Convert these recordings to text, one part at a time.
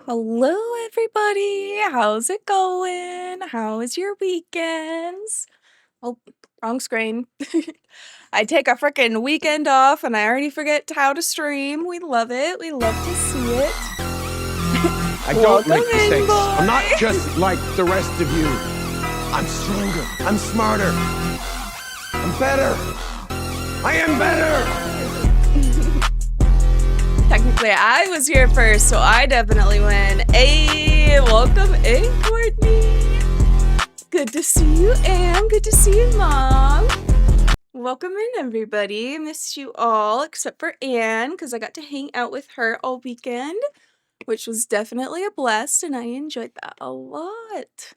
Hello, everybody. How's it going? How was your weekends? Oh, wrong screen. I take a freaking weekend off and I already forget how to stream. We love it. We love to see it. I don't Welcome make in, mistakes. boy. I'm not just like the rest of you. I'm stronger. I'm smarter. I'm better. I am better. Technically, I was here first, so I definitely win. Hey, welcome in, Courtney. Good to see you, Anne. Good to see you, Mom. Welcome in, everybody. Missed you all, except for Anne, because I got to hang out with her all weekend, which was definitely a blast, and I enjoyed that a lot.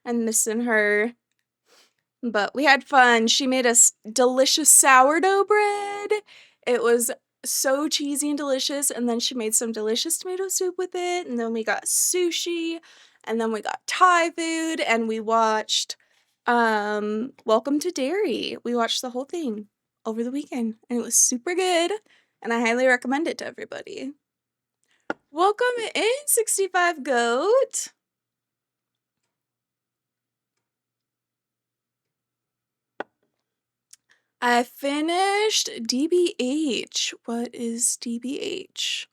I'm missing her. But we had fun. She made us delicious sourdough bread. It was so cheesy and delicious, and then she made some delicious tomato soup with it, and then we got sushi, and then we got Thai food, and we watched Welcome to Derry. We watched the whole thing over the weekend, and it was super good, and I highly recommend it to everybody. Welcome in, 65 Goat. I finished DBH. What is DBH?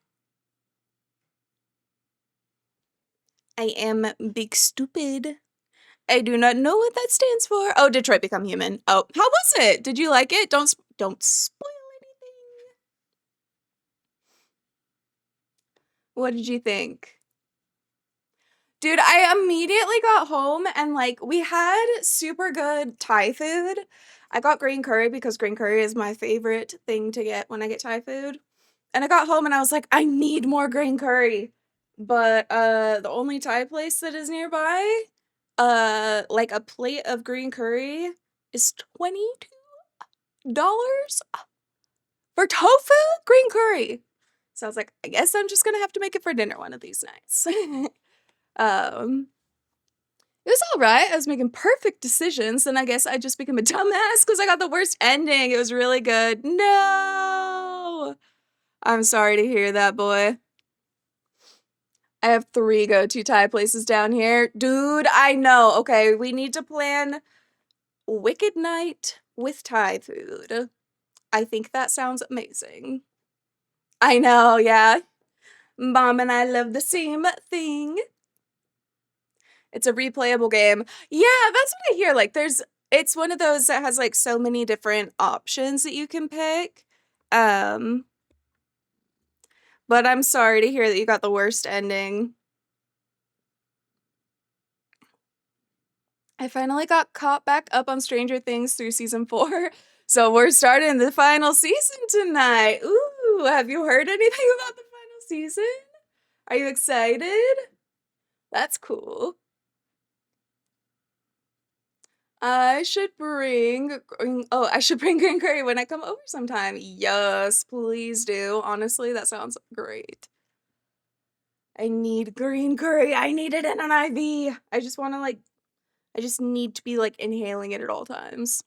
I am big stupid. I do not know what that stands for. Oh, Detroit Become Human. Oh, how was it? Did you like it? Don't spoil anything. What did you think? Dude, I immediately got home and like we had super good Thai food. I got green curry because green curry is my favorite thing to get when I get Thai food. And I got home and I was like, I need more green curry. But the only Thai place that is nearby, like a plate of green curry is $22 for tofu green curry. So I was like, I guess I'm just gonna have to make it for dinner one of these nights. It was all right. I was making perfect decisions, and I guess I just became a dumbass because I got the worst ending. It was really good. No! I'm sorry to hear that, boy. I have 3 go-to Thai places down here. Dude, I know. Okay, we need to plan Wicked Night with Thai food. I think that sounds amazing. I know, yeah. Mom and I love the same thing. It's a replayable game. Yeah, that's what I hear. Like, it's one of those that has like so many different options that you can pick. But I'm sorry to hear that you got the worst ending. I finally got caught back up on Stranger Things through season 4. So we're starting the final season tonight. Ooh, have you heard anything about the final season? Are you excited? That's cool. I should bring green curry when I come over sometime. Yes, please do. Honestly, that sounds great. I need green curry. I need it in an IV. I just need to be like inhaling it at all times.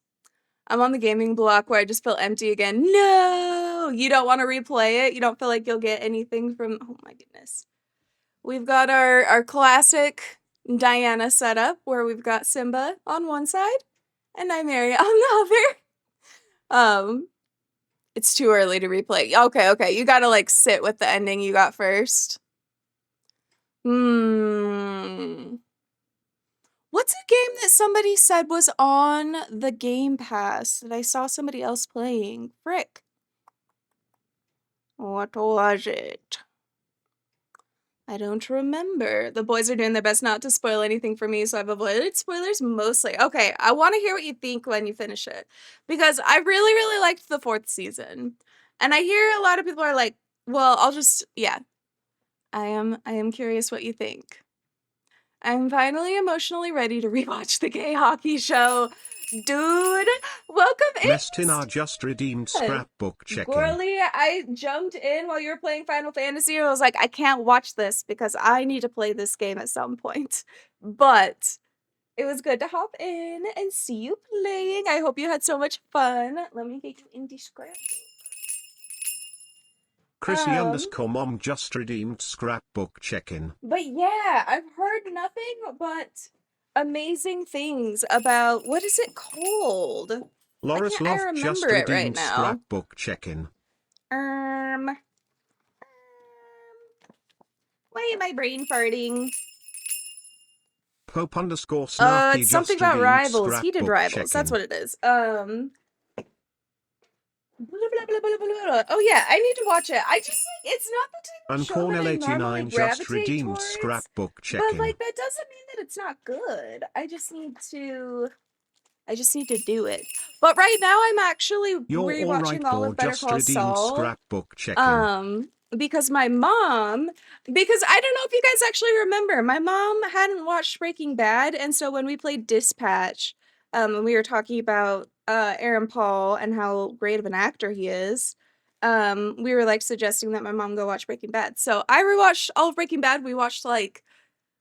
I'm on the gaming block where I just feel empty again. No! You don't want to replay it? You don't feel like you'll get anything from... Oh my goodness. We've got our classic Diana setup where we've got Simba on one side and Nymeria on the other. It's too early to replay. Okay. You gotta like sit with the ending you got first. What's a game that somebody said was on the Game Pass that I saw somebody else playing? Frick. What was it? I don't remember. The boys are doing their best not to spoil anything for me, so I've avoided spoilers mostly. Okay, I want to hear what you think when you finish it. Because I really, really liked the 4th season. And I hear a lot of people are like, well, yeah. I am curious what you think. I'm finally emotionally ready to rewatch the gay hockey show. Dude, welcome in. Mestina just redeemed scrapbook checking. Gorley, I jumped in while you were playing Final Fantasy and I was like, I can't watch this because I need to play this game at some point. But it was good to hop in and see you playing. I hope you had so much fun. Let me get you in the scrapbook. Chrissy Um, _mom just redeemed scrapbook check-in. but yeah, I've heard nothing but amazing things about what is it called? Why Loris can't I Love just remember it right redeemed now? scrapbook check-in. Um, why am I brain farting? Pope _snarky It's something just about redeemed Rivals. He did scrapbook Rivals. That's check-in. what it is. Blah, blah, blah, blah, blah, blah. Oh yeah, I need to watch it. I just like it's not the type of show that I normally Uncornell89 just gravitate redeemed towards, scrapbook but check-in. like that doesn't mean that it's not good. I just need to do it. But right now I'm actually You're alright, rewatching all of Paul Better just Call redeemed Saul. scrapbook check-in. Because my mom, because I don't know if you guys actually remember, my mom hadn't watched Breaking Bad, and so when we played Dispatch, and we were talking about Aaron Paul and how great of an actor he is, we were like suggesting that my mom go watch Breaking Bad. So I rewatched all of Breaking Bad. We watched like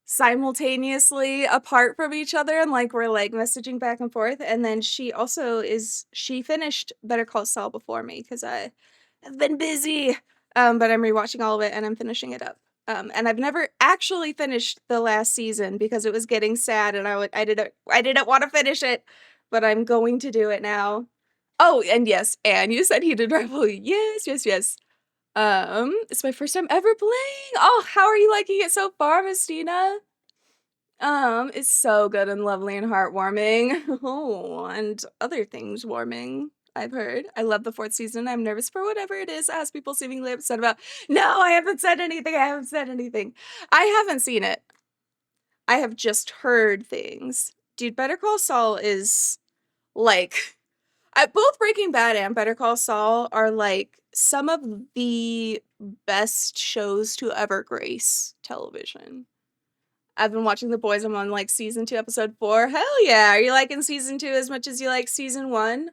simultaneously apart from each other, and like we're like messaging back and forth. And then she finished Better Call Saul before me because I have been busy. But I'm rewatching all of it and I'm finishing it up. And I've never actually finished the last season because it was getting sad and I didn't want to finish it, but I'm going to do it now. Oh, and yes, Anne, you said he did Rivalry. Yes, yes, yes. It's my first time ever playing. Oh, how are you liking it so far, Mistina? It's so good and lovely and heartwarming. Oh, and other things warming, I've heard. I love the 4th season. I'm nervous for whatever it is, as people seemingly upset about. No, I haven't said anything. I haven't said anything. I haven't seen it. I have just heard things. Dude, Better Call Saul is like both Breaking Bad and Better Call Saul are like some of the best shows to ever grace television. I've been watching The Boys. I'm on like season 2, episode 4. Hell yeah! Are you liking season 2 as much as you like season 1?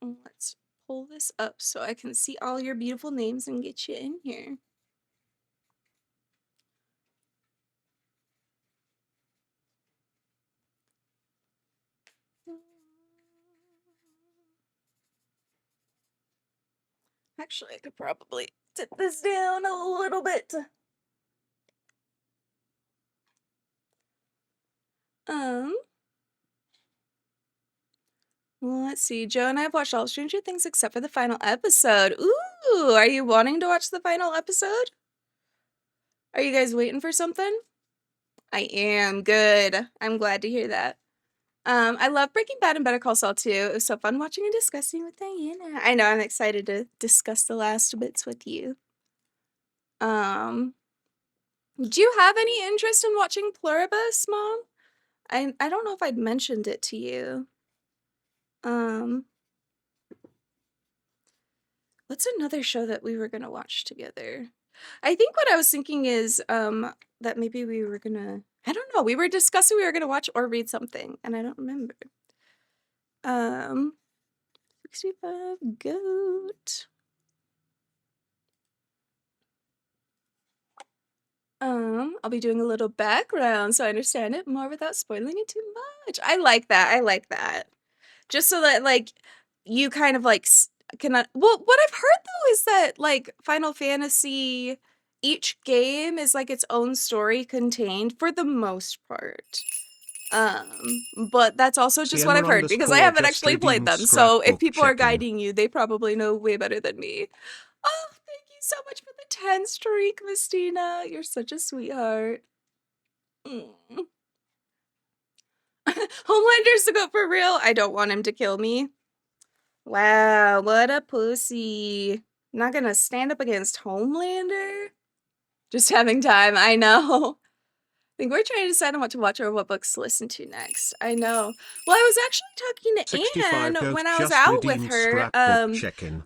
Let's pull this up so I can see all your beautiful names and get you in here. Actually, I could probably tip this down a little bit. Well, let's see. Joe and I have watched all Stranger Things except for the final episode. Ooh, are you wanting to watch the final episode? Are you guys waiting for something? I am. Good. I'm glad to hear that. I love Breaking Bad and Better Call Saul too. It was so fun watching and discussing with Diana. I know, I'm excited to discuss the last bits with you. Do you have any interest in watching Pluribus, Mom? I don't know if I'd mentioned it to you. What's another show that we were gonna watch together? I think what I was thinking is that maybe we were gonna, I don't know, we were discussing we were gonna watch or read something, and I don't remember. 65 Goat. I'll be doing a little background so I understand it more without spoiling it too much. I like that. I like that. Just so that like you kind of like cannot. Well, what I've heard though is that like Final Fantasy, each game is like its own story contained for the most part. But that's also just what I've heard because I haven't actually played them. So if people are guiding you, they probably know way better than me. Oh, thank you so much for the 10 streak, Mistina. You're such a sweetheart. Homelander's to go for real. I don't want him to kill me. Wow, what a pussy. Not gonna stand up against Homelander? Just having time, I know. I think we're trying to decide on what to watch or what books to listen to next. I know. Well, I was actually talking to Anne when I was out with her.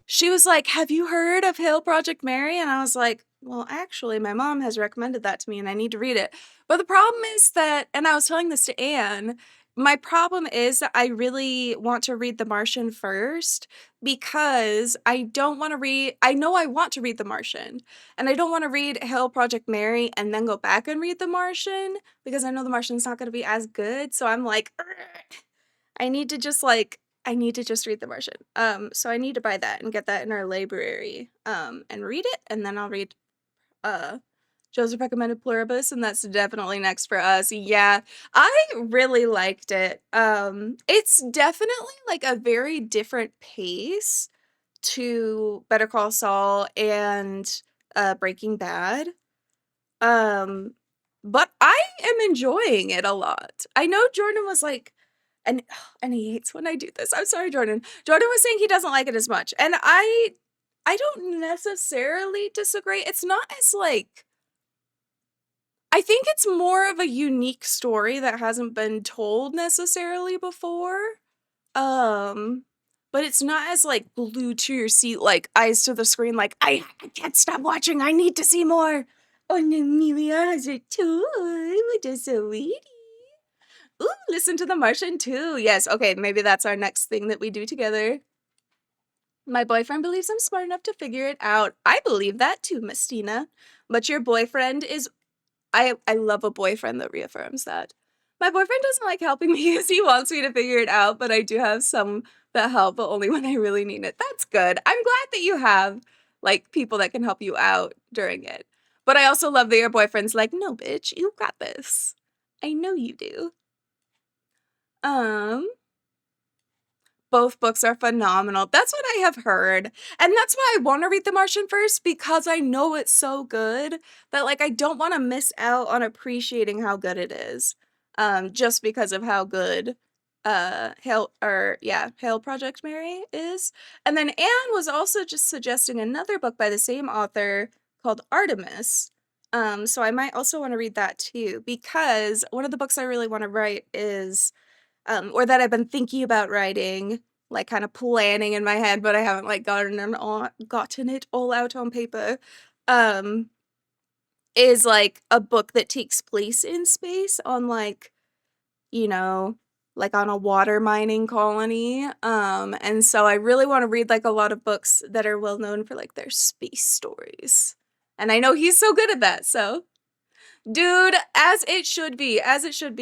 She was like, have you heard of Hill Project Mary? And I was like, well, actually, my mom has recommended that to me and I need to read it. But the problem is that, and I was telling this to Anne, my problem is that I really want to read The Martian first because I don't want to read, I know I want to read The Martian and I don't want to read Hill Project Mary and then go back and read The Martian because I know The Martian's not going to be as good. So I'm like, I need to just like I need to just read The Martian. So I need to buy that and get that in our library, and read it, and then I'll read Joseph recommended Pluribus, and that's definitely next for us. Yeah, I really liked it. It's definitely like a very different pace to Better Call Saul and Breaking Bad. But I am enjoying it a lot. I know Jordan was like, and he hates when I do this. I'm sorry, Jordan. Jordan was saying he doesn't like it as much, and I don't necessarily disagree. It's not as like, I think it's more of a unique story that hasn't been told necessarily before. But it's not as like glued to your seat, like eyes to the screen, like I can't stop watching. I need to see more. Oh, and Amelia has a toy, which is so sweetie. Ooh, listen to The Martian too. Yes, okay, maybe that's our next thing that we do together. My boyfriend believes I'm smart enough to figure it out. I believe that too, Mistina. But your boyfriend is... I love a boyfriend that reaffirms that. My boyfriend doesn't like helping me because he wants me to figure it out, but I do have some that help, but only when I really need it. That's good. I'm glad that you have, like, people that can help you out during it. But I also love that your boyfriend's like, no, bitch, you got this. I know you do. Both books are phenomenal. That's what I have heard. And that's why I want to read The Martian first, because I know it's so good that, like, I don't want to miss out on appreciating how good it is. Just because of how good Hail Project Mary is. And then Anne was also just suggesting another book by the same author called Artemis. So I might also want to read that too, because one of the books I really want to write is or that I've been thinking about writing, like kind of planning in my head, but I haven't like gotten it all out on paper, is like a book that takes place in space on like, you know, like on a water mining colony. And so I really want to read like a lot of books that are well known for like their space stories. And I know he's so good at that, so dude, as it should be,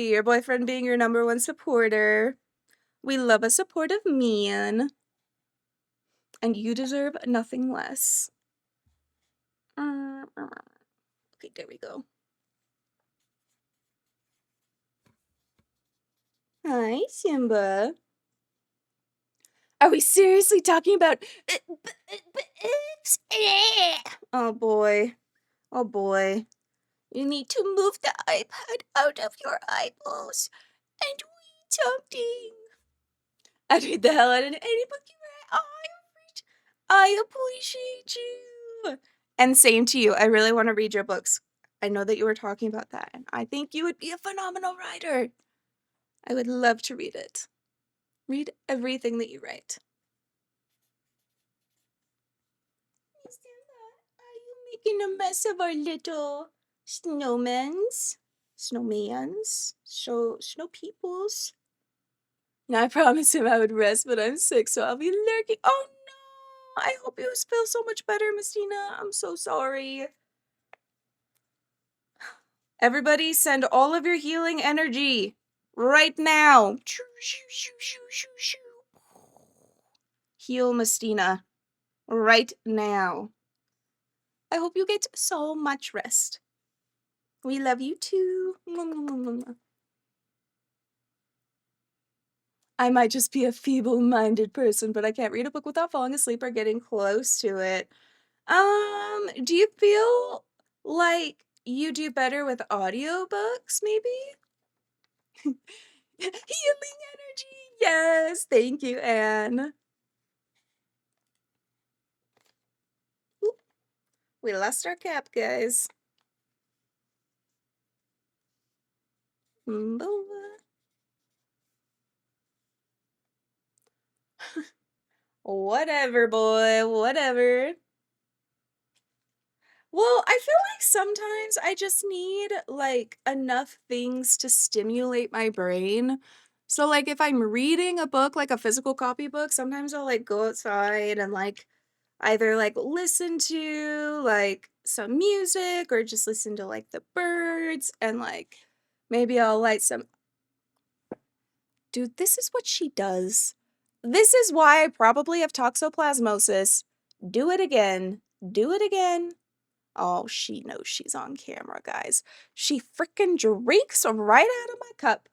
your boyfriend being your number one supporter. We love a supportive man. And you deserve nothing less. Okay, there we go. Hi, Simba. Are we seriously talking about... Oh boy. Oh boy. You need to move the iPad out of your eyeballs and read something. I'd read the hell out of any book you read. I appreciate you. And same to you. I really want to read your books. I know that you were talking about that, and I think you would be a phenomenal writer. I would love to read it. Read everything that you write. Are you making a mess of our little snowmans? Snow peoples? Now, I promised him I would rest, but I'm sick, so I'll be lurking. Oh no! I hope you feel so much better, Mistina. I'm so sorry. Everybody send all of your healing energy right now. Heal Mistina right now. I hope you get so much rest. We love you too. I might just be a feeble-minded person, but I can't read a book without falling asleep or getting close to it. Do you feel like you do better with audiobooks, maybe? Healing energy! Yes! Thank you, Anne. Oop. We lost our cap, guys. Whatever, boy. Whatever. Well, I feel like sometimes I just need, like, enough things to stimulate my brain. So, like, if I'm reading a book, like a physical copy book, sometimes I'll, like, go outside and, like, either, like, listen to, like, some music or just listen to, like, the birds and, like, maybe I'll light some... Dude, this is what she does This is why I probably have toxoplasmosis. Do it again. Do it again. Oh, she knows she's on camera, guys. She frickin' drinks right out of my cup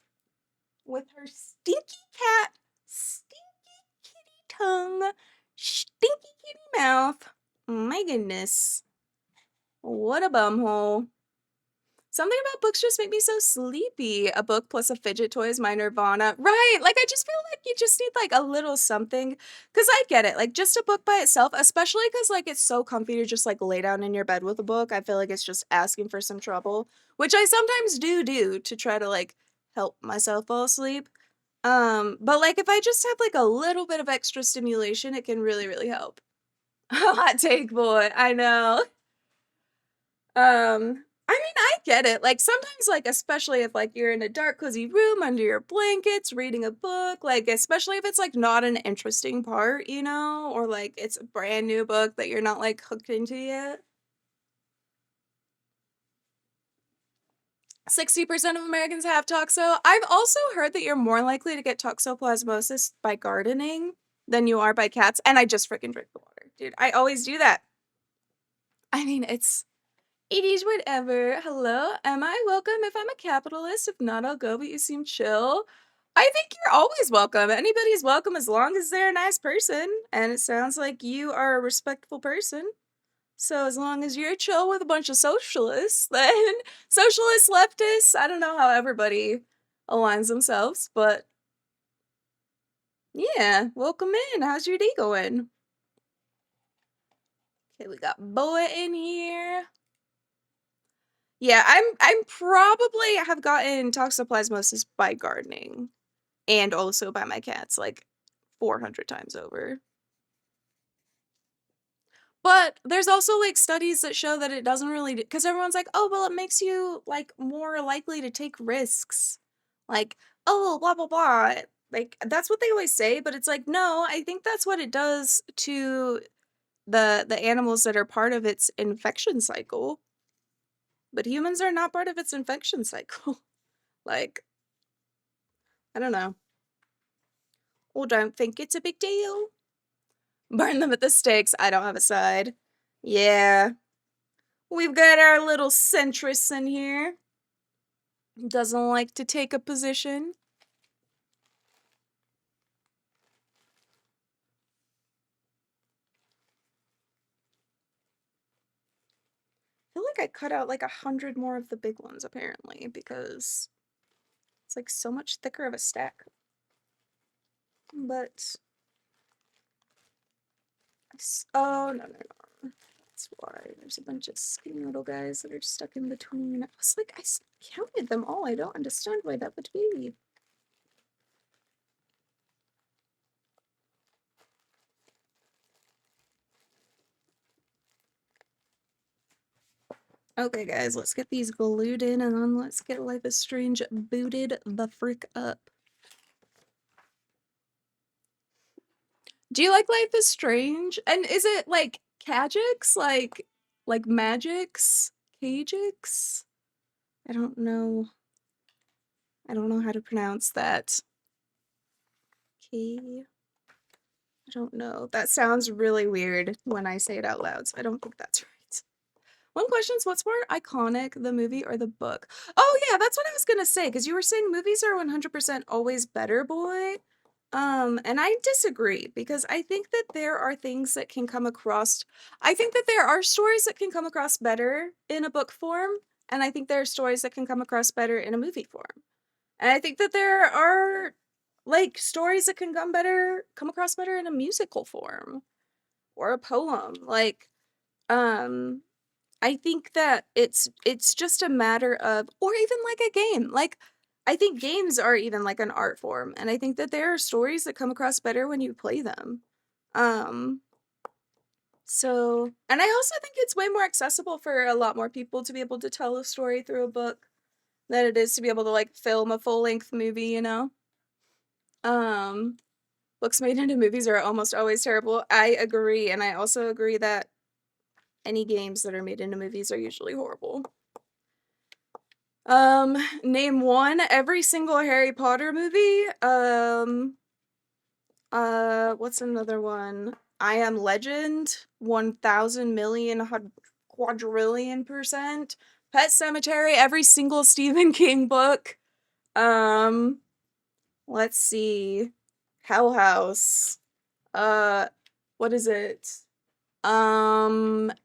with her stinky cat, stinky kitty tongue, stinky kitty mouth. My goodness. What a bumhole. Something about books just make me so sleepy. A book plus a fidget toy is my nirvana. Right, like, I just feel like you just need, like, a little something. Because I get it, like, just a book by itself, especially because, like, it's so comfy to just, like, lay down in your bed with a book. I feel like it's just asking for some trouble, which I sometimes do to try to, like, help myself fall asleep. But, like, if I just have, like, a little bit of extra stimulation, it can really, really help. Hot take, boy, I know. I mean, I get it. Like, sometimes, like, especially if, like, you're in a dark, cozy room under your blankets reading a book, like, especially if it's, like, not an interesting part, you know? Or, like, it's a brand new book that you're not, like, hooked into yet. 60% of Americans have toxo. I've also heard that you're more likely to get toxoplasmosis by gardening than you are by cats. And I just freaking drink the water. Dude, I always do that. I mean, it is whatever. Hello, am I welcome if I'm a capitalist? If not, I'll go, but you seem chill. I think you're always welcome. Anybody's welcome as long as they're a nice person. And it sounds like you are a respectful person. So as long as you're chill with a bunch of socialists, then socialists, leftists, I don't know how everybody aligns themselves, but yeah, welcome in. How's your day going? Okay, we got Boa in here. Yeah, I'm probably have gotten toxoplasmosis by gardening and also by my cats like 400 times over. But there's also like studies that show that it doesn't really, because everyone's like, oh, well, it makes you like more likely to take risks. Like, oh, blah, blah, blah. Like, that's what they always say, but it's like, no, I think that's what it does to the animals that are part of its infection cycle. But humans are not part of its infection cycle. Like, I don't know. Well, don't think it's a big deal. Burn them at the stakes. I don't have a side. Yeah. We've got our little centrist in here. Doesn't like to take a position. I feel like I cut out like 100 more of the big ones, apparently, because it's like so much thicker of a stack. But... oh, no. That's why there's a bunch of skinny little guys that are stuck in between. I was like, I counted them all. I don't understand why that would be. Okay, guys, let's get these glued in and then let's get Life is Strange booted the frick up. Do you like Life is Strange? And is it like Kajix? Like Magix? Kajix? I don't know. I don't know how to pronounce that. I don't know. That sounds really weird when I say it out loud, so I don't think that's right. One question is, what's more iconic, the movie or the book? Oh yeah, that's what I was gonna say, because you were saying movies are 100% always better, boy. And I disagree, because I think that there are things that can come across, I think that there are stories that can come across better in a book form, and I think there are stories that can come across better in a movie form. And I think that there are, like, stories that can come across better in a musical form, or a poem. Like, I think that it's just a matter of, or even like a game. Like, I think games are even like an art form, and I think that there are stories that come across better when you play them. So, and I also think it's way more accessible for a lot more people to be able to tell a story through a book than it is to be able to like film a full-length movie, you know? Books made into movies are almost always terrible. I agree, and I also agree that any games that are made into movies are usually horrible. Name one. Every single Harry Potter movie. What's another one? I Am Legend, 1,000 million quadrillion %. Pet Sematary, every single Stephen King book. Let's see. Hell House. What is it? What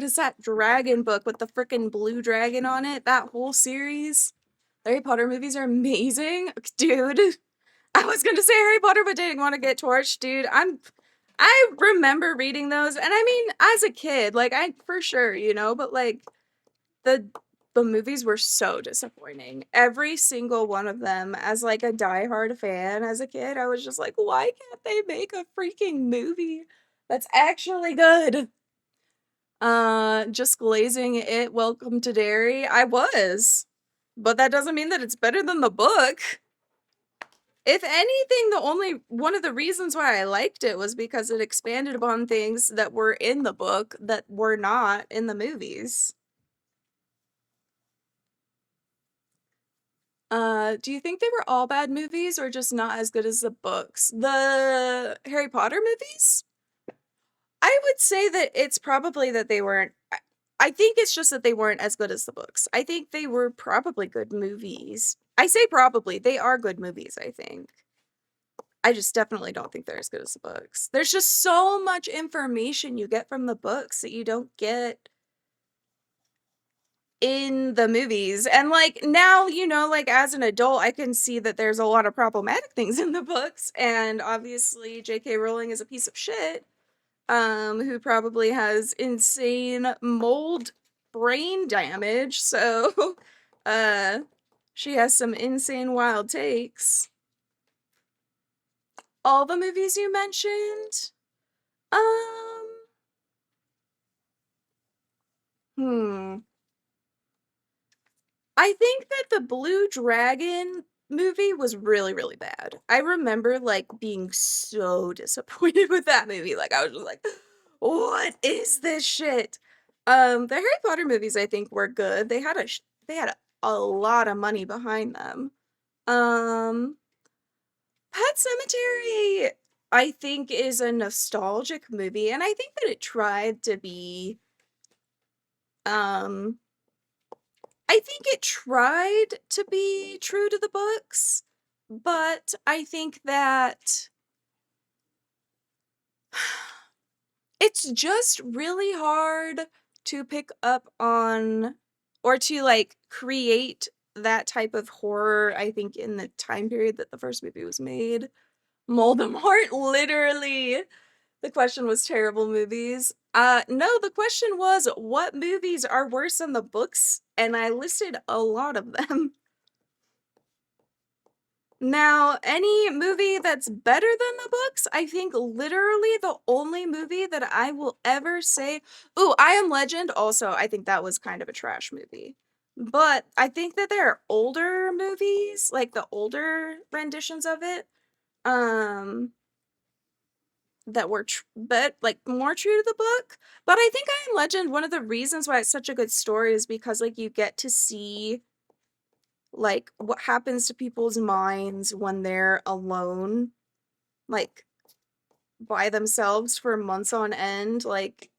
is that dragon book with the freaking blue dragon on it? That whole series. The Harry Potter movies are amazing. Dude, I was gonna say Harry Potter, but didn't want to get torched, dude. I remember reading those, and I mean, as a kid, like, I, for sure, you know, but, like, the movies were so disappointing. Every single one of them, as, like, a diehard fan as a kid, I was just like, why can't they make a freaking movie that's actually good? Just glazing it, Welcome to Derry. I was. But that doesn't mean that it's better than the book. If anything, one of the reasons why I liked it was because it expanded upon things that were in the book that were not in the movies. Do you think they were all bad movies or just not as good as the books? The Harry Potter movies? I would say that it's probably that they weren't. I think it's just that they weren't as good as the books. I think they were probably good movies. I say probably. They are good movies, I think. I just definitely don't think they're as good as the books. There's just so much information you get from the books that you don't get in the movies. And, like, now, you know, like, as an adult, I can see that there's a lot of problematic things in the books. And obviously, J.K. Rowling is a piece of shit. Who probably has insane mold brain damage, so, she has some insane wild takes. All the movies you mentioned? I think that the Blue Dragon movie was really, really bad. I remember, like, being so disappointed with that movie. Like, I was just like, what is this shit? The Harry Potter movies, I think, were good. They had a lot of money behind them. Pet Sematary, I think, is a nostalgic movie, and I think that it tried to be, I think it tried to be true to the books, but I think that it's just really hard to pick up on or to, like, create that type of horror, I think, in the time period that the first movie was made. Moldemort, literally. The question was terrible movies. No, the question was what movies are worse than the books, and I listed a lot of them. Now, any movie that's better than the books, I think literally the only movie that I will ever say, ooh, I Am Legend, also, I think that was kind of a trash movie. But I think that there are older movies, like the older renditions of it, that were like more true to the book. But I think I Am Legend, one of the reasons why it's such a good story is because, like, you get to see, like, what happens to people's minds when they're alone, like, by themselves for months on end, like,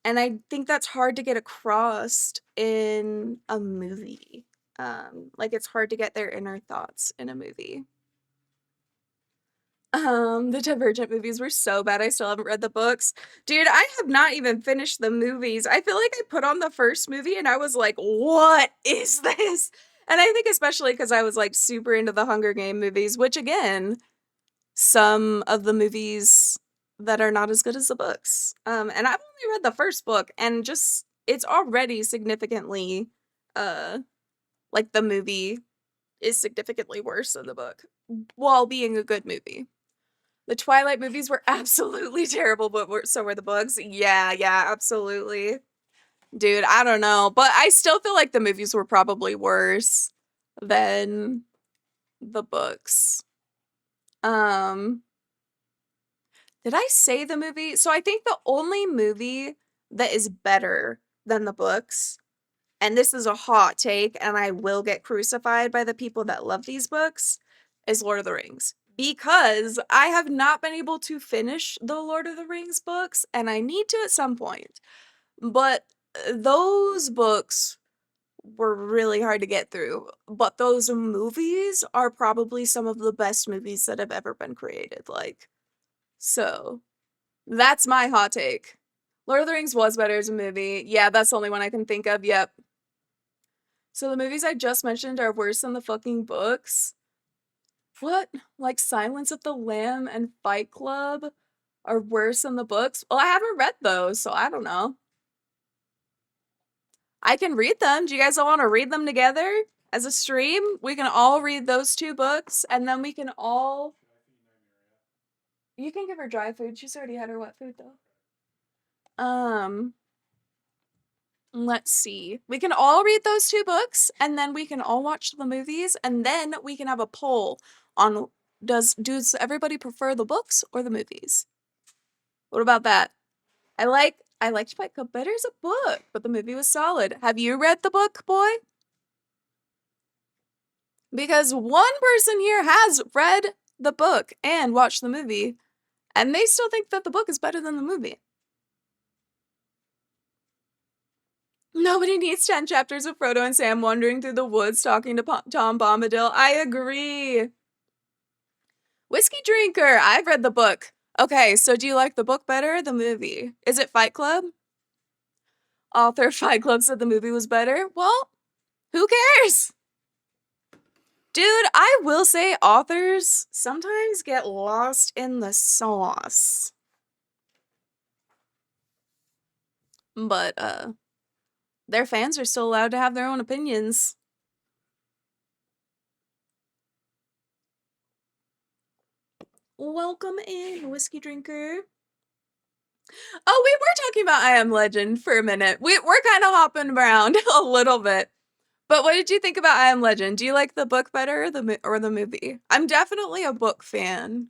and I think that's hard to get across in a movie. Like, it's hard to get their inner thoughts in a movie. The Divergent movies were so bad, I still haven't read the books. Dude, I have not even finished the movies. I feel like I put on the first movie and I was like, what is this? And I think especially because I was, like, super into the Hunger Game movies, which, again, some of the movies that are not as good as the books. And I've only read the first book, and just, it's already significantly, like, the movie is significantly worse than the book, while being a good movie. The Twilight movies were absolutely terrible, but so were the books. Yeah, absolutely. Dude, I don't know. But I still feel like the movies were probably worse than the books. Did I say the movie? So I think the only movie that is better than the books, and this is a hot take, and I will get crucified by the people that love these books, is Lord of the Rings. because I have not been able to finish the Lord of the Rings books, and I need to at some point. But those books were really hard to get through. But those movies are probably some of the best movies that have ever been created. Like, so that's my hot take. Lord of the Rings was better as a movie. Yeah, that's the only one I can think of. Yep. So the movies I just mentioned are worse than the fucking books. What? Like Silence of the Lamb and Fight Club are worse than the books? Well, I haven't read those, so I don't know. I can read them. Do you guys all want to read them together as a stream? We can all read those 2 books, and then we can all... You can give her dry food. She's already had her wet food, though. Let's see. We can all read those 2 books, and then we can all watch the movies, and then we can have a poll on does everybody prefer the books or the movies? What about that? I liked Fight Club better as a book, but the movie was solid. Have you read the book, boy? Because one person here has read the book and watched the movie, and they still think that the book is better than the movie. Nobody needs 10 chapters of Frodo and Sam wandering through the woods talking to Tom Bombadil. I agree. Whiskey Drinker. I've read the book. Okay, so do you like the book better or the movie? Is it Fight Club? Author of Fight Club said the movie was better. Well, who cares? Dude, I will say authors sometimes get lost in the sauce. But, their fans are still allowed to have their own opinions. Welcome in, Whiskey Drinker. Oh, we were talking about I Am Legend for a minute. We're kind of hopping around a little bit. But what did you think about I Am Legend? Do you like the book better or the movie? I'm definitely a book fan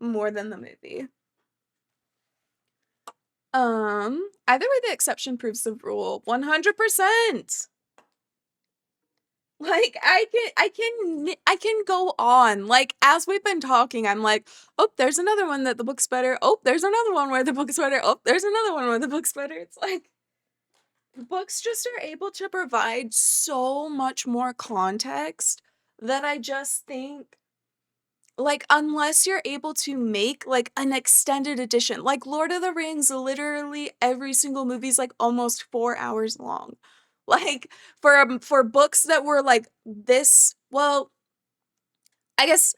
more than the movie. Either way, the exception proves the rule. 100%. Like, I can go on. Like, as we've been talking, I'm like, oh, there's another one that the book's better. Oh, there's another one where the book's better. Oh, there's another one where the book's better. It's like, books just are able to provide so much more context that I just think, like, unless you're able to make, like, an extended edition, like Lord of the Rings, literally every single movie's, like, almost 4 hours long. Like, for books that were, like, this well, I guess,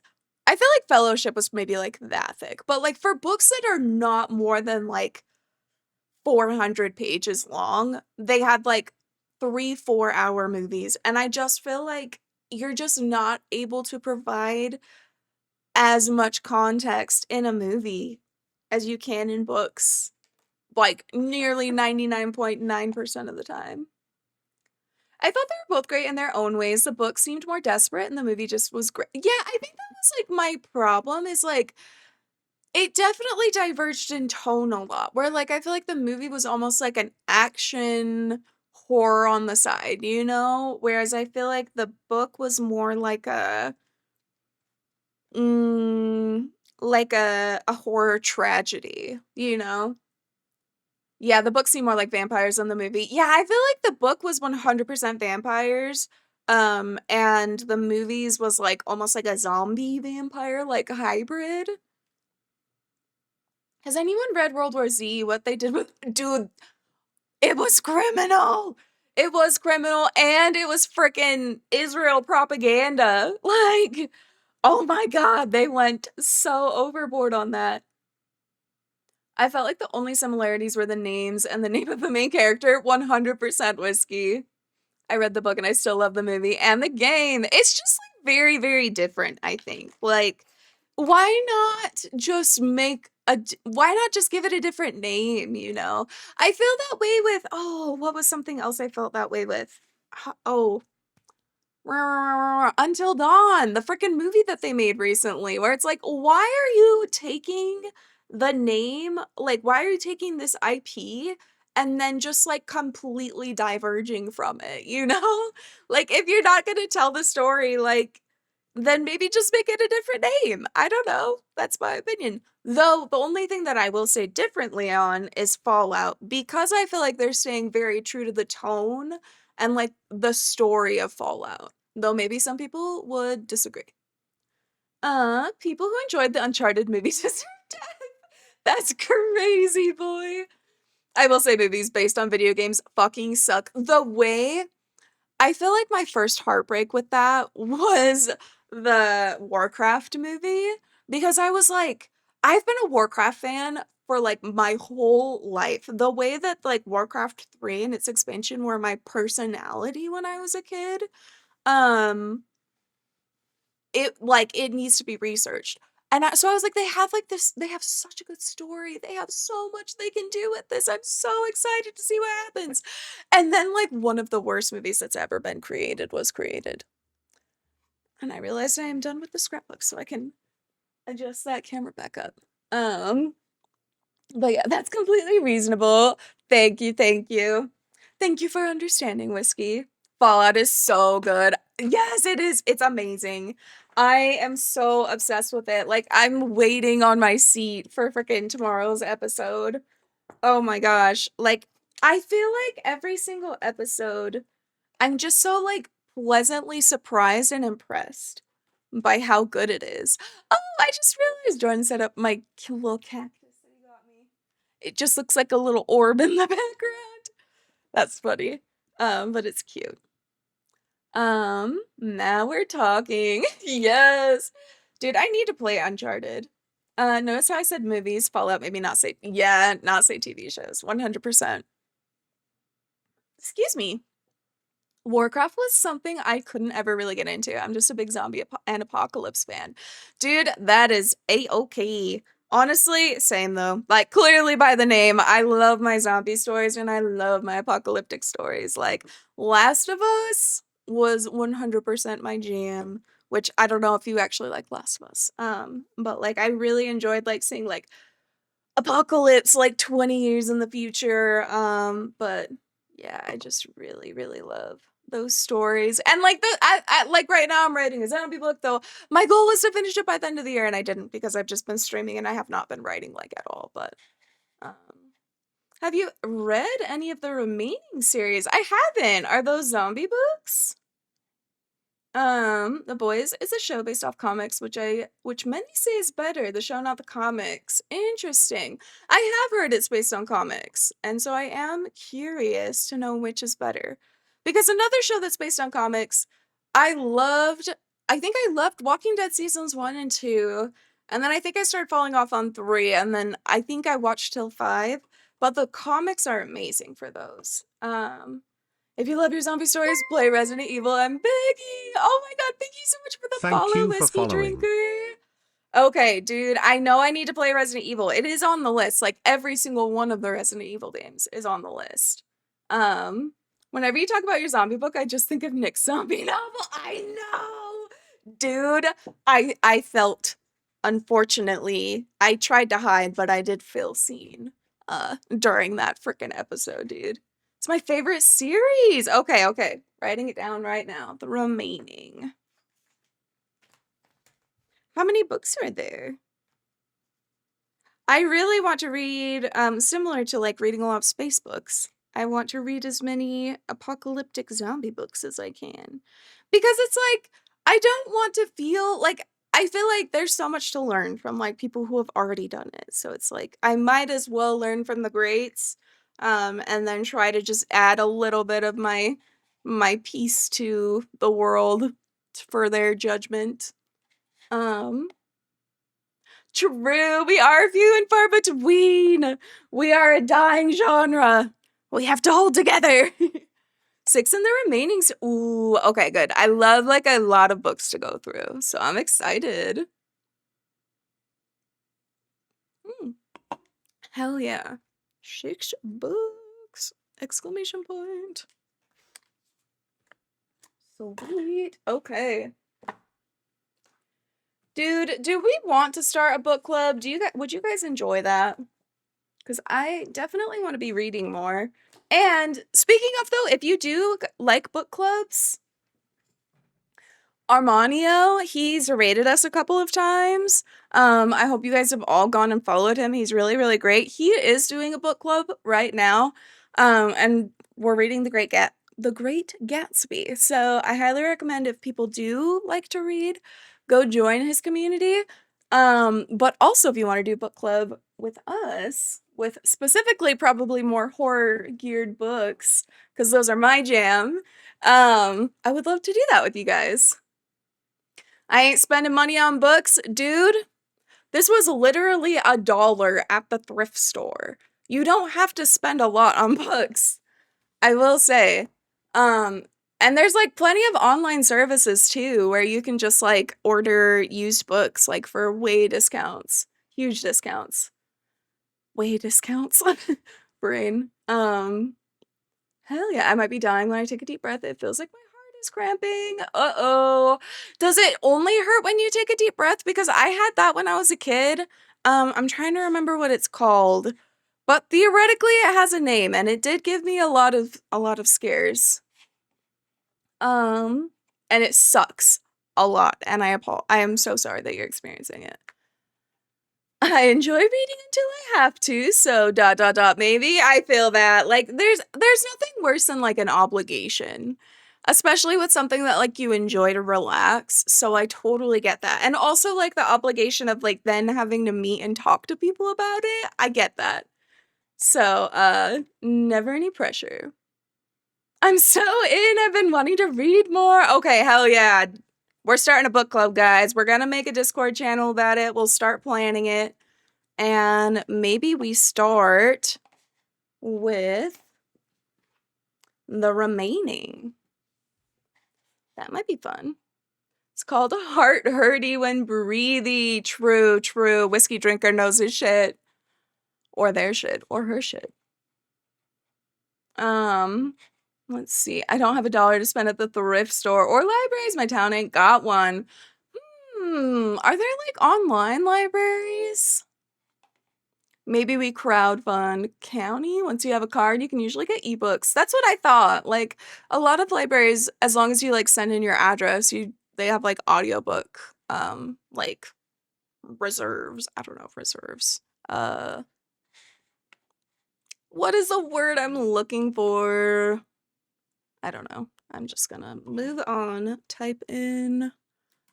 I feel like Fellowship was maybe, like, that thick, but, like, for books that are not more than, like, 400 pages long, they had, like, 3 4-hour movies, and I just feel like you're just not able to provide as much context in a movie as you can in books, like, nearly 99.9% of the time. I thought they were both great in their own ways. The book seemed more desperate, and the movie just was great. Yeah, I think that was, like, my problem is, like, it definitely diverged in tone a lot, where, like, I feel like the movie was almost like an action horror on the side, you know? Whereas I feel like the book was more like a like a horror tragedy, you know? Yeah, the book seemed more like vampires than the movie. Yeah, I feel like the book was 100% vampires, and the movies was, like, almost like a zombie vampire, like, hybrid. Has anyone read World War Z? What they did with... Dude, it was criminal! It was criminal, and it was frickin' Israel propaganda. Like, oh my god, they went so overboard on that. I felt like the only similarities were the names and the name of the main character. 100% Whiskey. I read the book and I still love the movie and the game. It's just, like, very, very different, I think. Like, why not just why not just give it a different name, you know? I feel that way with, oh, what was something else I felt that way with? Oh, Until Dawn, the freaking movie that they made recently, where it's like, why are you taking the name, like, why are you taking this IP and then just, like, completely diverging from it, you know? Like, if you're not gonna tell the story, like, then maybe just make it a different name. I don't know. That's my opinion. Though the only thing that I will say differently on is Fallout, because I feel like they're staying very true to the tone and like the story of Fallout. Though maybe some people would disagree. People who enjoyed the Uncharted movies deserve death. That's crazy, boy. I will say movies based on video games fucking suck. The way I feel like my first heartbreak with that was the Warcraft movie, because I was like, I've been a Warcraft fan for like my whole life. The way that like Warcraft 3 and its expansion were my personality when I was a kid, um, it needs to be researched. And so I was like, they have like this, they have such a good story. They have so much they can do with this. I'm so excited to see what happens. And then like one of the worst movies that's ever been created was created. And I realized I am done with the scrapbook, so I can adjust that camera back up. But yeah, that's completely reasonable. Thank you, thank you. Thank you for understanding, Whiskey. Fallout is so good. Yes, it is. It's amazing. I am so obsessed with it. Like, I'm waiting on my seat for freaking tomorrow's episode. Oh my gosh. Like, I feel like every single episode, I'm just so, like, pleasantly surprised and impressed by how good it is. Oh, I just realized Jordan set up my little cactus that he got me. It just looks like a little orb in the background. That's funny. But it's cute. Now we're talking. Yes. Dude, I need to play Uncharted. Notice how I said movies, Fallout, maybe not say, yeah, not say TV shows, 100%. Excuse me. Warcraft was something I couldn't ever really get into. I'm just a big zombie and apocalypse fan. Dude, that is A-okay. Honestly, same though. Like, clearly by the name, I love my zombie stories and I love my apocalyptic stories. Like, Last of Us was 100% my jam, which I don't know if you actually like Last of Us. But like, I really enjoyed like seeing like apocalypse like 20 years in the future. But yeah, I just really, really love those stories. And like I like right now I'm writing a zombie book, though my goal was to finish it by the end of the year and I didn't, because I've just been streaming and I have not been writing like at all. But have you read any of the remaining series? I haven't. Are those zombie books? The Boys is a show based off comics, which many say is better, the show, not the comics. Interesting. I have heard it's based on comics, and so I am curious to know which is better. Because another show that's based on comics, I think I loved Walking Dead seasons 1 and 2, and then I think I started falling off on 3, and then I think I watched till 5, but the comics are amazing for those. If you love your zombie stories, play Resident Evil. I'm begging. Oh my god, thank you so much for the Thank follow, you for Whiskey following. Drinker. Okay, dude, I know I need to play Resident Evil. It is on the list. Like, every single one of the Resident Evil games is on the list. Whenever you talk about your zombie book, I just think of Nick's zombie novel. I know! Dude, I felt, unfortunately, I tried to hide, but I did feel seen during that freaking episode, dude. It's my favorite series. Okay. Writing it down right now. The remaining. How many books are there? I really want to read, similar to like reading a lot of space books, I want to read as many apocalyptic zombie books as I can. Because it's like, I don't want to feel like, I feel like there's so much to learn from like people who have already done it. So it's like, I might as well learn from the greats, and then try to just add a little bit of my piece to the world for their judgment. True, we are few and far between. We are a dying genre. We have to hold together. 6 in the remaining. Ooh, okay, good. I love like a lot of books to go through, so I'm excited. Hell yeah. 6 books! Exclamation point. Sweet. Okay. Dude, do we want to start a book club? Would you guys enjoy that? Because I definitely want to be reading more. And speaking of though, if you do like book clubs, Armanio, he's rated us a couple of times. I hope you guys have all gone and followed him. He's really, really great. He is doing a book club right now. And we're reading The Great Gatsby. So I highly recommend, if people do like to read, go join his community. But also, if you want to do book club with us, with specifically probably more horror geared books, because those are my jam, I would love to do that with you guys. I ain't spending money on books, dude. This was literally $1 at the thrift store. You don't have to spend a lot on books, I will say. And there's like plenty of online services too, where you can just like order used books like for way discounts, huge discounts, way discounts. Brain. Hell yeah, I might be dying when I take a deep breath. It feels like my heart is cramping. Uh-oh. Does it only hurt when you take a deep breath? Because I had that when I was a kid. I'm trying to remember what it's called. But theoretically it has a name, and it did give me a lot of scares. And it sucks a lot, and I am so sorry that you're experiencing it. I enjoy reading until I have to, so ... maybe. I feel that. Like, there's nothing worse than, like, an obligation. Especially with something that, like, you enjoy to relax, so I totally get that. And also, like, the obligation of, like, then having to meet and talk to people about it, I get that. So, never any pressure. I'm so in, I've been wanting to read more. Okay, hell yeah. We're starting a book club, guys. We're gonna make a Discord channel about it. We'll start planning it. And maybe we start with the remaining. That might be fun. It's called Heart Hurdy When Breathy. True, true. Whiskey drinker knows his shit. Or their shit. Or her shit. Let's see. I don't have $1 to spend at the thrift store or libraries. My town ain't got one. Are there like online libraries? Maybe we crowdfund county. Once you have a card, you can usually get ebooks. That's what I thought. Like a lot of libraries, as long as you like send in your address, they have like audiobook like reserves. I don't know if reserves. What is the word I'm looking for? I don't know. I'm just gonna move on. Type in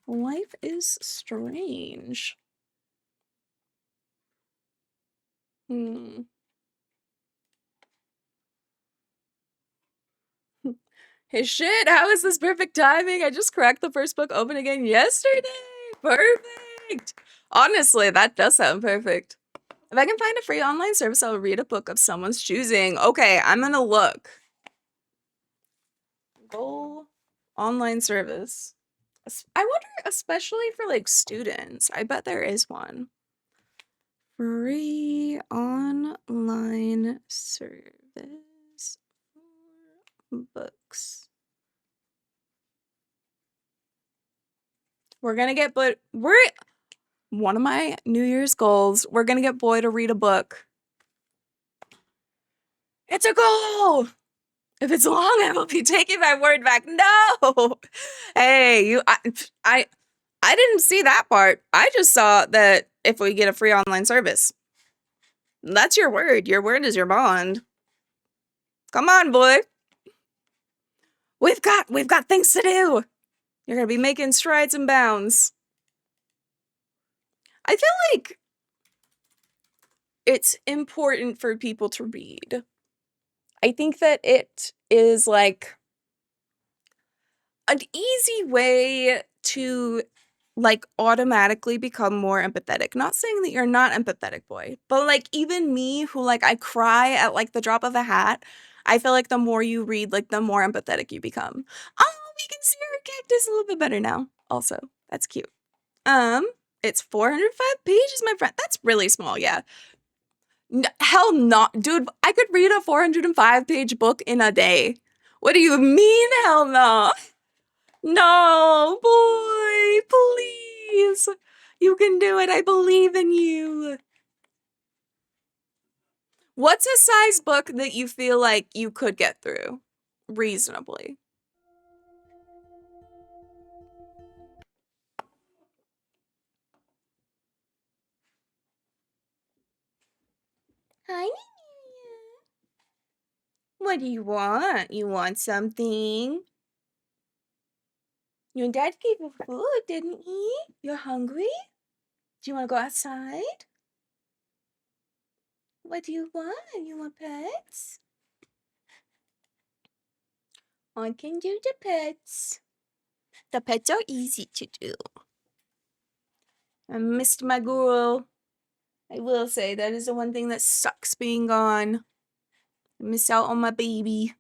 Life is Strange. Hey shit, how is this perfect timing? I just cracked the first book open again yesterday. Perfect. Honestly, that does sound perfect. If I can find a free online service, I'll read a book of someone's choosing. Okay, I'm gonna look. Goal online service. I wonder, especially for like students, I bet there is one. Free online service for books. We're gonna get, but one of my New Year's goals, we're gonna get Boy to read a book. It's a goal! If it's long, I will be taking my word back. No! Hey, I didn't see that part. I just saw that if we get a free online service. That's your word. Your word is your bond. Come on, boy. We've got things to do. You're gonna be making strides and bounds. I feel like it's important for people to read. I think that it is like an easy way to like automatically become more empathetic. Not saying that you're not empathetic, boy, but like even me who like I cry at like the drop of a hat, I feel like the more you read, like the more empathetic you become. Oh, we can see our cactus a little bit better now. Also, that's cute. It's 405 pages, my friend. That's really small, yeah. Hell not, dude. I could read a 405-page book in a day. What do you mean, hell no? No, boy, please. You can do it. I believe in you. What's a size book that you feel like you could get through reasonably? Hi, Nymeria. What do you want? You want something? Your dad gave you food, didn't he? You're hungry? Do you want to go outside? What do you want? You want pets? I can do the pets. The pets are easy to do. I missed my girl. I will say that is the one thing that sucks being gone. I miss out on my baby.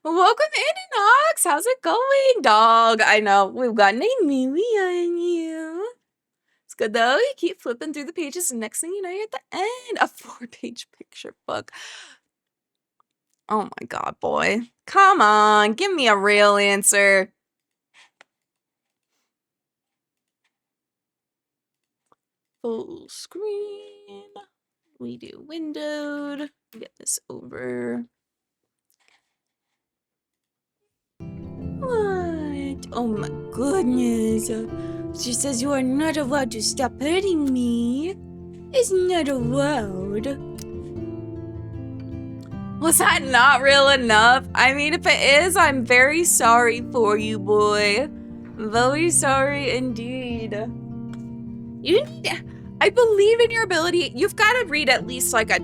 Welcome in, Inox. How's it going, dog? I know we've got Nymeria in you. It's good though. You keep flipping through the pages, and next thing you know, you're at the end. A 4-page picture book. Oh my god, boy. Come on, give me a real answer. Full screen. We do windowed. Get this over. What? Oh my goodness. She says you are not allowed to stop hurting me. It's not allowed. Was that not real enough? I mean, if it is, I'm very sorry for you, boy. Very sorry indeed. You need, I believe in your ability. You've got to read at least like a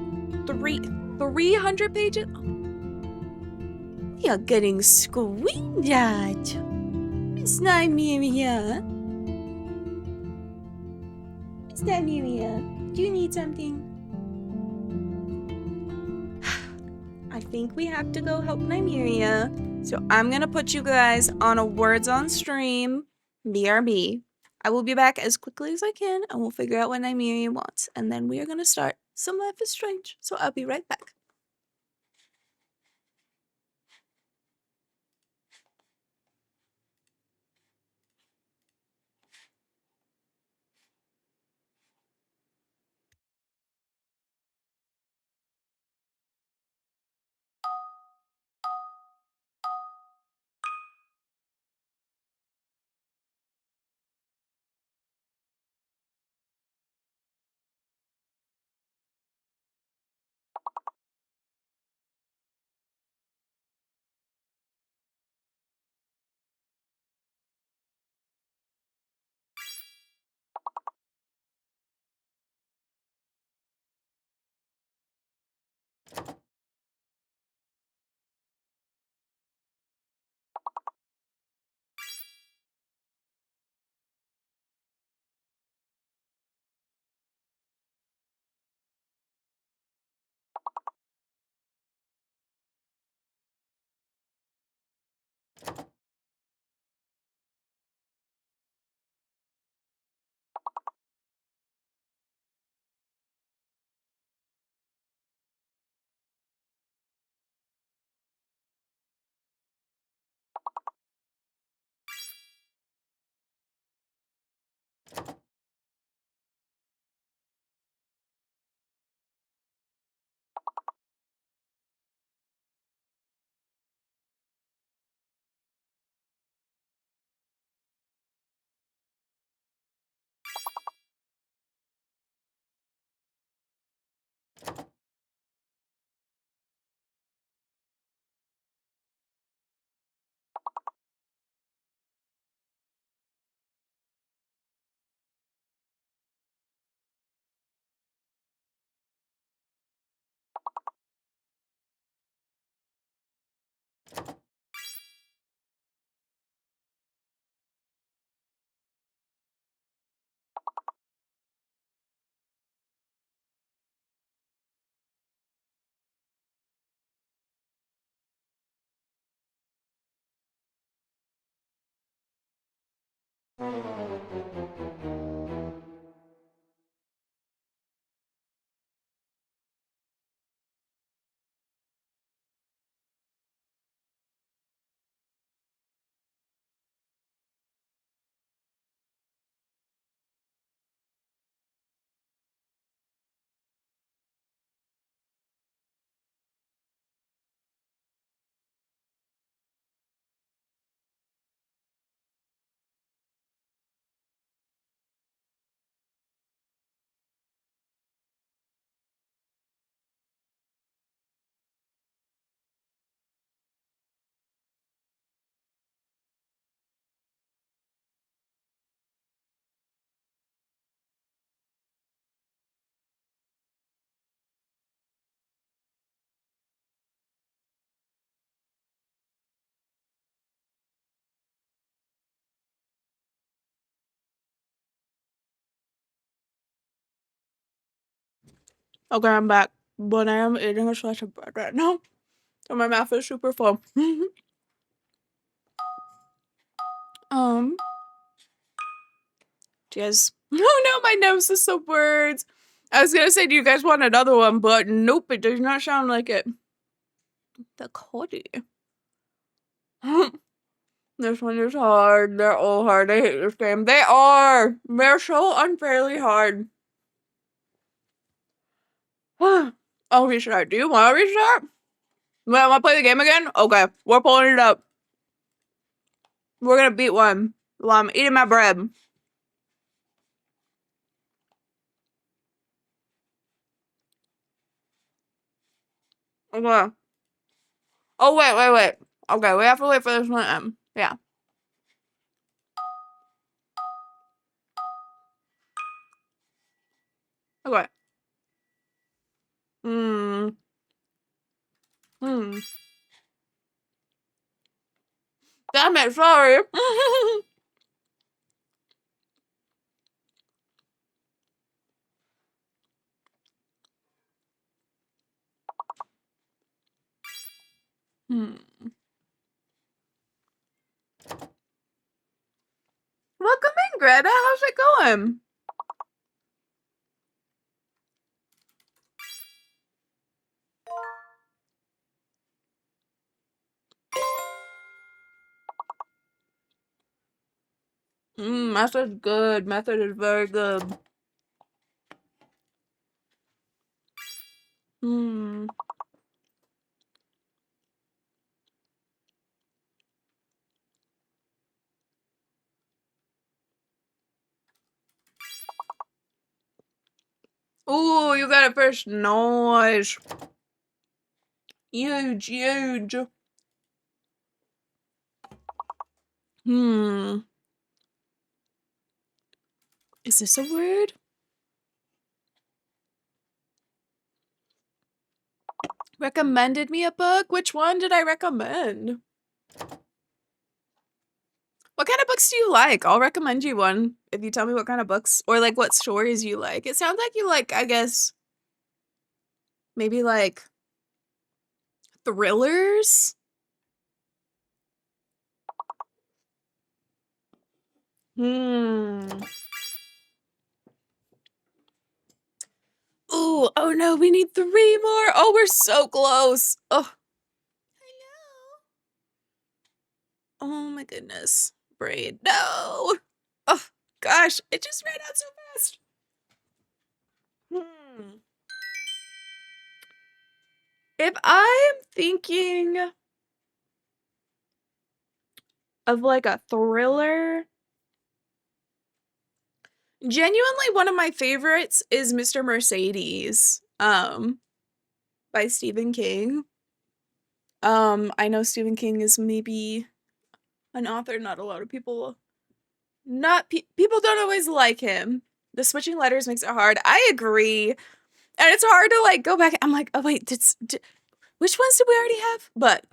300 pages. You're getting screamed at. Miss Nymeria. Miss Nymeria, do you need something? I think we have to go help Nymeria. So I'm gonna put you guys on a words on stream. BRB. I will be back as quickly as I can and we'll figure out what Nymeria wants. And then we are gonna start Some Life is Strange. So I'll be right back. Okay, I'm back. But I am eating a slice of bread right now. So my mouth is super full. Do you guys... Oh no, my nose is so words. I was gonna say, do you guys want another one? But nope, it does not sound like it. The Cody. This one is hard. They're all hard. I hate this game. They are! They're so unfairly hard. I'll restart. Do you want to restart? Want to play the game again? Okay, we're pulling it up. We're gonna beat one while I'm eating my bread. Okay. Oh, wait. Okay, we have to wait for this one to end. Yeah. Okay. Damn it, sorry. Welcome in, Greta. How's it going? Method's good. Method is very good. Ooh, you got it first. Nice. Huge. Is this a word? Recommended me a book? Which one did I recommend? What kind of books do you like? I'll recommend you one if you tell me what kind of books or like what stories you like. It sounds like you like, I guess, maybe like thrillers? Ooh, oh no, we need 3 more. Oh, we're so close. Oh. Hello. Oh my goodness. Braid. No. Oh gosh, it just ran out so fast. If I'm thinking of like a thriller, genuinely one of my favorites is Mr. Mercedes, by Stephen King. I know Stephen King is maybe an author not a lot of people people don't always like him. The switching letters makes it hard. I agree. And it's hard to like go back. I'm like, oh wait, which ones did we already have? But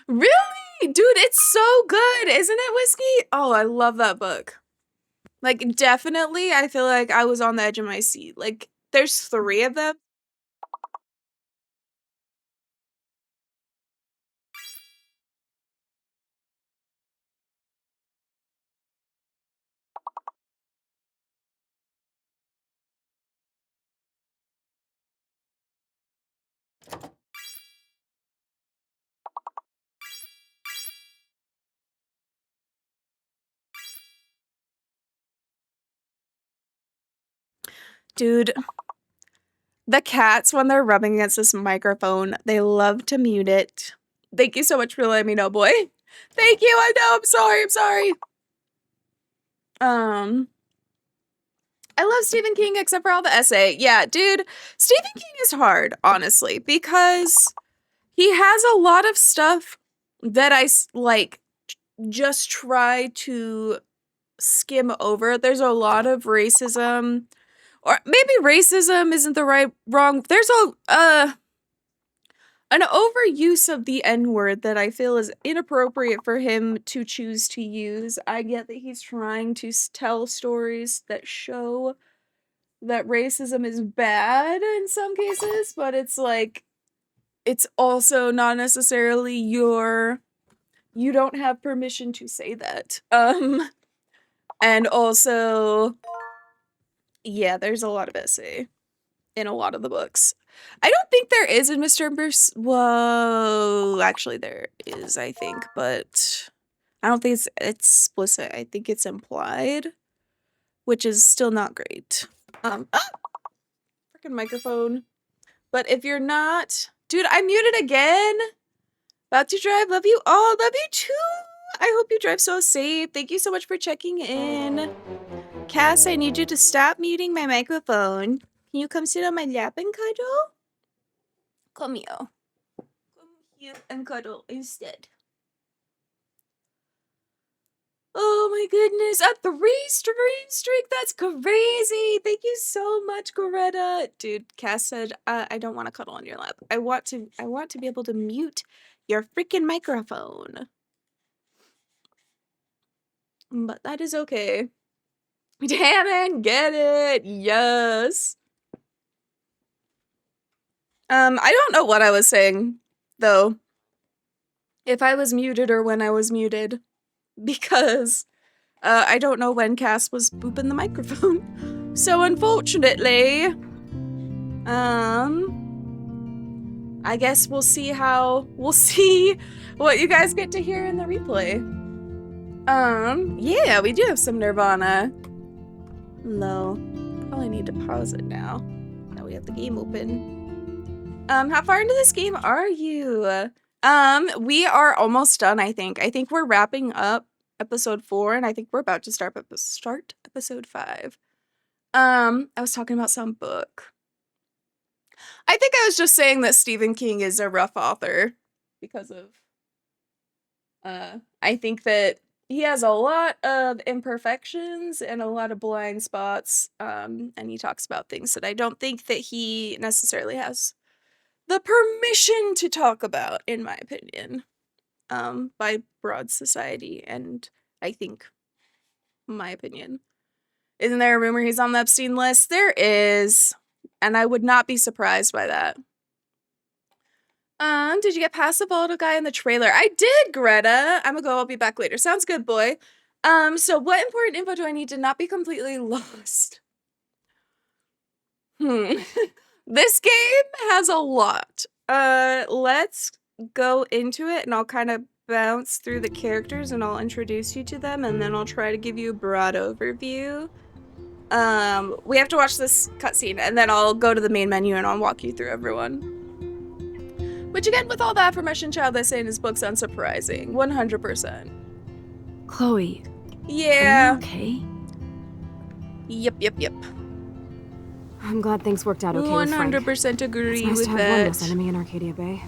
really? Dude, it's so good, isn't it, Whiskey? Oh, I love that book. Like, definitely, I feel like I was on the edge of my seat. Like, there's 3 of them. Dude, the cats, when they're rubbing against this microphone, they love to mute it. Thank you so much for letting me know, boy. Thank you, I know, I'm sorry. I love Stephen King except for all the essay. Yeah, dude, Stephen King is hard, honestly, because he has a lot of stuff that I, like, just try to skim over. There's a lot of racism, or maybe racism isn't the wrong. There's an overuse of the N-word that I feel is inappropriate for him to choose to use. I get that he's trying to tell stories that show that racism is bad in some cases, but it's like, it's also not necessarily you don't have permission to say that. And also, yeah, there's a lot of essay in a lot of the books. I don't think there is in Mr. Whoa, actually there is, I think, but I don't think it's explicit. I think it's implied, which is still not great. Freaking microphone. But if you're not, dude, I muted again. About to drive. Love you all. Love you too. I hope you drive so safe. Thank you so much for checking in. Cass, I need you to stop muting my microphone. Can you come sit on my lap and cuddle? Come here. Come here and cuddle instead. Oh my goodness, a 3-stream streak, that's crazy. Thank you so much, Greta. Dude, Cass said, I don't want to cuddle on your lap. I want to be able to mute your freaking microphone. But that is okay. Damn it, get it, yes. I don't know what I was saying, though. If I was muted or when I was muted. Because I don't know when Cass was booping the microphone. So unfortunately, I guess we'll see what you guys get to hear in the replay. Yeah, we do have some Nirvana. No, probably need to pause it now. Now we have the game open. How far into this game are you? We are almost done, I think. I think we're wrapping up episode 4, and I think we're about to start episode 5. I was talking about some book. I think I was just saying that Stephen King is a rough author because of, I think that he has a lot of imperfections and a lot of blind spots, and he talks about things that I don't think that he necessarily has the permission to talk about, in my opinion, by broad society, and I think, my opinion. Isn't there a rumor he's on the Epstein list? There is, and I would not be surprised by that. Did you get past the volatile guy in the trailer? I did, Greta! I'm gonna go, I'll be back later. Sounds good, boy. So what important info do I need to not be completely lost? This game has a lot. Let's go into it, and I'll kind of bounce through the characters, and I'll introduce you to them, and then I'll try to give you a broad overview. We have to watch this cutscene, and then I'll go to the main menu, and I'll walk you through everyone. Which, again, with all the affirmation child they say in his book's unsurprising. 100%. Chloe. Yeah. Are you okay? Yep. I'm glad things worked out okay with Frank. 100% agree it's nice with to have that. one less enemy in Arcadia Bay.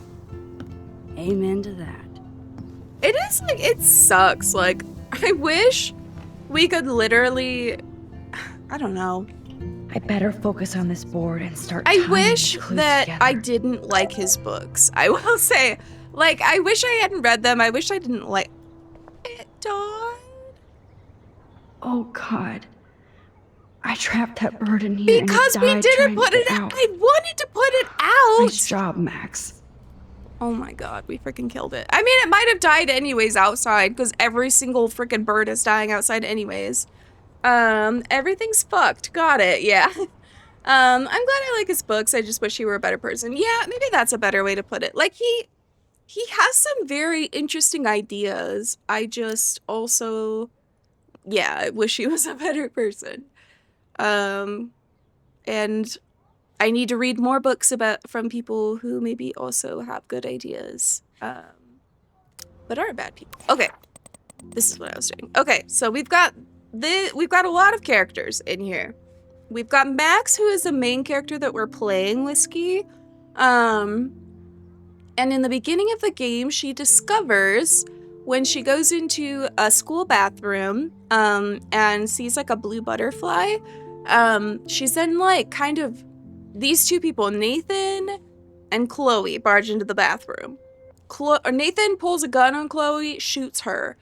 Amen to that. It is, like, it sucks. Like, I wish we could literally, I don't know. I better focus on this board and start. I wish that together. I didn't like his books. I will say, like, I wish I hadn't read them. I wish I didn't like it. Dawn. Oh God. I trapped that bird in here. Because we didn't put it out. I wanted to put it out. Nice job, Max. Oh my god, we freaking killed it. I mean, it might have died anyways outside, because every single freaking bird is dying outside anyways. Everything's fucked. Got it, yeah. I'm glad I like his books. I just wish he were a better person. Yeah, maybe that's a better way to put it. Like, he has some very interesting ideas. I just also, yeah, I wish he was a better person. And I need to read more books from people who maybe also have good ideas, but aren't bad people. Okay, this is what I was doing. Okay, so we've got a lot of characters in here. We've got Max, who is the main character that we're playing, Whiskey. And in the beginning of the game, she discovers when she goes into a school bathroom, and sees like a blue butterfly. She's then like kind of these two people, Nathan and Chloe, barge into the bathroom. Nathan pulls a gun on Chloe, shoots her.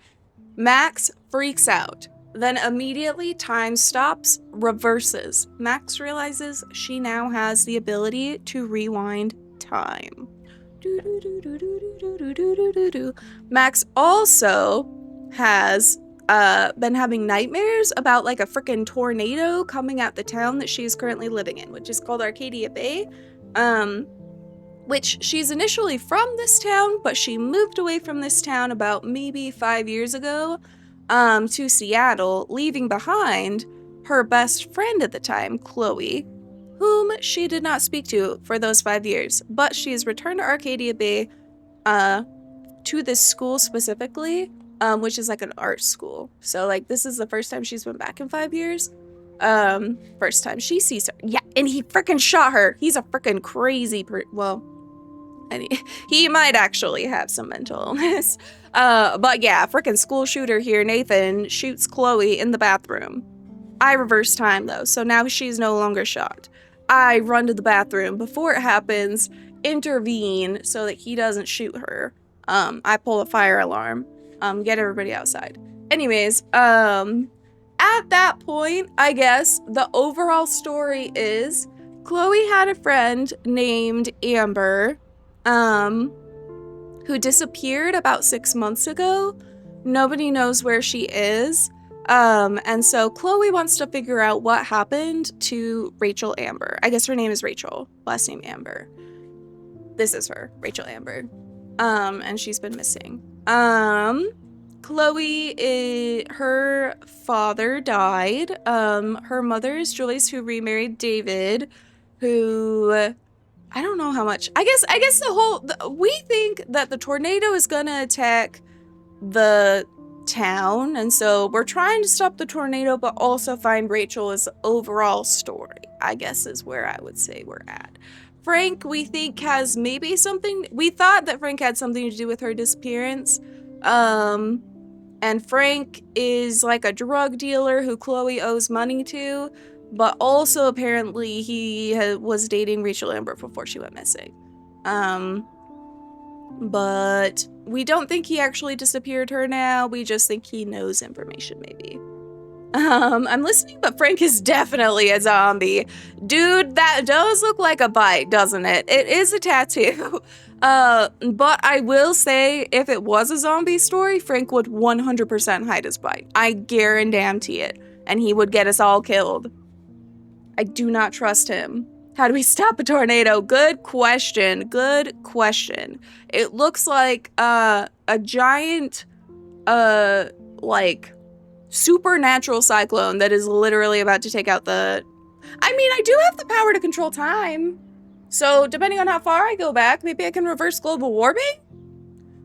Max freaks out. Then immediately time stops, reverses. Max realizes she now has the ability to rewind time. Max also has been having nightmares about like a freaking tornado coming at the town that she's currently living in, which is called Arcadia Bay. Which she's initially from this town, but she moved away from this town about maybe 5 years ago to Seattle, leaving behind her best friend at the time, Chloe, whom she did not speak to for those 5 years. But she has returned to Arcadia Bay to this school specifically, which is like an art school. So like this is the first time she's been back in 5 years. First time she sees her. Yeah, and he freaking shot her. He's a freaking crazy and he might actually have some mental illness. But yeah, freaking school shooter here, Nathan, shoots Chloe in the bathroom. I reverse time though, so now she's no longer shot. I run to the bathroom before it happens, intervene so that he doesn't shoot her. I pull a fire alarm, get everybody outside. Anyways, at that point, I guess the overall story is Chloe had a friend named Amber, who disappeared about 6 months ago. Nobody knows where she is. And so Chloe wants to figure out what happened to Rachel Amber. I guess her name is Rachel, last name Amber. This is her, Rachel Amber. And she's been missing. Chloe, her father died. Her mother is Joyce, who remarried David, who I don't know how much. I guess we think that the tornado is gonna attack the town, and so we're trying to stop the tornado, but also find Rachel's overall story, I guess is where I would say we're at. Frank, we think, has maybe something. We thought that Frank had something to do with her disappearance. And Frank is like a drug dealer who Chloe owes money to, but also apparently he was dating Rachel Amber before she went missing. But we don't think he actually disappeared her now. We just think he knows information, maybe. I'm listening, but Frank is definitely a zombie. Dude, that does look like a bite, doesn't it? It is a tattoo. But I will say, if it was a zombie story, Frank would 100% hide his bite. I guarantee it. And he would get us all killed. I do not trust him. How do we stop a tornado? Good question. Good question. It looks like a giant, like, supernatural cyclone that is literally about to take out the... I mean, I do have the power to control time. So, depending on how far I go back, maybe I can reverse global warming?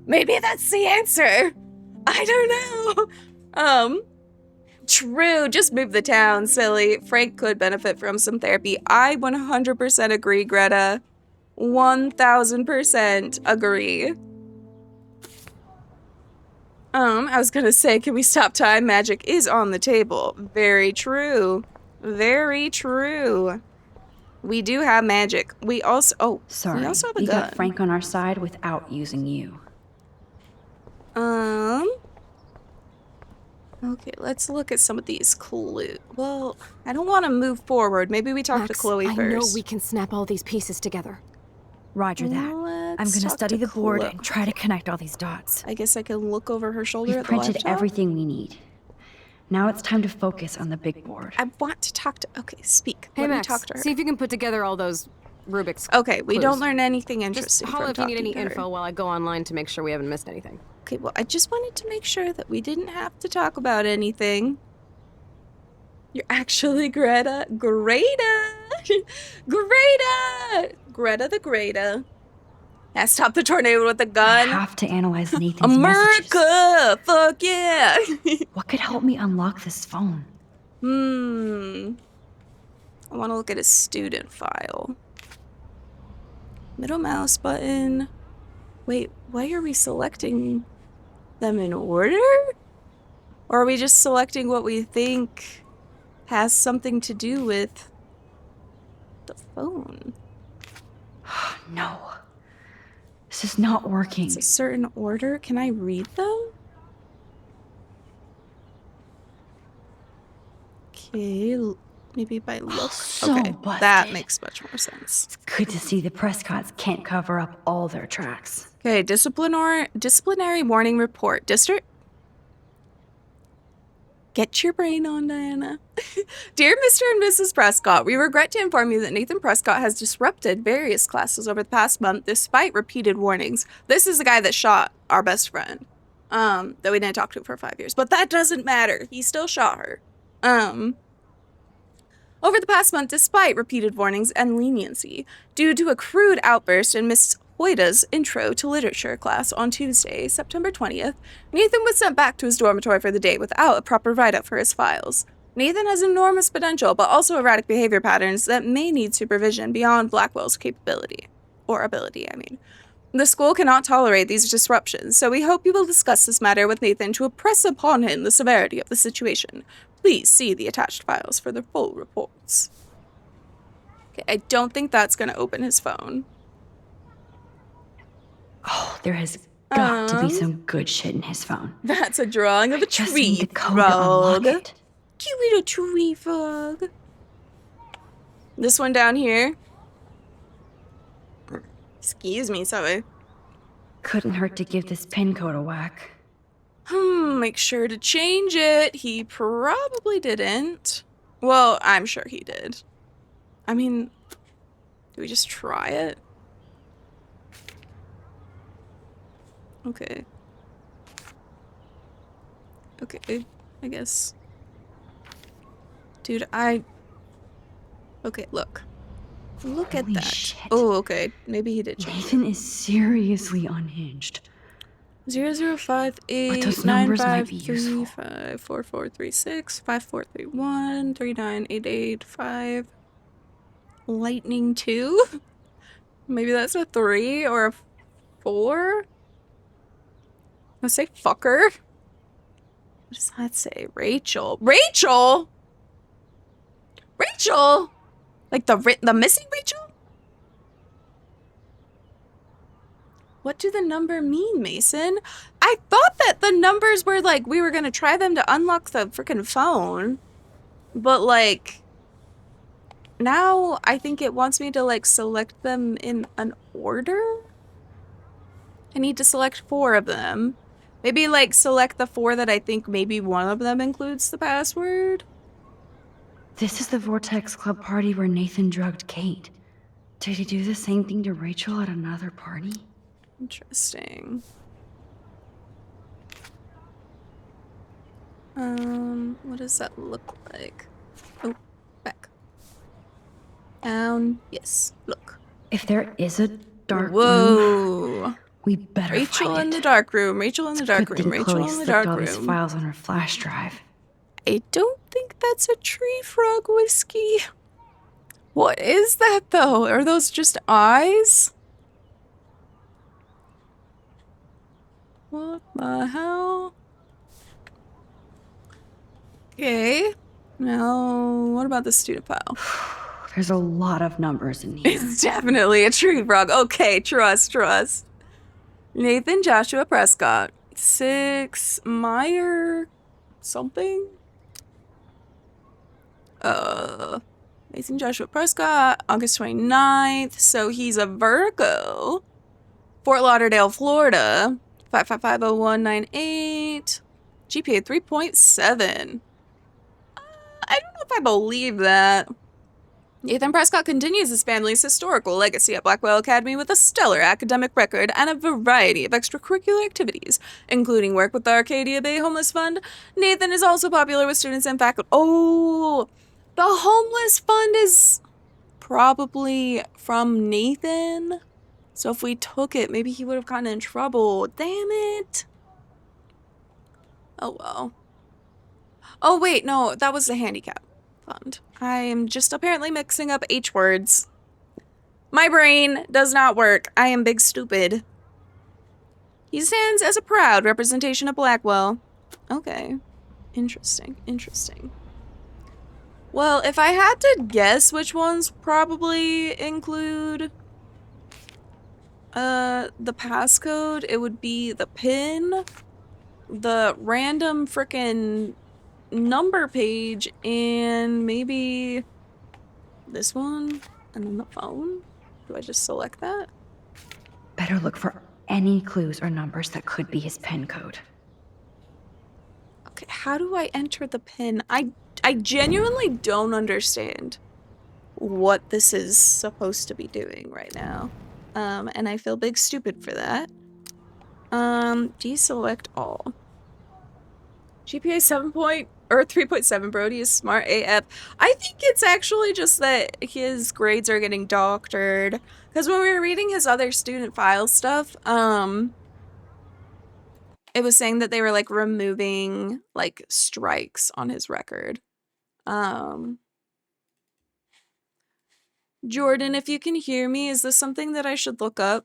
Maybe that's the answer. I don't know. True, just move the town, silly. Frank could benefit from some therapy. I 100% agree, Greta. 1000% agree. I was gonna say, can we stop time? Magic is on the table. Very true. Very true. We do have magic. We also, Sorry, we also have a we gun. got Frank on our side without using you. Okay, let's look at some of these clues. Well, I don't want to move forward. Maybe we talk to Chloe first. I know we can snap all these pieces together. Roger that. I'm Let's gonna talk study to the board Chloe. and try to connect all these dots. I guess I can look over her shoulder We've at the printed laptop. everything we need. Now it's time to focus on the big board. I want to talk to... Okay, speak. Hey, Let Max, me talk to her. see if you can put together all those Rubik's Okay, we clues. don't learn anything Just interesting holler from if you need talking any to her. info while I go online to make sure we haven't missed anything. Okay, well, I just wanted to make sure that we didn't have to talk about anything. You're actually Greta. Greta! Greta! Greta the Greta. Yeah, stop the tornado with a I gun. have to analyze Nathan's messages. America! Fuck yeah! What could help me unlock this phone? I want to look at a student file. Middle mouse button. Wait, why are we selecting them in order? Or are we just selecting what we think has something to do with the phone? No. This is not working. It's a certain order. Can I read them? Maybe by look. So okay, busted. that makes much more sense. It's good to see the Prescotts can't cover up all their tracks. Okay, disciplinary warning report. District? Get your brain on, Diana. Dear Mr. and Mrs. Prescott, we regret to inform you that Nathan Prescott has disrupted various classes over the past month despite repeated warnings. This is the guy that shot our best friend, that we didn't talk to for 5 years. But that doesn't matter. He still shot her. Over the past month, despite repeated warnings and leniency, due to a crude outburst in Miss Hoyda's Intro to Literature class on Tuesday, September 20th, Nathan was sent back to his dormitory for the day without a proper write-up for his files. Nathan has enormous potential, but also erratic behavior patterns that may need supervision beyond Blackwell's capability. Or ability, I mean. The school cannot tolerate these disruptions, so we hope you will discuss this matter with Nathan to impress upon him the severity of the situation. Please see the attached files for the full reports. Okay, I don't think that's going to open his phone. Oh, there has got to be some good shit in his phone. That's a drawing of a Just tree need the code to unlock frog. it. Cute little tree frog. This one down here. Excuse me, sorry. Couldn't hurt to give this pin code a whack. Make sure to change it. He probably didn't. Well, I'm sure he did. I mean, do we just try it? Okay. Okay, I guess. Dude, okay, look. Look Holy at that. shit. Oh, okay. Maybe he did change Nathan is seriously unhinged. it. 0058 But those numbers might be useful. 9535 4436 5431 3988 5 Lightning 2? Maybe that's a 3 or a 4? Let's say fucker. What does that say? Rachel. Rachel? Rachel? Like the missing Rachel? What do the number mean, Mason? I thought that the numbers were like, we were gonna try them to unlock the freaking phone. But like, now I think it wants me to like select them in an order? I need to select 4 of them. Maybe like select the 4 that I think maybe one of them includes the password? This is the Vortex Club party where Nathan drugged Kate. Did he do the same thing to Rachel at another party? Interesting. What does that look like? Oh, back. Down. Yes, look. If there is a dark room, Whoa. we better Rachel find in it. the dark room. Rachel in the dark Good room. thing Rachel Chloe in the slipped dark all these room. files on her flash drive. I don't think that's a tree frog whiskey. What is that though? Are those just eyes? What the hell? Okay. Now, what about the student file? There's a lot of numbers in here. It's definitely a tree frog. Okay, trust. Nathan Joshua Prescott. 6 Meyer something? Nathan Joshua Prescott, August 29th. So he's a Virgo. Fort Lauderdale, Florida. 5550198. GPA 3.7. I don't know if I believe that. Nathan Prescott continues his family's historical legacy at Blackwell Academy with a stellar academic record and a variety of extracurricular activities, including work with the Arcadia Bay Homeless Fund. Nathan is also popular with students and faculty. Oh, the Homeless Fund is probably from Nathan. So if we took it, maybe he would have gotten in trouble. Damn it. Oh, well. Oh, wait, no, that was the handicap fund. I am just apparently mixing up H words. My brain does not work. I am big stupid. He stands as a proud representation of Blackwell. Okay. Interesting. Well, if I had to guess which ones probably include the passcode, it would be the PIN, the random frickin' number page and maybe this one and then the phone. Do I just select that? Better look for any clues or numbers that could be his PIN code. Okay, how do I enter the PIN? I genuinely don't understand what this is supposed to be doing right now. And I feel big stupid for that. Deselect all. GPA 3.7, Brody is smart AF. I think it's actually just that his grades are getting doctored. Because when we were reading his other student file stuff, it was saying that they were like removing like strikes on his record. Jordan, if you can hear me, is this something that I should look up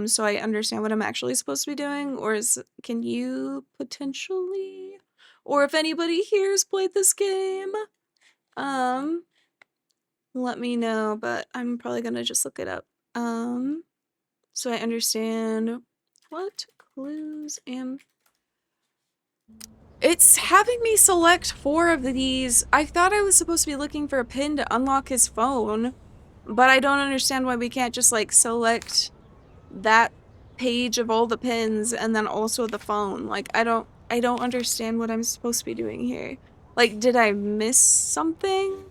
so I understand what I'm actually supposed to be doing? Or can you potentially, or if anybody here has played this game, let me know, but I'm probably gonna just look it up so I understand what clues am. It's having me select 4 of these. I thought I was supposed to be looking for a pin to unlock his phone. But I don't understand why we can't just, like, select that page of all the pins and then also the phone. Like, I don't understand what I'm supposed to be doing here. Like, did I miss something?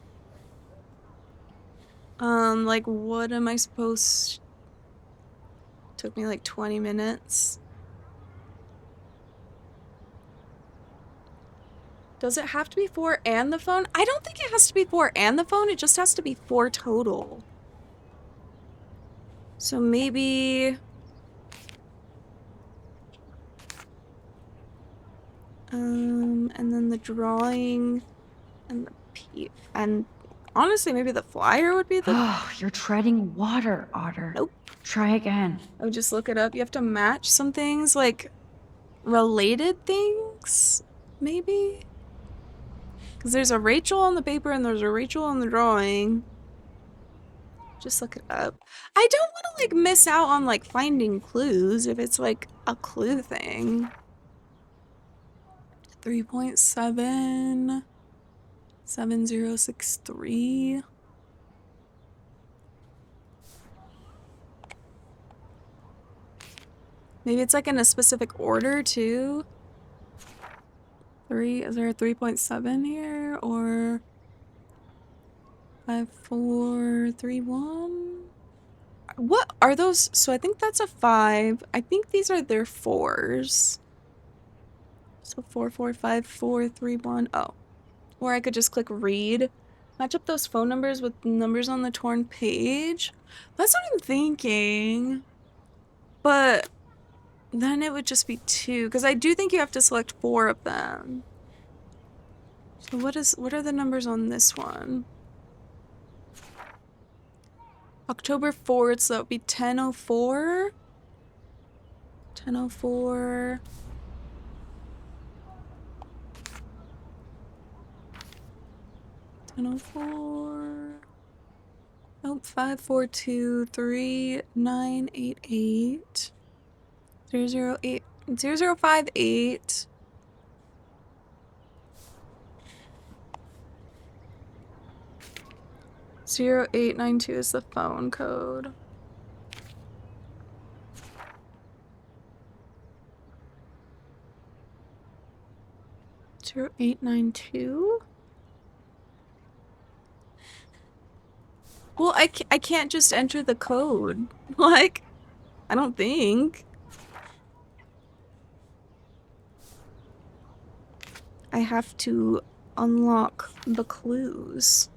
Like, what am I supposed... Took me, like, 20 minutes. Does it have to be 4 and the phone? I don't think it has to be 4 and the phone. It just has to be 4 total. So maybe... and then the drawing and and honestly, maybe the flyer would be the... Oh, you're treading water, Otter. Nope. Try again. I would just look it up. You have to match some things, like related things, maybe? Because there's a Rachel on the paper and there's a Rachel on the drawing. Just look it up. I don't want to, like, miss out on, like, finding clues if it's, like, a clue thing. 3.7 7063. Maybe it's like in a specific order too. Is there a 3.7 here or 5431? What are those? So I think that's a 5. I think these are their 4s. So 445431. Oh. Or I could just click read. Match up those phone numbers with numbers on the torn page. That's what I'm thinking. But then it would just be 2. Because I do think you have to select 4 of them. So what are the numbers on this one? October 4th, so that would be 1004. 1004. Oh, 5423 988 008 0058 0892 is the phone code. (0892) Well, I can't just enter the code. Like, I don't think. I have to unlock the clues.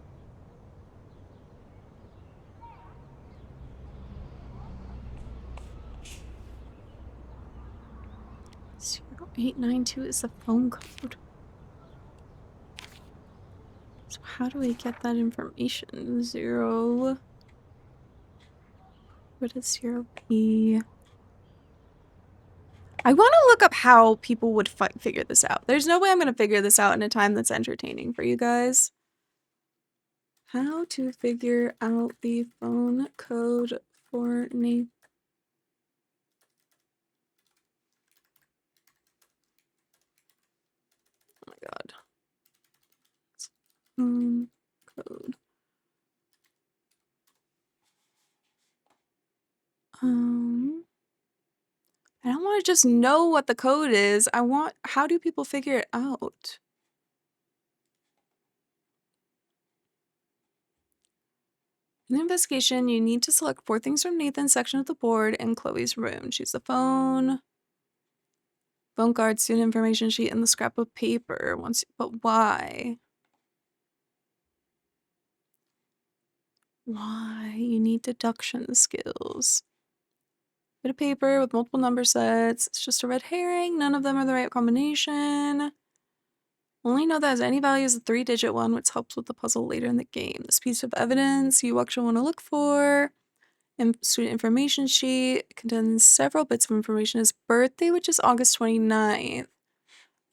0892 is the phone code. So how do I get that information? 0. What is 0p? I want to look up how people would figure this out. There's no way I'm going to figure this out in a time that's entertaining for you guys. How to figure out the phone code for Nathan. Oh my god. Code. I don't want to just know what the code is. I want, how do people figure it out? In the investigation, you need to select 4 things from Nathan's section of the board and Chloe's room. Choose the phone card, student information sheet, and the scrap of paper. But why? Why? You need deduction skills. Bit of paper with multiple number sets. It's just a red herring. None of them are the right combination. Only know that has any value is a 3-digit one, which helps with the puzzle later in the game. This piece of evidence you actually want to look for. Student information sheet contains several bits of information. His birthday, which is August 29th.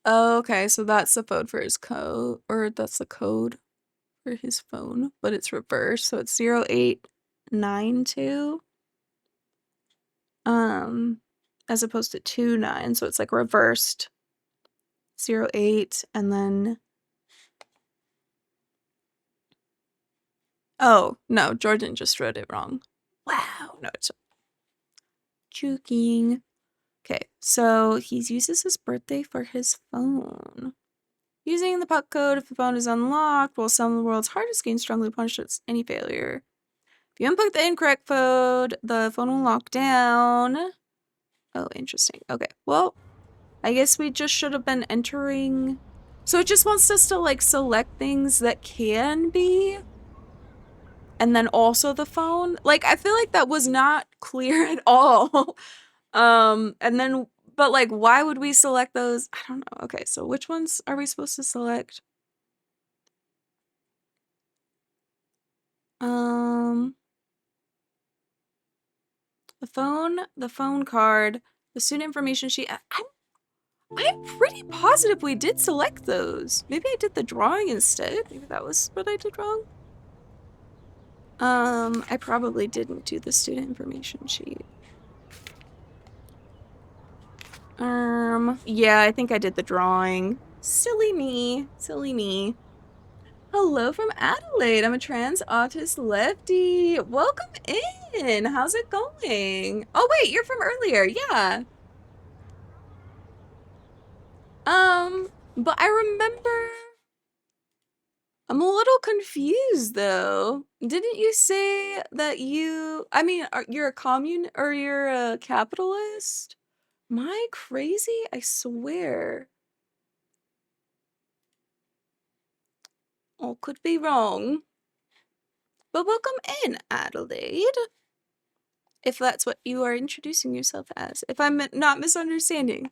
Okay, so that's the code for his code, or that's the code for his phone, but it's reversed, so it's 0892. As opposed to 29, so it's like reversed. 08 and then oh no, Jordan just wrote it wrong. Wow, no, it's joking. Okay, so he uses his birthday for his phone. Using the puck code if the phone is unlocked will some of the world's hardest games strongly punishes any failure. If you input the incorrect code, the phone will lock down. Oh, interesting. Okay, well, I guess we just should have been entering. So it just wants us to like select things that can be. And then also the phone. Like, I feel like that was not clear at all. And then, but like, why would we select those? I don't know. Okay, so which ones are we supposed to select? The phone card, the student information sheet. I'm pretty positive we did select those. Maybe I did the drawing instead. Maybe that was what I did wrong. I probably didn't do the student information sheet. Yeah, I think I did the drawing. Silly me. Silly me. Hello from Adelaide. I'm a trans autist lefty. Welcome in. How's it going? Oh, wait, you're from earlier. Yeah. But I remember. I'm a little confused though. Didn't you say that you're a commune or you're a capitalist? Am I crazy? I swear. Oh, could be wrong. But welcome in, Adelaide. If that's what you are introducing yourself as. If I'm not misunderstanding.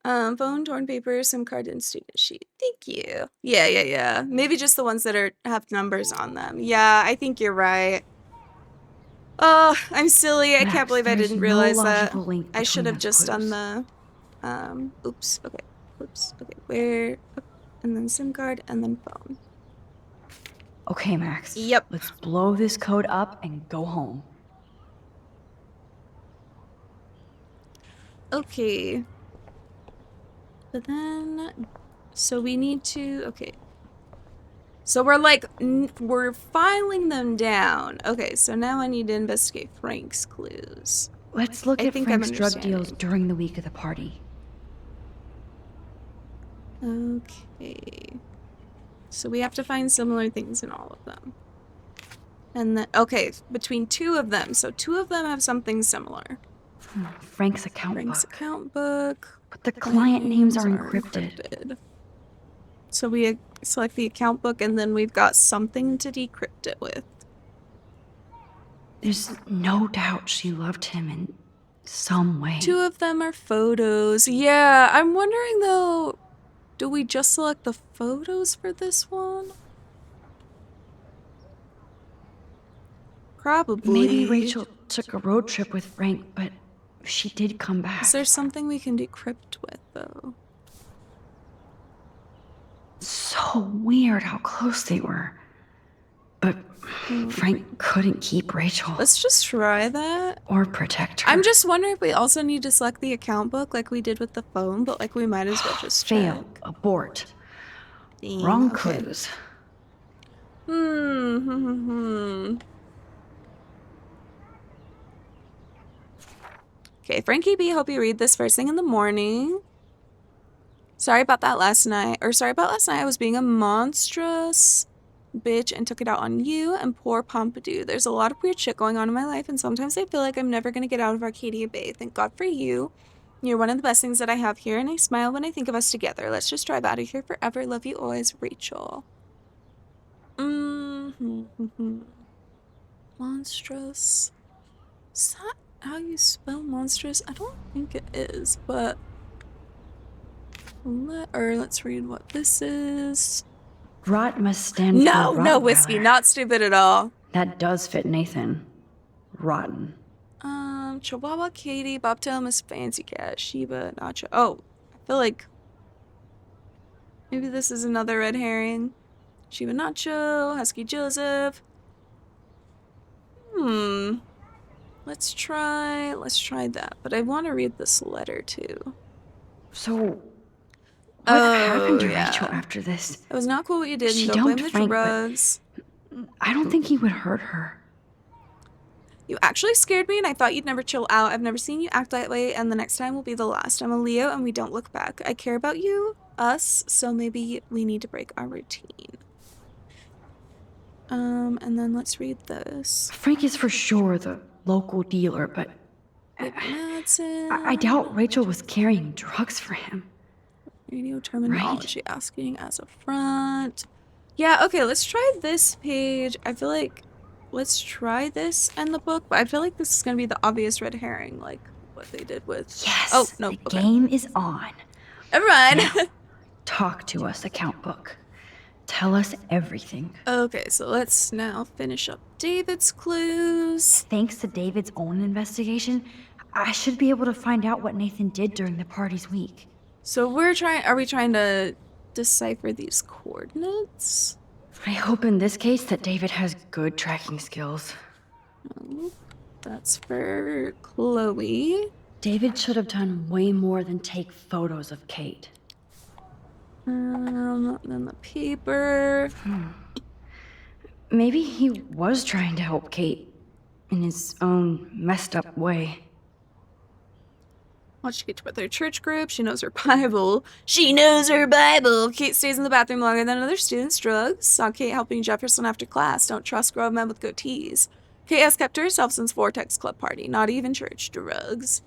Phone, torn paper, SIM card, and student sheet. Thank you. Yeah. Maybe just the ones that have numbers on them. Yeah, I think you're right. Oh, I'm silly. I can't believe I didn't realize that. I should have just done the, oops. Okay. Where, and then SIM card, and then phone. Okay, Max. Yep. Let's blow this code up and go home. Okay. But then, so we need to, okay. So we're like, we're filing them down. Okay, so now I need to investigate Frank's clues. Let's look at Frank's drug deals during the week of the party. Okay. So we have to find similar things in all of them. And then, okay, between 2 of them. So 2 of them have something similar. Frank's account book. But the client names are encrypted. So we select the account book and then we've got something to decrypt it with. There's no doubt she loved him in some way. 2 of them are photos. Yeah, I'm wondering though, do we just select the photos for this one? Probably. Maybe Rachel took a road trip with Frank, but she did come back. Is there something we can decrypt with, though? So weird how close they were. But Frank couldn't keep Rachel. Let's just try that. Or protect her. I'm just wondering if we also need to select the account book like we did with the phone, but like we might as well just fail. Abort. Dang, Wrong okay. clues. Okay, Frankie B, hope you read this first thing in the morning. Sorry about that last night. Or sorry about last night. I was being a monstrous bitch and took it out on you and poor Pompidou. There's a lot of weird shit going on in my life, and sometimes I feel like I'm never going to get out of Arcadia Bay. Thank God for you. You're one of the best things that I have here, and I smile when I think of us together. Let's just drive out of here forever. Love you always, Rachel. Monstrous. Is that how you spell monstrous? I don't think it is, but let's read what this is. Rot must stand for Rottweiler. No whiskey, not stupid at all. That does fit Nathan. Rotten. Chihuahua, Katie, Bobtail, Miss Fancy Cat, Sheba, Nacho. Oh, I feel like maybe this is another red herring. Sheba, Nacho, Husky, Joseph. Let's try that. But I want to read this letter too. So, what happened to Rachel after this? It was not cool what you did. She Don't blame the Frank, drugs. I don't think he would hurt her. You actually scared me, and I thought you'd never chill out. I've never seen you act that way, and the next time will be the last. I'm a Leo, and we don't look back. I care about you, us, so maybe we need to break our routine. And then let's read this. Frank is for sure the local dealer, but I doubt Rachel was carrying drugs for him. Radio terminology asking as a front. Yeah, okay, let's try this page. I feel like let's try this and the book, but I feel like this is gonna be the obvious red herring, like what they did with. Yes. Oh no. The game is on. Everyone. Now, talk to us, account book. Tell us everything. Okay, so let's now finish up David's clues. Thanks to David's own investigation, I should be able to find out what Nathan did during the party's week. So are we trying to decipher these coordinates? I hope in this case that David has good tracking skills. Oh, that's for Chloe. David should have done way more than take photos of Kate. Then the paper. Maybe he was trying to help Kate in his own messed up way. Watch she get with her church group. She knows her Bible. She knows her Bible. Kate stays in the bathroom longer than other students. Drugs. Saw Kate helping Jefferson after class. Don't trust grown men with goatees. Kate has kept to herself since Vortex Club party. Not even church. Drugs.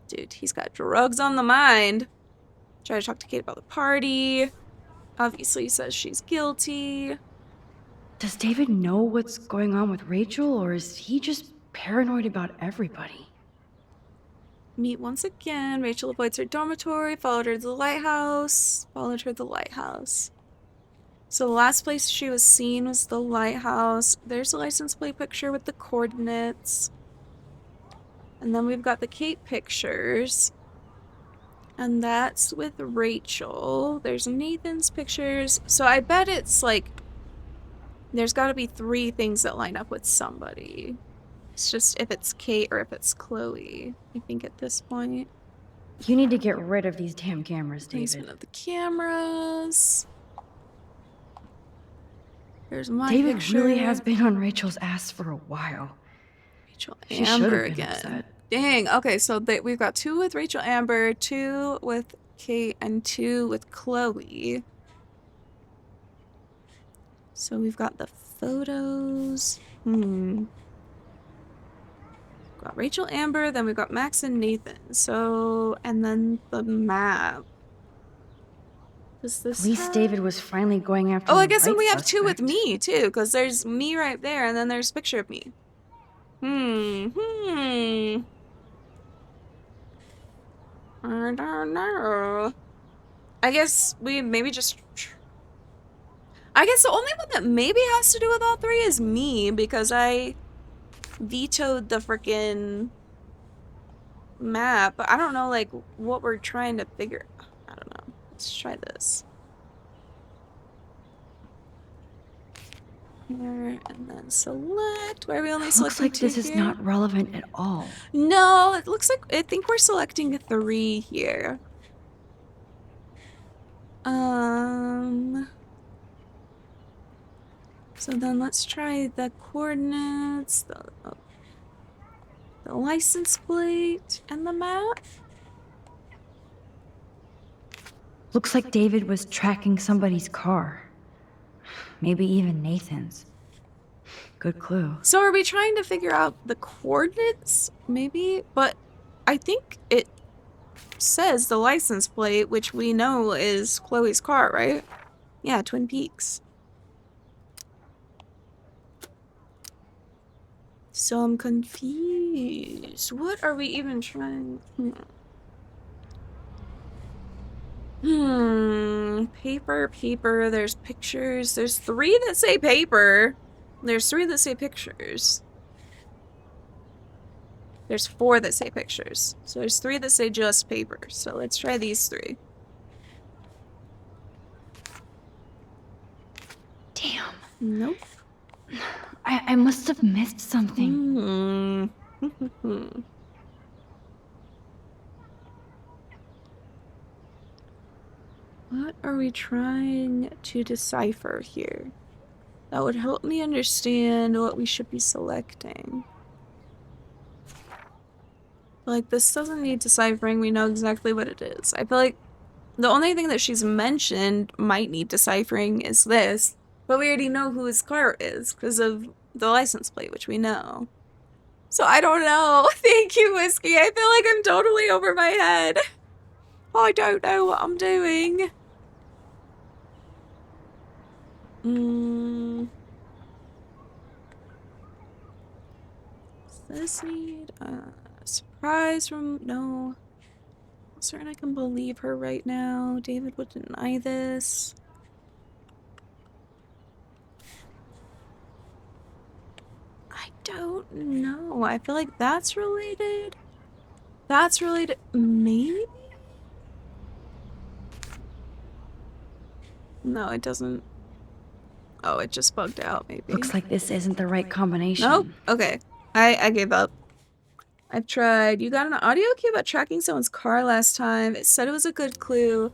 Dude, he's got drugs on the mind. Try to talk to Kate about the party. Obviously says she's guilty. Does David know what's going on with Rachel, or is he just paranoid about everybody? Meet once again. Rachel avoids her dormitory, followed her to the lighthouse. So the last place she was seen was the lighthouse. There's a license plate picture with the coordinates. And then we've got the Kate pictures. And that's with Rachel. There's Nathan's pictures. So I bet it's like, there's got to be 3 things that line up with somebody. It's just if it's Kate or if it's Chloe, I think at this point. You need to get rid of these damn cameras, David. Placement of the cameras. There's my David picture. really has been on Rachel's ass for a while. Rachel She Amber should've been again. upset. Dang. Okay, so we've got 2 with Rachel Amber, 2 with Kate, and 2 with Chloe. So we've got the photos. Got Rachel Amber, then we've got Max and Nathan. So, and then the map. Does this At least David was finally going after Oh, I the guess then right we have 2 with suspect. me, too, because there's me right there, and then there's a picture of me. I don't know. I guess we maybe just... I guess the only one that maybe has to do with all 3 is me, because I vetoed the freaking map. But I don't know, like, what we're trying to figure... I don't know. Let's try this. Here, and then select. Why are we only selecting Looks like 2 this is here? not relevant at all. No, it looks like... I think we're selecting 3 here. So then let's try the coordinates, the license plate, and the map. Looks like David was tracking somebody's car. Maybe even Nathan's. Good clue. So are we trying to figure out the coordinates? Maybe? But I think it says the license plate, which we know is Chloe's car, right? Yeah, Twin Peaks. So I'm confused. What are we even trying? Paper. There's pictures. There's 3 that say paper. There's 3 that say pictures. There's 4 that say pictures. So there's 3 that say just paper. So let's try these 3. Damn. Nope. I must have missed something. What are we trying to decipher here? That would help me understand what we should be selecting. Like, this doesn't need deciphering. We know exactly what it is. I feel like the only thing that she's mentioned might need deciphering is this. But we already know who his car is because of the license plate, which we know. So I don't know. Thank you, Whiskey. I feel like I'm totally over my head. I don't know what I'm doing. Does this need a surprise from... No. I'm certain I can believe her right now. David would deny this. I don't know. I feel like that's related. That's related. Maybe? No, it doesn't. Oh, it just bugged out, maybe. Looks like this isn't the right combination. Nope. Okay. I gave up. I've tried. You got an audio cue about tracking someone's car last time. It said it was a good clue.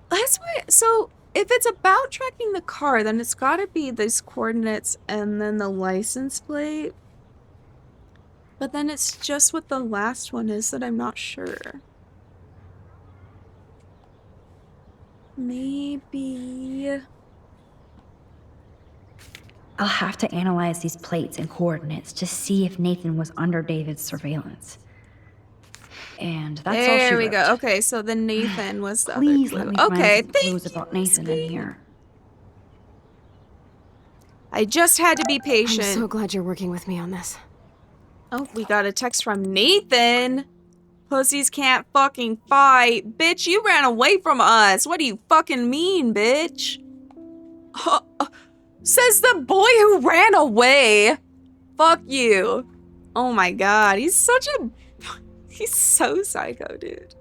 That's why. So, if it's about tracking the car, then it's got to be these coordinates and then the license plate. But then it's just what the last one is that I'm not sure. Maybe... I'll have to analyze these plates and coordinates to see if Nathan was under David's surveillance. And that's all she There we wrote. go. Okay, so the Nathan was the Please other let clue. me Okay, find some clues about Nathan in here. I just had to be I'm patient. so glad you're working with me on this. Oh, we got a text from Nathan. Pussies can't fucking fight. Bitch, you ran away from us. What do you fucking mean, bitch? Says the boy who ran away. Fuck you. Oh my god, he's such a... He's so psycho, dude.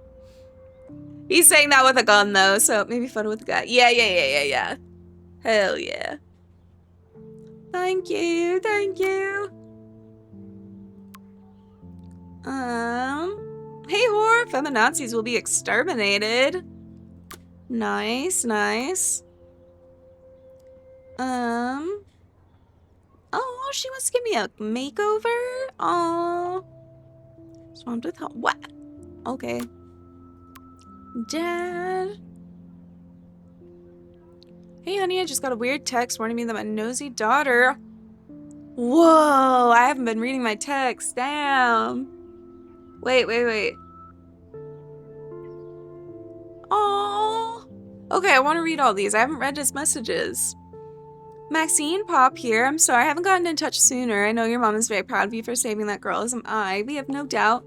He's saying that with a gun, though, so maybe photo with a gun. Yeah. Hell yeah. Thank you. Hey, whore, feminazis will be exterminated. Nice. Oh, she wants to give me a makeover? Oh. Swamped with help. What? Okay. Dad. Hey, honey, I just got a weird text warning me that my nosy daughter... Whoa, I haven't been reading my text. Damn. Wait. Oh. Okay, I want to read all these. I haven't read his messages. Maxine, Pop here. I'm sorry I haven't gotten in touch sooner. I know your mom is very proud of you for saving that girl, as am I. We have no doubt.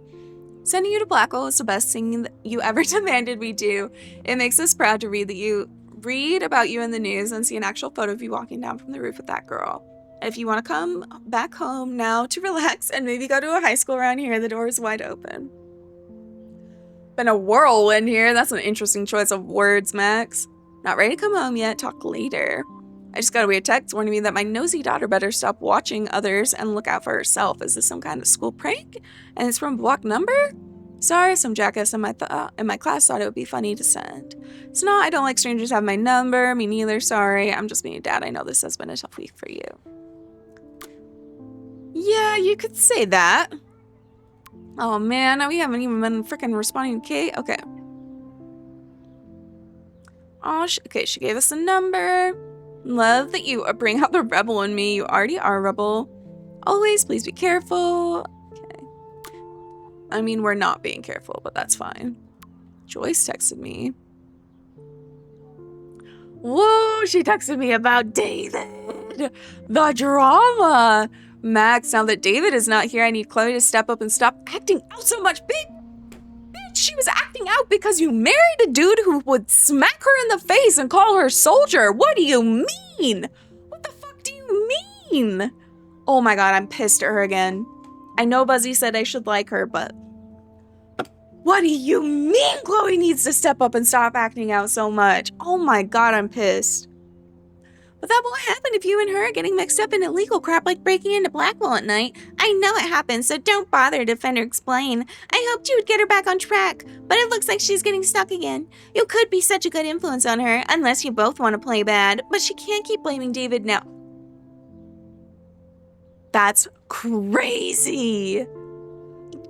Sending you to Blackwell is the best thing that you ever demanded we do. It makes us proud to read about you in the news and see an actual photo of you walking down from the roof with that girl. If you want to come back home now to relax and maybe go to a high school around here, the door is wide open. Been a whirlwind here. That's an interesting choice of words, Max. Not ready to come home yet. Talk later. I just got a weird text warning me that my nosy daughter better stop watching others and look out for herself. Is this some kind of school prank? And it's from block number Sorry, some jackass in my class thought it would be funny to send. It's not. I don't like strangers to have my number. Me neither. Sorry. I'm just being a dad. I know this has been a tough week for you. Yeah, you could say that. Oh man, we haven't even been freaking responding to Kate. Okay. Oh, okay, she gave us a number. Love that you bring out the rebel in me. You already are a rebel. Always, please be careful. Okay. I mean, we're not being careful, but that's fine. Joyce texted me. Whoa, she texted me about David. The drama. Max, now that David is not here, I need Chloe to step up and stop acting out so much. Bitch, she was acting out because you married a dude who would smack her in the face and call her soldier. What do you mean? What the fuck do you mean? Oh my god, I'm pissed at her again. I know Buzzy said I should like her, but what do you mean Chloe needs to step up and stop acting out so much? Oh my god, I'm pissed. But that won't happen if you and her are getting mixed up in illegal crap like breaking into Blackwell at night. I know it happens, so don't bother, defend or explain. I hoped you would get her back on track, but it looks like she's getting stuck again. You could be such a good influence on her, unless you both want to play bad, but she can't keep blaming David now. That's crazy.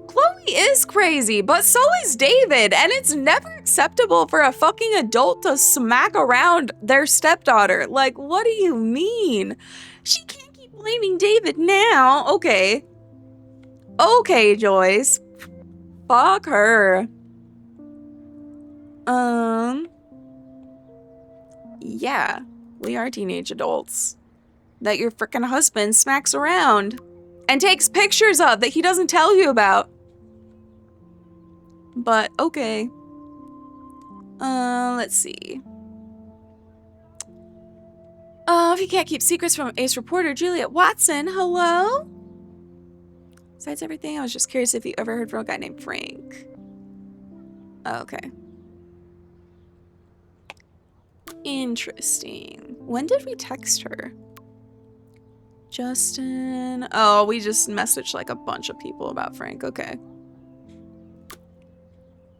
Chloe is crazy, but so is David, and it's never acceptable for a fucking adult to smack around their stepdaughter. Like, what do you mean? She can't keep blaming David now. Okay. Okay, Joyce. Fuck her. Yeah, we are teenage adults that your freaking husband smacks around and takes pictures of that he doesn't tell you about. But okay. Let's see. If you can't keep secrets from Ace reporter Juliet Watson, hello? Besides everything, I was just curious if you ever heard from a guy named Frank. Okay. Interesting. When did we text her? Justin. Oh, we just messaged like a bunch of people about Frank. Okay.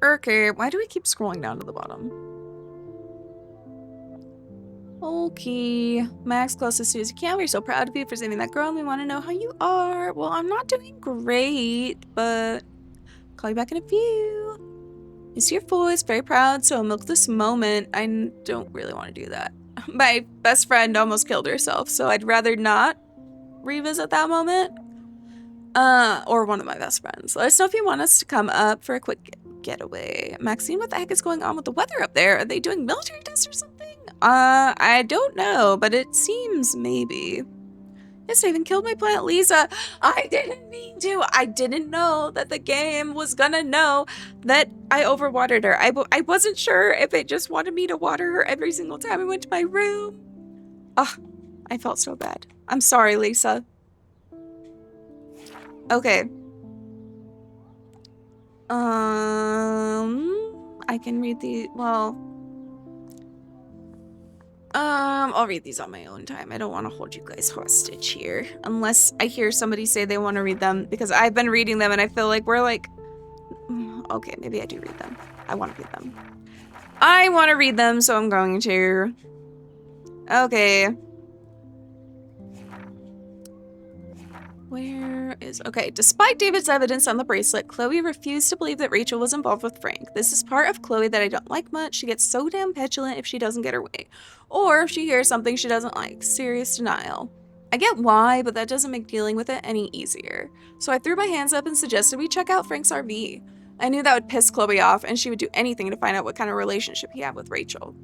Okay, why do we keep scrolling down to the bottom? Okay. Max, closest to Susie Campbell. We're so proud of you for saving that girl, and we want to know how you are. Well, I'm not doing great, but I'll call you back in a few. It's your voice, very proud, so I'll milk this moment. I don't really want to do that. My best friend almost killed herself, so I'd rather not revisit that moment. Or one of my best friends. Let us know if you want us to come up for a quick getaway. Maxine, what the heck is going on with the weather up there? Are they doing military tests or something? I don't know, but it seems maybe. Yes, I even killed my plant, Lisa. I didn't mean to. I didn't know that the game was gonna know that I overwatered her. I wasn't sure if it just wanted me to water her every single time I went to my room. Ugh, I felt so bad. I'm sorry, Lisa. Okay. I can read the, well, I'll read these on my own time. I don't want to hold you guys hostage here. Unless I hear somebody say they want to read them, because I've been reading them and I feel like we're like, okay, maybe I do read them. I want to read them. I want to read them, so I'm going to. Okay. Where is... Okay, despite David's evidence on the bracelet, Chloe refused to believe that Rachel was involved with Frank. This is part of Chloe that I don't like much. She gets so damn petulant if she doesn't get her way. Or if she hears something she doesn't like. Serious denial. I get why, but that doesn't make dealing with it any easier. So I threw my hands up and suggested we check out Frank's RV. I knew that would piss Chloe off, and she would do anything to find out what kind of relationship he had with Rachel.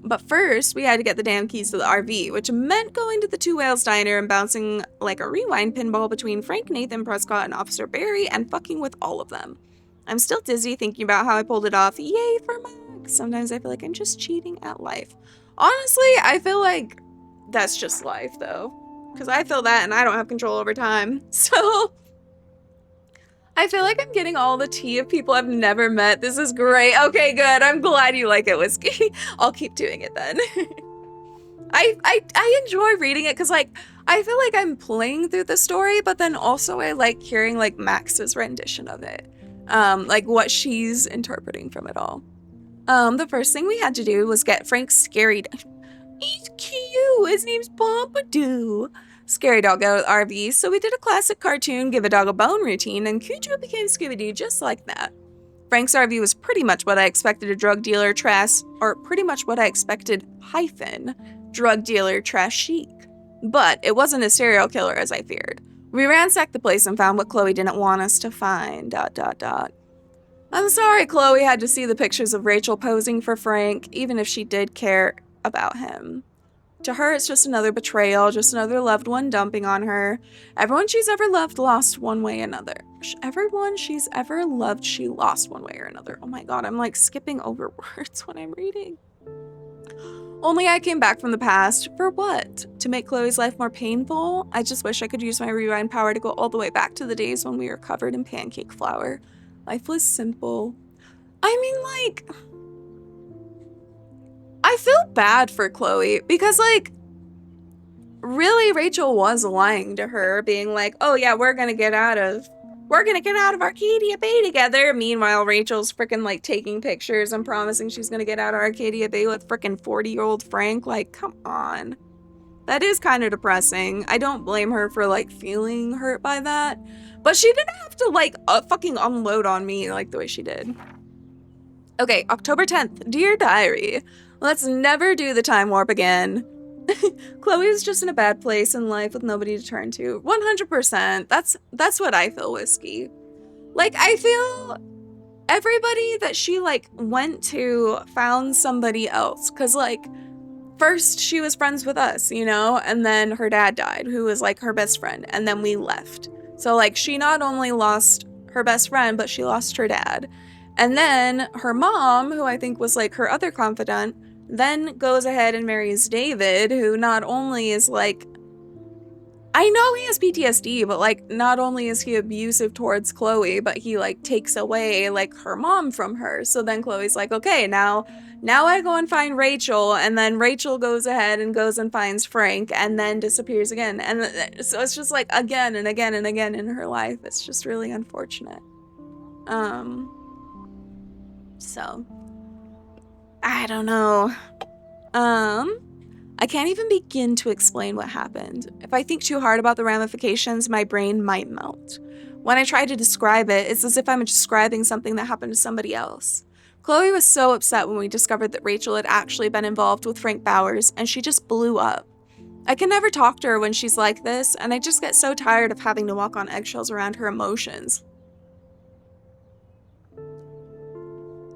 But first, we had to get the damn keys to the RV, which meant going to the Two Whales diner and bouncing like a rewind pinball between Frank, Nathan, Prescott, and Officer Barry, and fucking with all of them. I'm still dizzy thinking about how I pulled it off. Yay for Max! Sometimes I feel like I'm just cheating at life. Honestly, I feel like that's just life, though. Because I feel that, and I don't have control over time. So... I feel like I'm getting all the tea of people I've never met. This is great. Okay, good. I'm glad you like it, Whiskey. I'll keep doing it then. I enjoy reading it because, like, I feel like I'm playing through the story, but then also I like hearing, like, Max's rendition of it. like what she's interpreting from it all. The first thing we had to do was get Frank Scary Dog. He's cute. His name's Pompidou. Scary Dog out of the RV. So we did a classic cartoon, give a dog a bone routine, and Cujo became Scooby-Doo just like that. Frank's RV was pretty much what I expected a drug dealer or pretty much what I expected drug dealer trash chic. But it wasn't a serial killer as I feared. We ransacked the place and found what Chloe didn't want us to find, ... I'm sorry Chloe had to see the pictures of Rachel posing for Frank, even if she did care about him. To her, it's just another betrayal, just another loved one dumping on her. Everyone she's ever loved lost one way or another. Everyone she's ever loved, she lost one way or another. Oh my god, I'm like skipping over words when I'm reading. Only I came back from the past. For what? To make Chloe's life more painful? I just wish I could use my rewind power to go all the way back to the days when we were covered in pancake flour. Life was simple. I mean, like, I feel bad for Chloe because, like, really Rachel was lying to her, being like, oh yeah, we're gonna get out of Arcadia Bay together. Meanwhile, Rachel's freaking like taking pictures and promising she's gonna get out of Arcadia Bay with freaking 40-year-old Frank. Like, come on. That is kind of depressing. I don't blame her for like feeling hurt by that. But she didn't have to like fucking unload on me like the way she did. Okay, October 10th. Dear Diary. Let's never do the time warp again. Chloe was just in a bad place in life with nobody to turn to. 100%. That's what I feel, Whiskey. Like, I feel everybody that she like went to found somebody else. Cause like, first she was friends with us, you know? And then her dad died, who was like her best friend. And then we left. So like, she not only lost her best friend, but she lost her dad. And then her mom, who I think was like her other confidant, then goes ahead and marries David, who not only is like, I know he has PTSD, but like not only is he abusive towards Chloe, but he like takes away like her mom from her. So then Chloe's like, okay, now I go and find Rachel, and then Rachel goes ahead and goes and finds Frank and then disappears again. And so it's just like again and again and again in her life. It's just really unfortunate. So I don't know. I can't even begin to explain what happened. If I think too hard about the ramifications, my brain might melt. When I try to describe it, it's as if I'm describing something that happened to somebody else. Chloe was so upset when we discovered that Rachel had actually been involved with Frank Bowers, and she just blew up. I can never talk to her when she's like this, and I just get so tired of having to walk on eggshells around her emotions.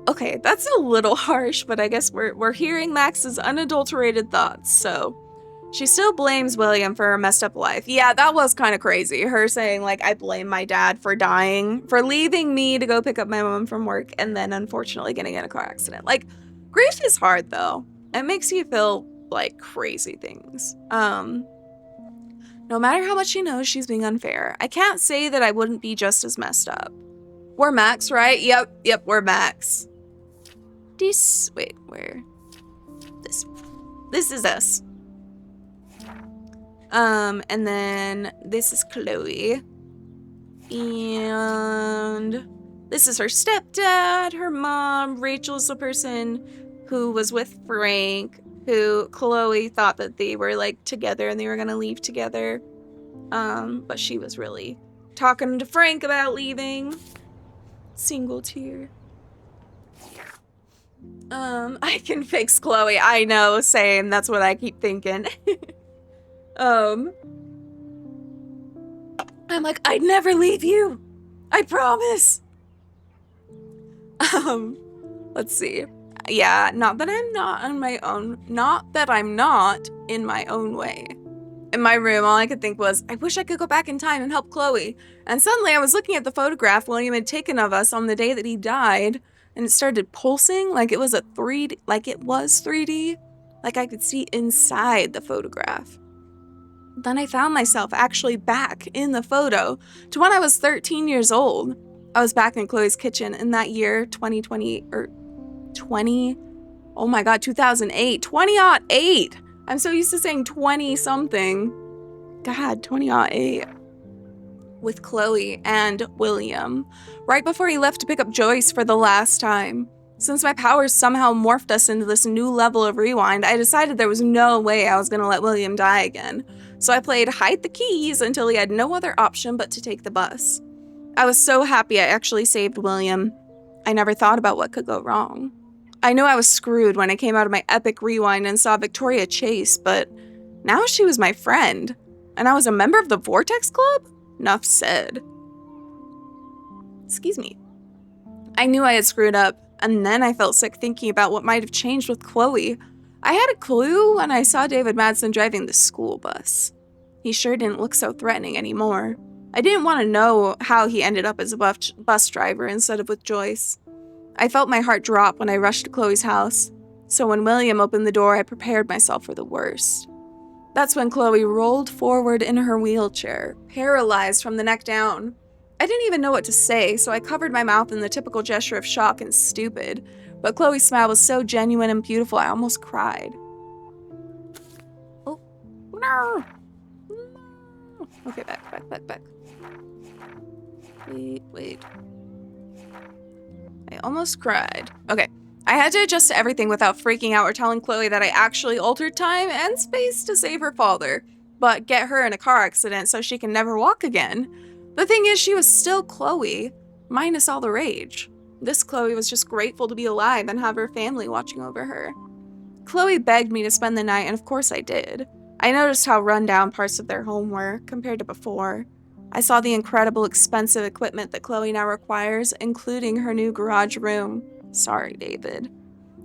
Okay, that's a little harsh, but I guess we're hearing Max's unadulterated thoughts, so she still blames William for her messed up life. Yeah, that was kind of crazy. Her saying, like, I blame my dad for dying, for leaving me to go pick up my mom from work, and then unfortunately getting in a car accident. Like, grief is hard, though. It makes you feel, like, crazy things. No matter how much she knows she's being unfair, I can't say that I wouldn't be just as messed up. We're Max, right? Yep, we're Max. Wait, where? This is us. And then this is Chloe. And this is her stepdad, her mom. Rachel's the person who was with Frank, who Chloe thought that they were like together and they were gonna leave together. But she was really talking to Frank about leaving. Single tear. I can fix Chloe. I know, same. That's what I keep thinking. I'm like, I'd never leave you. I promise. Let's see. Yeah, not that I'm not on my own. Not that I'm not in my own way. In my room, all I could think was, I wish I could go back in time and help Chloe. And suddenly I was looking at the photograph William had taken of us on the day that he died, and it started pulsing like it was a 3D, like it was 3D. Like I could see inside the photograph. Then I found myself actually back in the photo to when I was 13 years old. I was back in Chloe's kitchen in that year, 2008. Oh my God, 2008. 2008. I'm so used to saying 20 something. God, 2008. with Chloe and William, right before he left to pick up Joyce for the last time. Since my powers somehow morphed us into this new level of rewind, I decided there was no way I was going to let William die again. So I played hide the keys until he had no other option but to take the bus. I was so happy I actually saved William. I never thought about what could go wrong. I knew I was screwed when I came out of my epic rewind and saw Victoria Chase, but now she was my friend. And I was a member of the Vortex Club? Nuff said. Excuse me. I knew I had screwed up, and then I felt sick thinking about what might have changed with Chloe. I had a clue when I saw David Madsen driving the school bus. He sure didn't look so threatening anymore. I didn't want to know how he ended up as a bus driver instead of with Joyce. I felt my heart drop when I rushed to Chloe's house, so when William opened the door, I prepared myself for the worst. That's when Chloe rolled forward in her wheelchair, paralyzed from the neck down. I didn't even know what to say, so I covered my mouth in the typical gesture of shock and stupid, but Chloe's smile was so genuine and beautiful I almost cried. Oh, no! Okay, back. Wait. I almost cried. Okay, I had to adjust to everything without freaking out or telling Chloe that I actually altered time and space to save her father, but get her in a car accident so she can never walk again. The thing is, she was still Chloe, minus all the rage. This Chloe was just grateful to be alive and have her family watching over her. Chloe begged me to spend the night, and of course I did. I noticed how run down parts of their home were compared to before. I saw the incredible expensive equipment that Chloe now requires, including her new garage room. Sorry, David.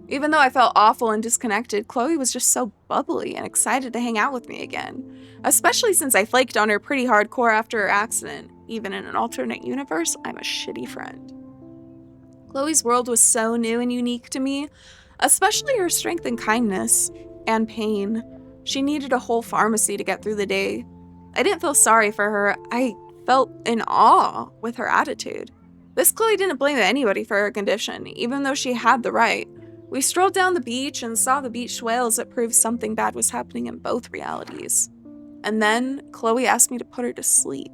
Even though I felt awful and disconnected, Chloe was just so bubbly and excited to hang out with me again, especially since I flaked on her pretty hardcore after her accident. Even in an alternate universe, I'm a shitty friend. Chloe's world was so new and unique to me, especially her strength and kindness, and pain. She needed a whole pharmacy to get through the day. I didn't feel sorry for her, I felt in awe with her attitude. This Chloe didn't blame anybody for her condition, even though she had the right. We strolled down the beach and saw the beach whales that proved something bad was happening in both realities. And then Chloe asked me to put her to sleep.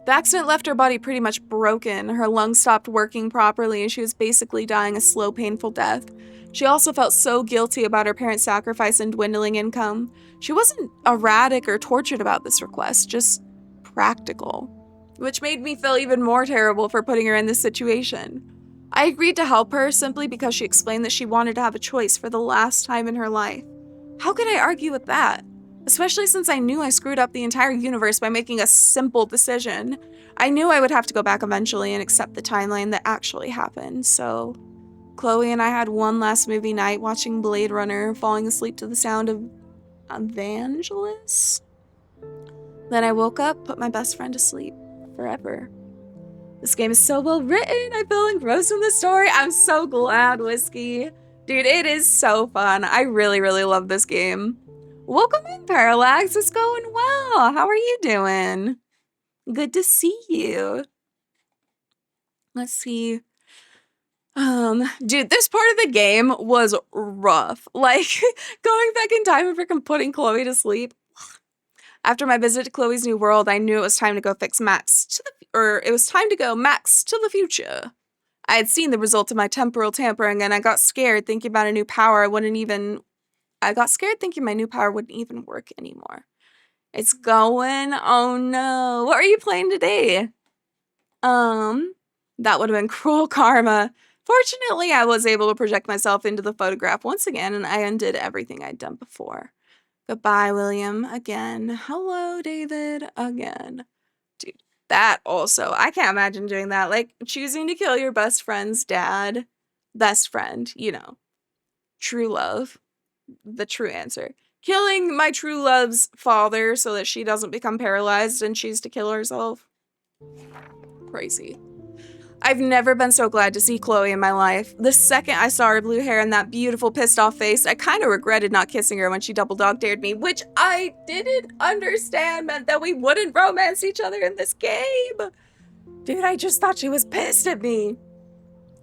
The accident left her body pretty much broken, her lungs stopped working properly, and she was basically dying a slow, painful death. She also felt so guilty about her parents' sacrifice and dwindling income. She wasn't erratic or tortured about this request, just practical, which made me feel even more terrible for putting her in this situation. I agreed to help her simply because she explained that she wanted to have a choice for the last time in her life. How could I argue with that? Especially since I knew I screwed up the entire universe by making a simple decision. I knew I would have to go back eventually and accept the timeline that actually happened, so Chloe and I had one last movie night watching Blade Runner, falling asleep to the sound of Evangelist. Then I woke up, put my best friend to sleep forever. This game is so well written. I feel engrossed in the story. I'm so glad, Whiskey. Dude, it is so fun. I really, really love this game. Welcome in, Parallax. It's going well. How are you doing? Good to see you. Let's see. Dude, this part of the game was rough. Like, going back in time and freaking putting Chloe to sleep. After my visit to Chloe's new world, I knew it was time to go fix Max to the future. I had seen the result of my temporal tampering, and I got scared thinking about a new power I got scared thinking my new power wouldn't even work anymore. It's going, oh no. What are you playing today? That would have been cruel karma. Fortunately, I was able to project myself into the photograph once again, and I undid everything I'd done before. Goodbye, William, again. Hello, David, again. Dude, that also, I can't imagine doing that. Like, choosing to kill your best friend's dad. Best friend, you know. True love. The true answer. Killing my true love's father so that she doesn't become paralyzed and choose to kill herself. Crazy. I've never been so glad to see Chloe in my life. The second I saw her blue hair and that beautiful pissed off face, I kind of regretted not kissing her when she double dog dared me, which I didn't understand meant that we wouldn't romance each other in this game. Dude, I just thought she was pissed at me.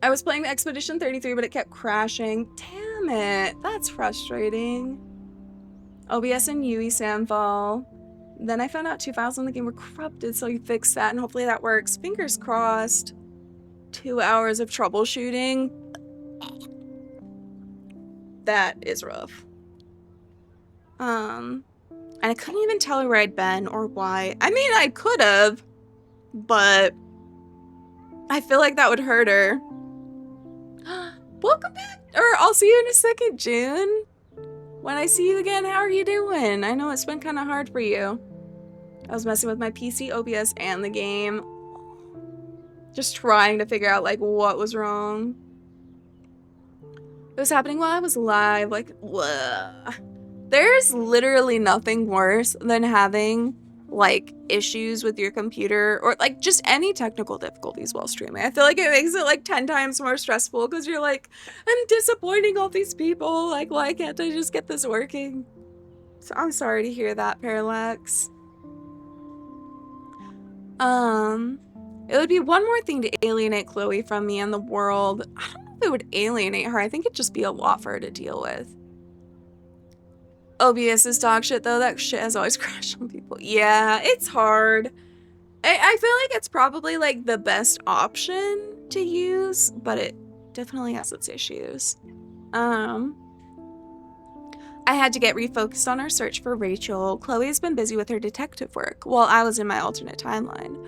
I was playing Expedition 33, but it kept crashing. Damn it, that's frustrating. OBS and Yui Samfall. then I found out 2 files in the game were corrupted, so he fixed that, and hopefully that works. Fingers crossed. 2 hours of troubleshooting. That is rough. And I couldn't even tell her where I'd been or why. I mean, I could have, but I feel like that would hurt her. Welcome back, or I'll see you in a second, June. When I see you again, how are you doing? I know it's been kind of hard for you. I was messing with my PC, OBS, and the game. Just trying to figure out, like, what was wrong. It was happening while I was live, like, whoa. There's literally nothing worse than having, like, issues with your computer or, like, just any technical difficulties while streaming. I feel like it makes it, like, 10 times more stressful because you're like, I'm disappointing all these people. Like, why can't I just get this working? So I'm sorry to hear that, Parallax. It would be one more thing to alienate Chloe from me and the world. I don't know if it would alienate her. I think it'd just be a lot for her to deal with. OBS is dog shit, though. That shit has always crashed on people. Yeah, it's hard. I feel like it's probably, like, the best option to use, but it definitely has its issues. I had to get refocused on our search for Rachel. Chloe has been busy with her detective work while I was in my alternate timeline.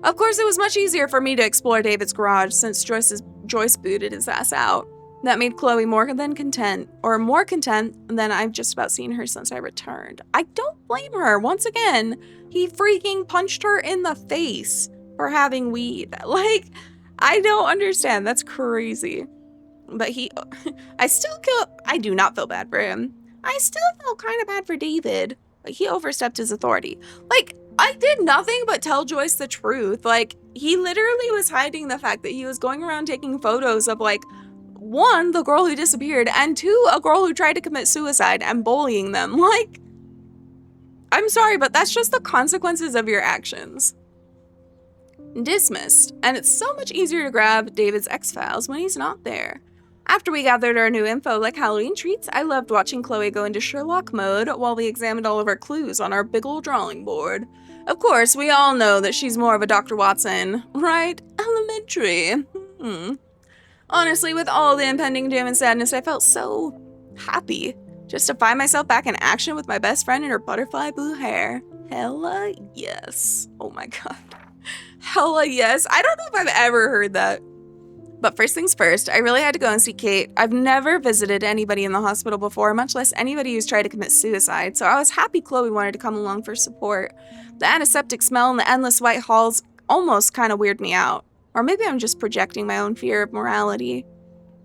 Of course, it was much easier for me to explore David's garage since Joyce booted his ass out. That made Chloe more content than I've just about seen her since I returned. I don't blame her. Once again, he freaking punched her in the face for having weed. Like, I don't understand. That's crazy. But I do not feel bad for him. I still feel kind of bad for David. Like, he overstepped his authority. Like, I did nothing but tell Joyce the truth. Like, he literally was hiding the fact that he was going around taking photos of, like, 1, the girl who disappeared, and 2, a girl who tried to commit suicide and bullying them. Like, I'm sorry, but that's just the consequences of your actions. Dismissed. And it's so much easier to grab David's X-Files when he's not there. After we gathered our new info like Halloween treats, I loved watching Chloe go into Sherlock mode while we examined all of our clues on our big ol' drawing board. Of course, we all know that she's more of a Dr. Watson, right? Elementary. Honestly, with all the impending doom and sadness, I felt so happy just to find myself back in action with my best friend and her butterfly blue hair. Hella yes. Oh my god. Hella yes. I don't know if I've ever heard that. But first things first, I really had to go and see Kate. I've never visited anybody in the hospital before, much less anybody who's tried to commit suicide, so I was happy Chloe wanted to come along for support. The antiseptic smell and the endless white halls almost kind of weirded me out. Or maybe I'm just projecting my own fear of morality.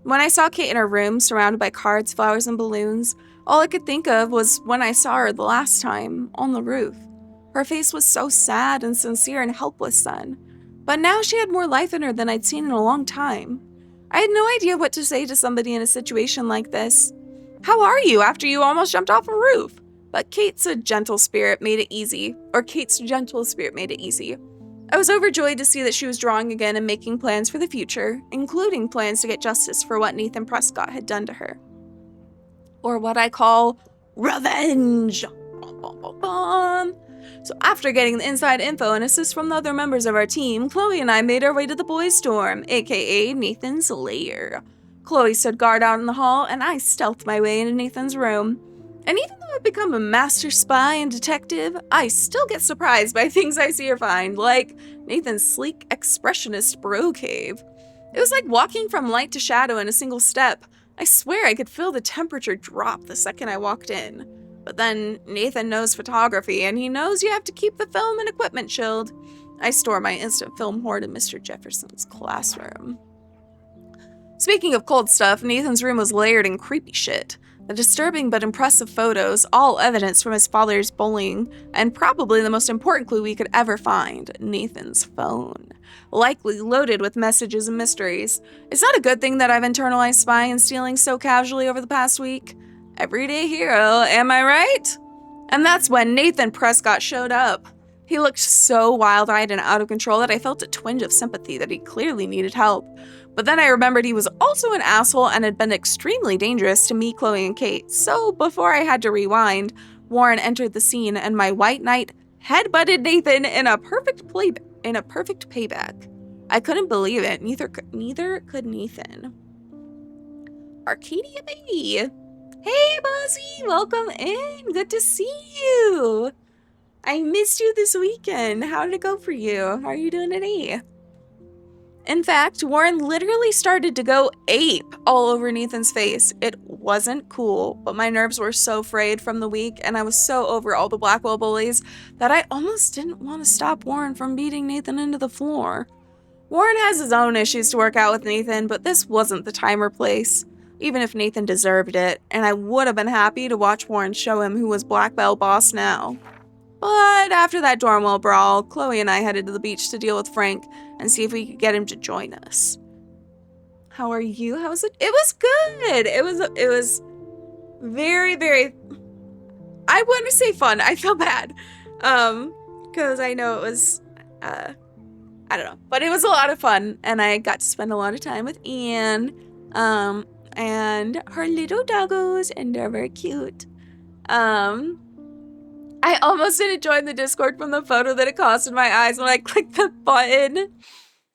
When I saw Kate in her room, surrounded by cards, flowers, and balloons, all I could think of was when I saw her the last time, on the roof. Her face was so sad and sincere and helpless then. But now she had more life in her than I'd seen in a long time. I had no idea what to say to somebody in a situation like this. How are you after you almost jumped off a roof? But Kate's gentle spirit made it easy. I was overjoyed to see that she was drawing again and making plans for the future, including plans to get justice for what Nathan Prescott had done to her. Or what I call revenge. So after getting the inside info and assist from the other members of our team, Chloe and I made our way to the boys' dorm, aka Nathan's lair. Chloe stood guard out in the hall, and I stealthed my way into Nathan's room. And even though I've become a master spy and detective, I still get surprised by things I see or find, like Nathan's sleek, expressionist bro cave. It was like walking from light to shadow in a single step. I swear I could feel the temperature drop the second I walked in. But then Nathan knows photography, and he knows you have to keep the film and equipment chilled. I store my instant film hoard in Mr. Jefferson's classroom. Speaking of cold stuff, Nathan's room was layered in creepy shit. The disturbing but impressive photos, all evidence from his father's bullying, and probably the most important clue we could ever find, Nathan's phone. Likely loaded with messages and mysteries. It's not a good thing that I've internalized spying and stealing so casually over the past week. Everyday hero, am I right? And that's when Nathan Prescott showed up. He looked so wild-eyed and out of control that I felt a twinge of sympathy that he clearly needed help. But then I remembered he was also an asshole and had been extremely dangerous to me, Chloe, and Kate. So before I had to rewind, Warren entered the scene and my white knight headbutted Nathan in a perfect payback. I couldn't believe it. Neither could Nathan. Arcadia Bay. Hey, Buzzy, welcome in. Good to see you. I missed you this weekend. How did it go for you? How are you doing today? In fact, Warren literally started to go ape all over Nathan's face. It wasn't cool, but my nerves were so frayed from the week, and I was so over all the Blackwell bullies that I almost didn't want to stop Warren from beating Nathan into the floor. Warren has his own issues to work out with Nathan, but this wasn't the time or place, even if Nathan deserved it, and I would have been happy to watch Warren show him who was Black Belt boss now. But after that Dormwell brawl, Chloe and I headed to the beach to deal with Frank and see if we could get him to join us. How are you? How was it? It was good. It was very, very, I want to say fun. I feel bad. Because I know it was, I don't know. But it was a lot of fun. And I got to spend a lot of time with Anne. And her little doggos. And they're very cute. I almost didn't join the Discord from the photo that it caused in my eyes when I clicked the button.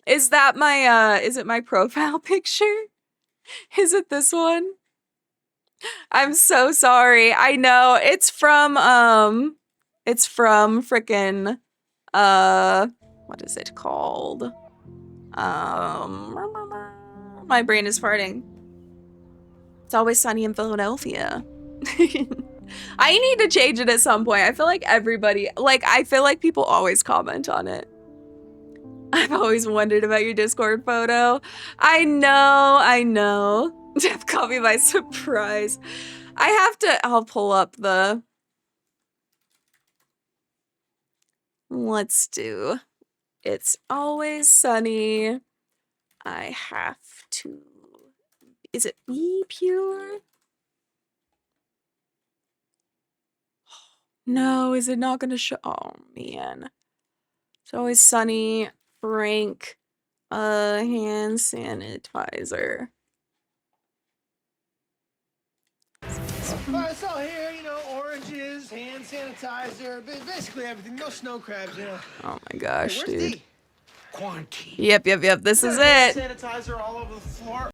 Is that my, is it my profile picture? Is it this one? I'm so sorry. I know. It's from frickin', what is it called? My brain is farting. It's Always Sunny in Philadelphia. I need to change it at some point. I feel like everybody, I feel like people always comment on it. I've always wondered about your Discord photo. I know. Jeff caught me by surprise. I'll pull up the, let's do, It's Always Sunny. I have to, is it Be Pure? No, is it not gonna show? Oh man. It's Always Sunny, Frank, hand sanitizer. Alright, so here, oranges, hand sanitizer, basically everything. No snow crabs, Oh my gosh, hey, where's dude. D? Quarantine. Yep. This is Hand it. sanitizer all over the floor.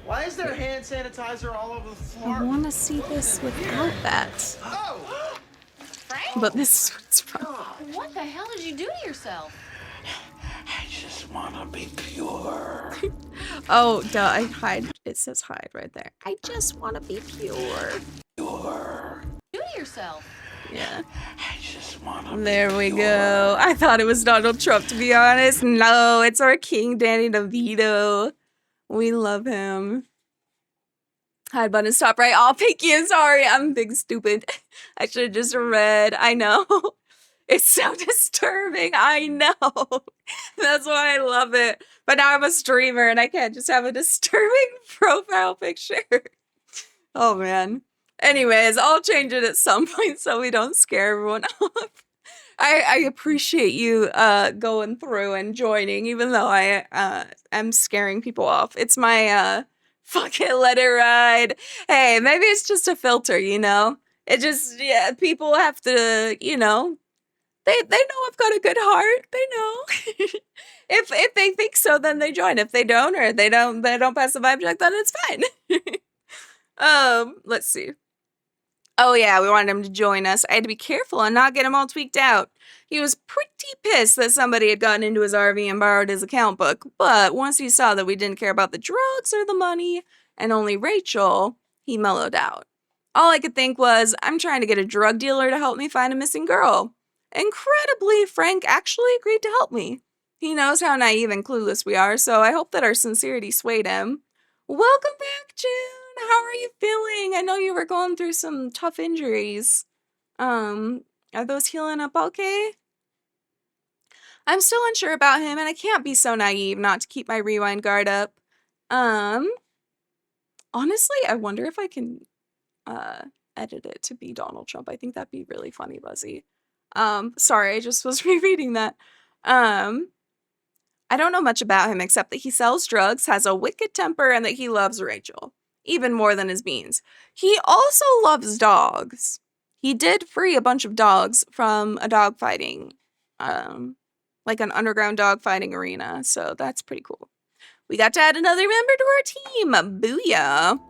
Why is there hand sanitizer all over the floor? I want to see this without that. Oh! Frank? But this is what's wrong. What the hell did you do to yourself? I just wanna be pure. Oh, duh, I hide. It says hide right there. I just want to be pure. Pure. Do to yourself. Yeah. I just wanna There we go. I thought it was Donald Trump, to be honest. No, it's our King Danny DeVito. We love him. Hide button, stop right. Oh, Pinky, I'm sorry. I'm big stupid. I should have just read. I know. It's so disturbing. I know. That's why I love it. But now I'm a streamer and I can't just have a disturbing profile picture. Oh, man. Anyways, I'll change it at some point so we don't scare everyone off. I appreciate you going through and joining, even though I am scaring people off. It's my fuck it, let it ride. Hey, maybe it's just a filter, It just, yeah, people have to, they know I've got a good heart. They know. If they think so, then they join. If they don't, or they don't pass the vibe check, then it's fine. Let's see. Oh yeah, we wanted him to join us. I had to be careful and not get him all tweaked out. He was pretty pissed that somebody had gotten into his RV and borrowed his account book, but once he saw that we didn't care about the drugs or the money, and only Rachel, he mellowed out. All I could think was, I'm trying to get a drug dealer to help me find a missing girl. Incredibly, Frank actually agreed to help me. He knows how naive and clueless we are, so I hope that our sincerity swayed him. Welcome back, June! How are you feeling? I know you were going through some tough injuries. Are those healing up okay? I'm still unsure about him, and I can't be so naive not to keep my rewind guard up. Honestly, I wonder if I can edit it to be Donald Trump. I think that'd be really funny, Buzzy. Sorry, I just was rereading that. I don't know much about him except that he sells drugs, has a wicked temper, and that he loves Rachel. Even more than his beans. He also loves dogs. he did free a bunch of dogs from a dog fighting, like an underground dog fighting arena. So that's pretty cool. We got to add another member to our team. Booyah.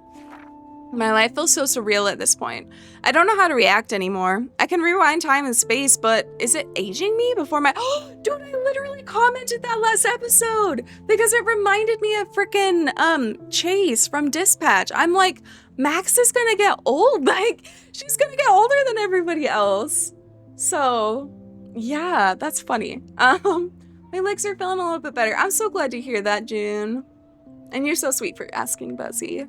My life feels so surreal at this point. I don't know how to react anymore. I can rewind time and space, but is it aging me before my... Oh, dude, I literally commented that last episode because it reminded me of freaking Chase from Dispatch. I'm like, Max is gonna get old. Like, she's gonna get older than everybody else. So, yeah, that's funny. My legs are feeling a little bit better. I'm so glad to hear that, June. And you're so sweet for asking, Buzzy.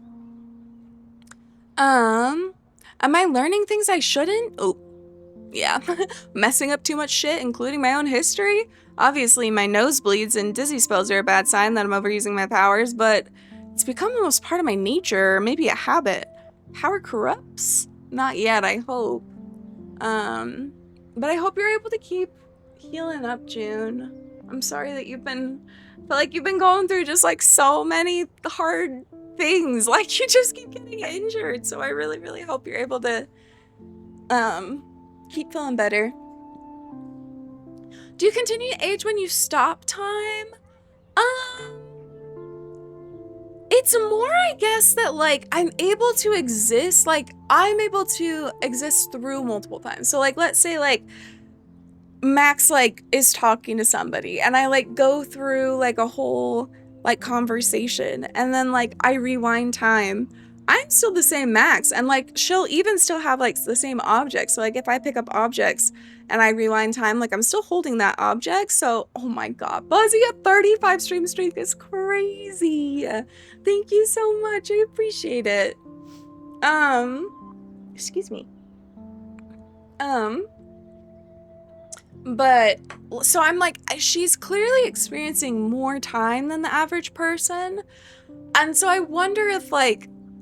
Am I learning things I shouldn't? Oh, yeah. Messing up too much shit, including my own history? Obviously, my nosebleeds and dizzy spells are a bad sign that I'm overusing my powers, but it's become almost part of my nature, maybe a habit. Power corrupts? Not yet, I hope. But I hope you're able to keep healing up, June. I'm sorry that feel like you've been going through just like so many hard things. Like, you just keep getting injured. So I really, really hope you're able to keep feeling better. Do you continue to age when you stop time? It's more, I guess, that like I'm able to exist through multiple times. So like, let's say like Max like is talking to somebody and I like go through like a whole like conversation and then like I rewind time. I'm still the same Max, and like she'll even still have like the same objects. So like if I pick up objects and I rewind time, like I'm still holding that object. So oh my god, Buzzy, a 35 stream streak is crazy. Thank you so much. I appreciate it. Excuse me. But so I'm like, she's clearly experiencing more time than the average person. And so I wonder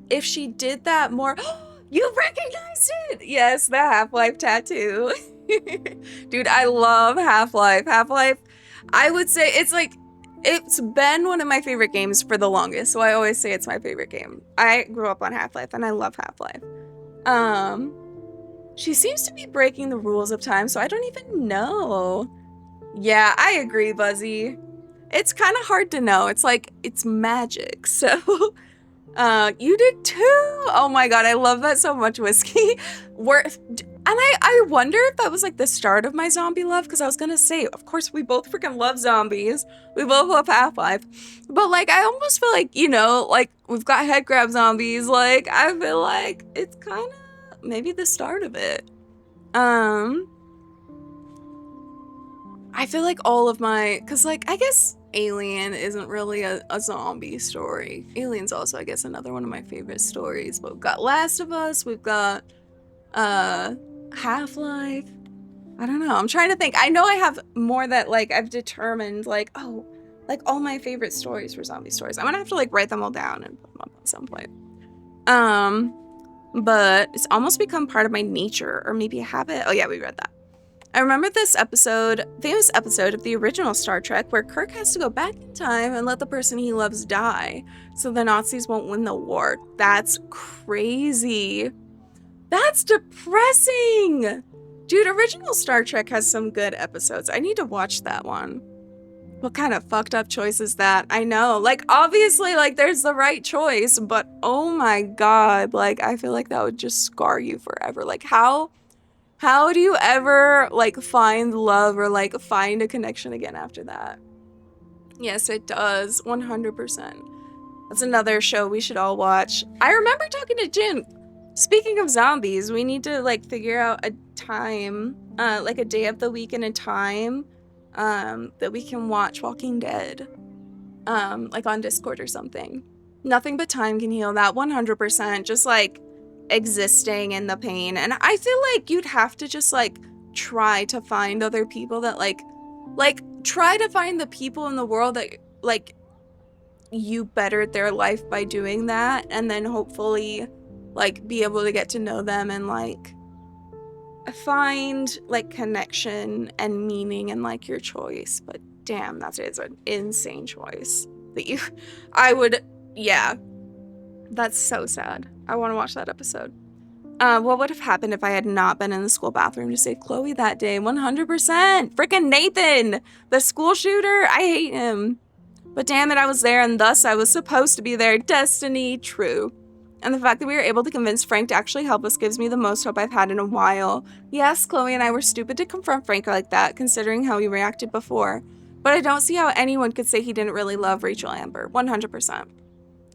if she did that more. You recognized it! Yes, the Half-Life tattoo. Dude, I love Half-Life. Half-Life, I would say it's been one of my favorite games for the longest. So I always say it's my favorite game. I grew up on Half-Life and I love Half-Life. She seems to be breaking the rules of time, so I don't even know. Yeah, I agree, Buzzy. It's kind of hard to know. It's like, it's magic, so... you did too! Oh my god, I love that so much, Whiskey. And I wonder if that was like the start of my zombie love, because I was gonna say, of course, we both freaking love zombies. We both love Half-Life. But like, I almost feel like, you know, like, we've got head grab zombies. Like, I feel like it's kind of maybe the start of it. I feel like all of my, because like, I guess Alien isn't really a zombie story. Alien's also, I guess, another one of my favorite stories. But we've got Last of Us, we've got Half-Life. I don't know, I'm trying to think. I know I have more that like I've determined like, oh, like all my favorite stories were zombie stories. I'm gonna have to like write them all down and put them up at some point. But it's almost become part of my nature, or maybe a habit. Oh yeah, we read that. I remember this famous episode of the original Star Trek where Kirk has to go back in time and let the person he loves die so the Nazis won't win the war. That's crazy. That's depressing. Dude, original Star Trek has some good episodes. I need to watch that one. What kind of fucked up choice is that? I know, like, obviously, like, there's the right choice, but oh my god, like, I feel like that would just scar you forever. Like, how do you ever, like, find love or, like, find a connection again after that? Yes, it does, 100%. That's another show we should all watch. I remember talking to Jin. Speaking of zombies, we need to, like, figure out a time, like, a day of the week and a time that we can watch Walking Dead, like on Discord or something. Nothing but time can heal that, 100%. Just like existing in the pain. And I feel like you'd have to just like try to find other people that like try to find the people in the world that like you bettered their life by doing that, and then hopefully like be able to get to know them and like find like connection and meaning in like your choice. But damn, that is an insane choice that yeah, that's so sad. I want to watch that episode. What would have happened if I had not been in the school bathroom to save Chloe that day? 100%. Freaking Nathan, the school shooter. I hate him. But damn it, I was there, and thus I was supposed to be there. Destiny, true. And the fact that we were able to convince Frank to actually help us gives me the most hope I've had in a while. Yes, Chloe and I were stupid to confront Frank like that, considering how he reacted before. But I don't see how anyone could say he didn't really love Rachel Amber. 100%.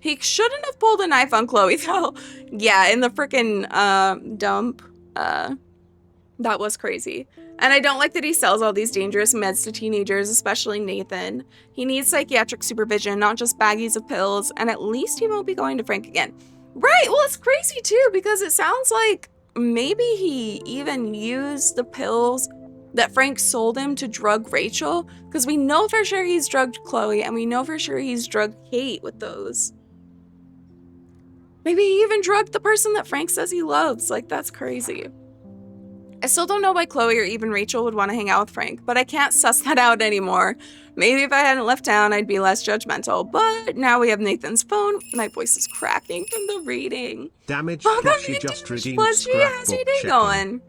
He shouldn't have pulled a knife on Chloe, though. Yeah, in the frickin' dump. That was crazy. And I don't like that he sells all these dangerous meds to teenagers, especially Nathan. He needs psychiatric supervision, not just baggies of pills, and at least he won't be going to Frank again. Right, well, it's crazy, too, because it sounds like maybe he even used the pills that Frank sold him to drug Rachel, because we know for sure he's drugged Chloe, and we know for sure he's drugged Kate with those. Maybe he even drugged the person that Frank says he loves. Like, that's crazy. I still don't know why Chloe or even Rachel would want to hang out with Frank, but I can't suss that out anymore. Maybe if I hadn't left town, I'd be less judgmental, but now we have Nathan's phone. My voice is cracking from the reading. Damage Welcome Plushie just redeemed Plushie, how's your day scrapbook going?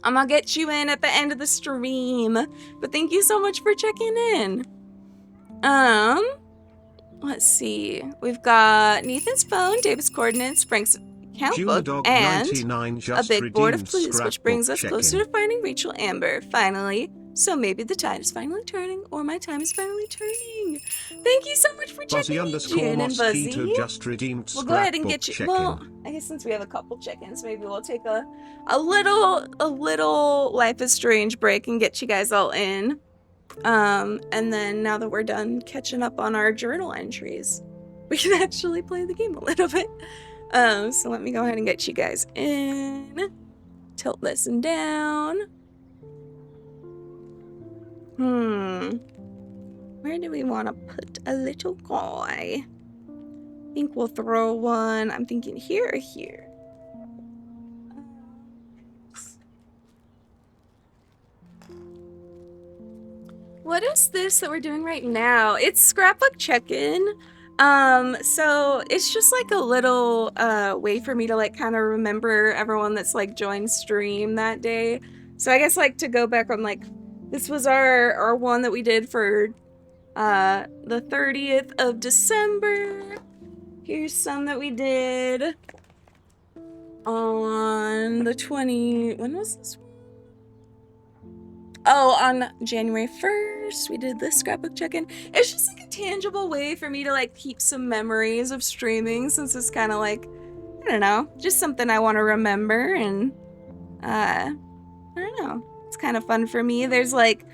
I'm gonna get you in at the end of the stream, but thank you so much for checking in. Let's see. We've got Nathan's phone, David's coordinates, Frank's account book, and a big board of clues, which brings us closer to finding Rachel Amber, finally. So maybe the tide is finally turning, or my time is finally turning. Thank you so much for checking in, Jen and Buzzy. Just redeemed We'll go ahead and get you. Well, I guess since we have a couple check-ins, maybe we'll take a little Life is Strange break and get you guys all in. And then now that we're done catching up on our journal entries, we can actually play the game a little bit. So let me go ahead and get you guys in. Tilt this and down. Where do we want to put a little guy? I think we'll throw one. I'm thinking here or here. What is this that we're doing right now? It's scrapbook check-in. So it's just like a little way for me to like kind of remember everyone that's like joined stream that day. So I guess like to go back on like, this was our one that we did for the 30th of December. Here's some that we did on the when was this one? Oh, on January 1st, we did this scrapbook check-in. It's just like a tangible way for me to like keep some memories of streaming, since it's kind of like, I don't know, just something I want to remember. And I don't know, it's kind of fun for me. There's like,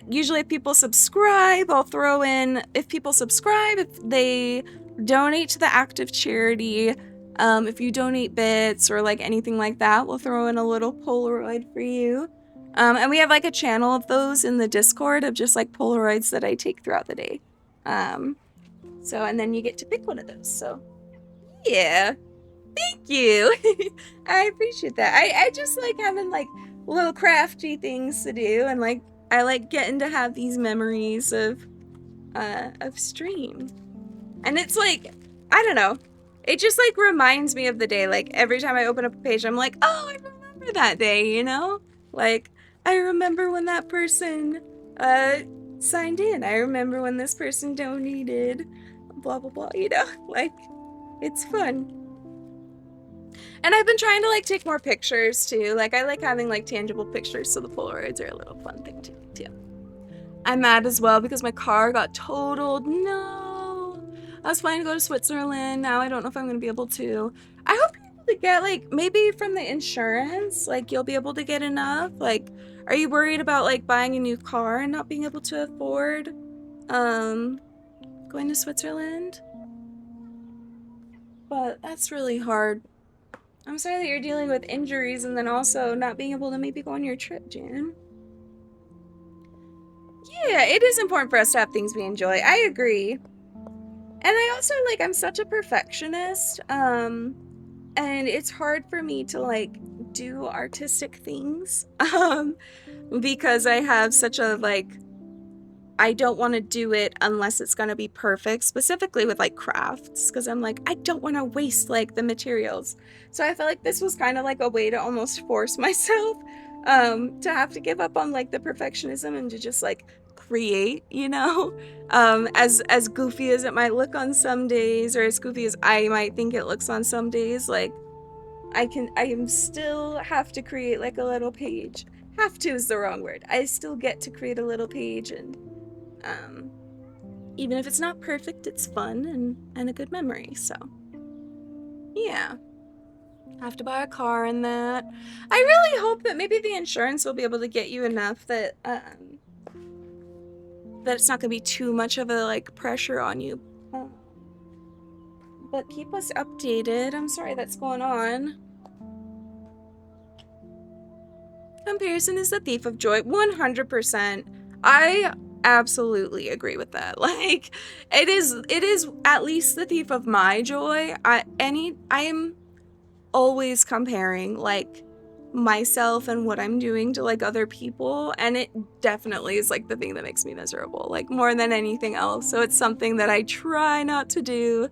usually if people subscribe, I'll throw in, if people subscribe, if they donate to the active charity, if you donate bits or like anything like that, we'll throw in a little Polaroid for you. And we have like a channel of those in the Discord of just like Polaroids that I take throughout the day. So, and then you get to pick one of those. So, yeah. Thank you. I appreciate that. I just like having like little crafty things to do, and like I like getting to have these memories of stream. And it's like, I don't know. It just like reminds me of the day. Like every time I open up a page, I'm like, oh, I remember that day, you know? Like, I remember when that person signed in. I remember when this person donated, blah, blah, blah, you know? Like, it's fun. And I've been trying to, like, take more pictures, too. Like, I like having, like, tangible pictures, so the Polaroids are a little fun thing, too. I'm mad as well because my car got totaled. No! I was planning to go to Switzerland. Now I don't know if I'm going to be able to. I hope you're able to get, like, maybe from the insurance, like, you'll be able to get enough. Like, are you worried about, like, buying a new car and not being able to afford going to Switzerland? But that's really hard. I'm sorry that you're dealing with injuries and then also not being able to maybe go on your trip, Jan. Yeah, it is important for us to have things we enjoy. I agree. And I also, like, I'm such a perfectionist. And it's hard for me to, like, do artistic things. Because I have such a, like, I don't want to do it unless it's going to be perfect, specifically with like crafts, because I'm like, I don't want to waste like the materials. So I felt like this was kind of like a way to almost force myself to have to give up on like the perfectionism and to just like create, you know, as goofy as it might look on some days, or as goofy as I might think it looks on some days. Like I am still have to create like a little page. Have to is the wrong word. I still get to create a little page, and even if it's not perfect, it's fun and a good memory. So yeah, have to buy a car and that. I really hope that maybe the insurance will be able to get you enough that that it's not gonna be too much of a like pressure on you. But keep us updated. I'm sorry that's going on. Comparison is the thief of joy. 100%. I absolutely agree with that. Like, it is at least the thief of my joy. I am always comparing like myself and what I'm doing to like other people, and it definitely is like the thing that makes me miserable, like more than anything else. So it's something that I try not to do.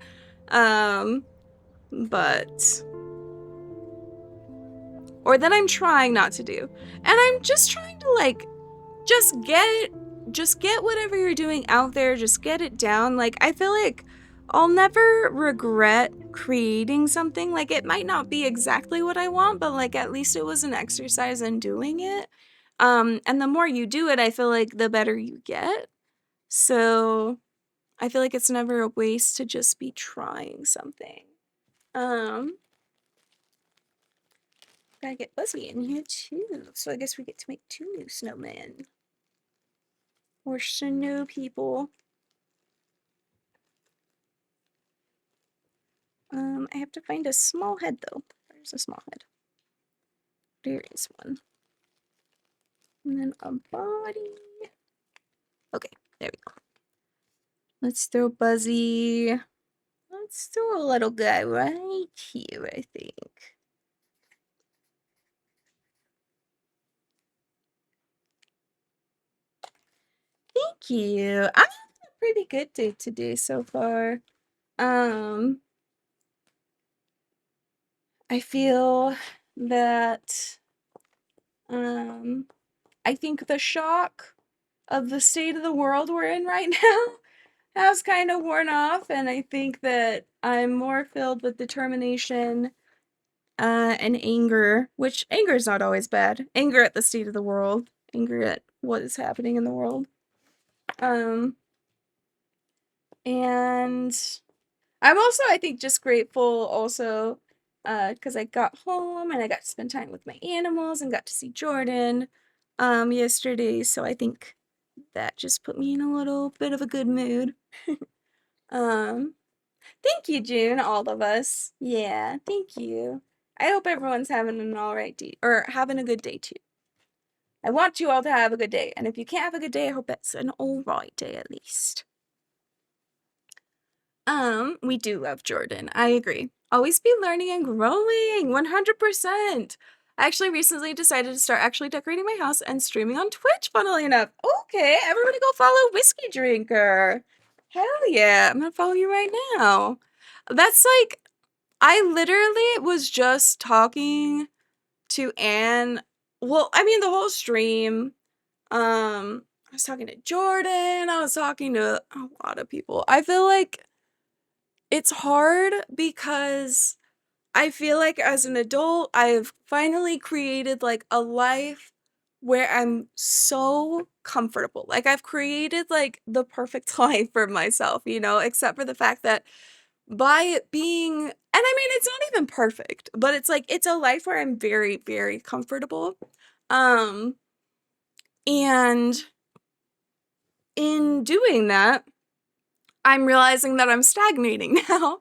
Or that I'm trying not to do. And I'm just trying to like just get whatever you're doing out there, just get it down. Like I feel like I'll never regret creating something. Like it might not be exactly what I want, but like at least it was an exercise in doing it. And the more you do it, I feel like the better you get. So I feel like it's never a waste to just be trying something. Gotta get Buzzy in here too. So I guess we get to make 2 new snowmen. Or snow people. I have to find a small head though. There's a small head. There is one. And then a body. Okay, there we go. Let's throw Buzzy. Let's throw a little guy right here, I think. Thank you. I'm having a pretty good day today so far. I feel that I think the shock of the state of the world we're in right now has kind of worn off, and I think that I'm more filled with determination and anger, which anger is not always bad. Anger at the state of the world, anger at what is happening in the world. And I'm also, I think, just grateful also because I got home and I got to spend time with my animals and got to see Jordan yesterday. So I think that just put me in a little bit of a good mood. Thank you, June, all of us. Yeah, thank you. I hope everyone's having an all right day, or having a good day too. I want you all to have a good day, and if you can't have a good day, I hope it's an all right day at least. We do love Jordan. I agree. Always be learning and growing. 100%. I actually recently decided to start actually decorating my house and streaming on Twitch, funnily enough. Okay, everybody go follow Whiskey Drinker. Hell yeah, I'm gonna follow you right now. That's like, I literally was just talking to Anne. Well, I mean, the whole stream. I was talking to Jordan. I was talking to a lot of people. I feel like it's hard because I feel like as an adult, I've finally created like a life where I'm so comfortable. Like I've created like the perfect life for myself, you know, except for the fact that by it being, and I mean, it's not even perfect, but it's like, it's a life where I'm very, very comfortable. And in doing that, I'm realizing that I'm stagnating now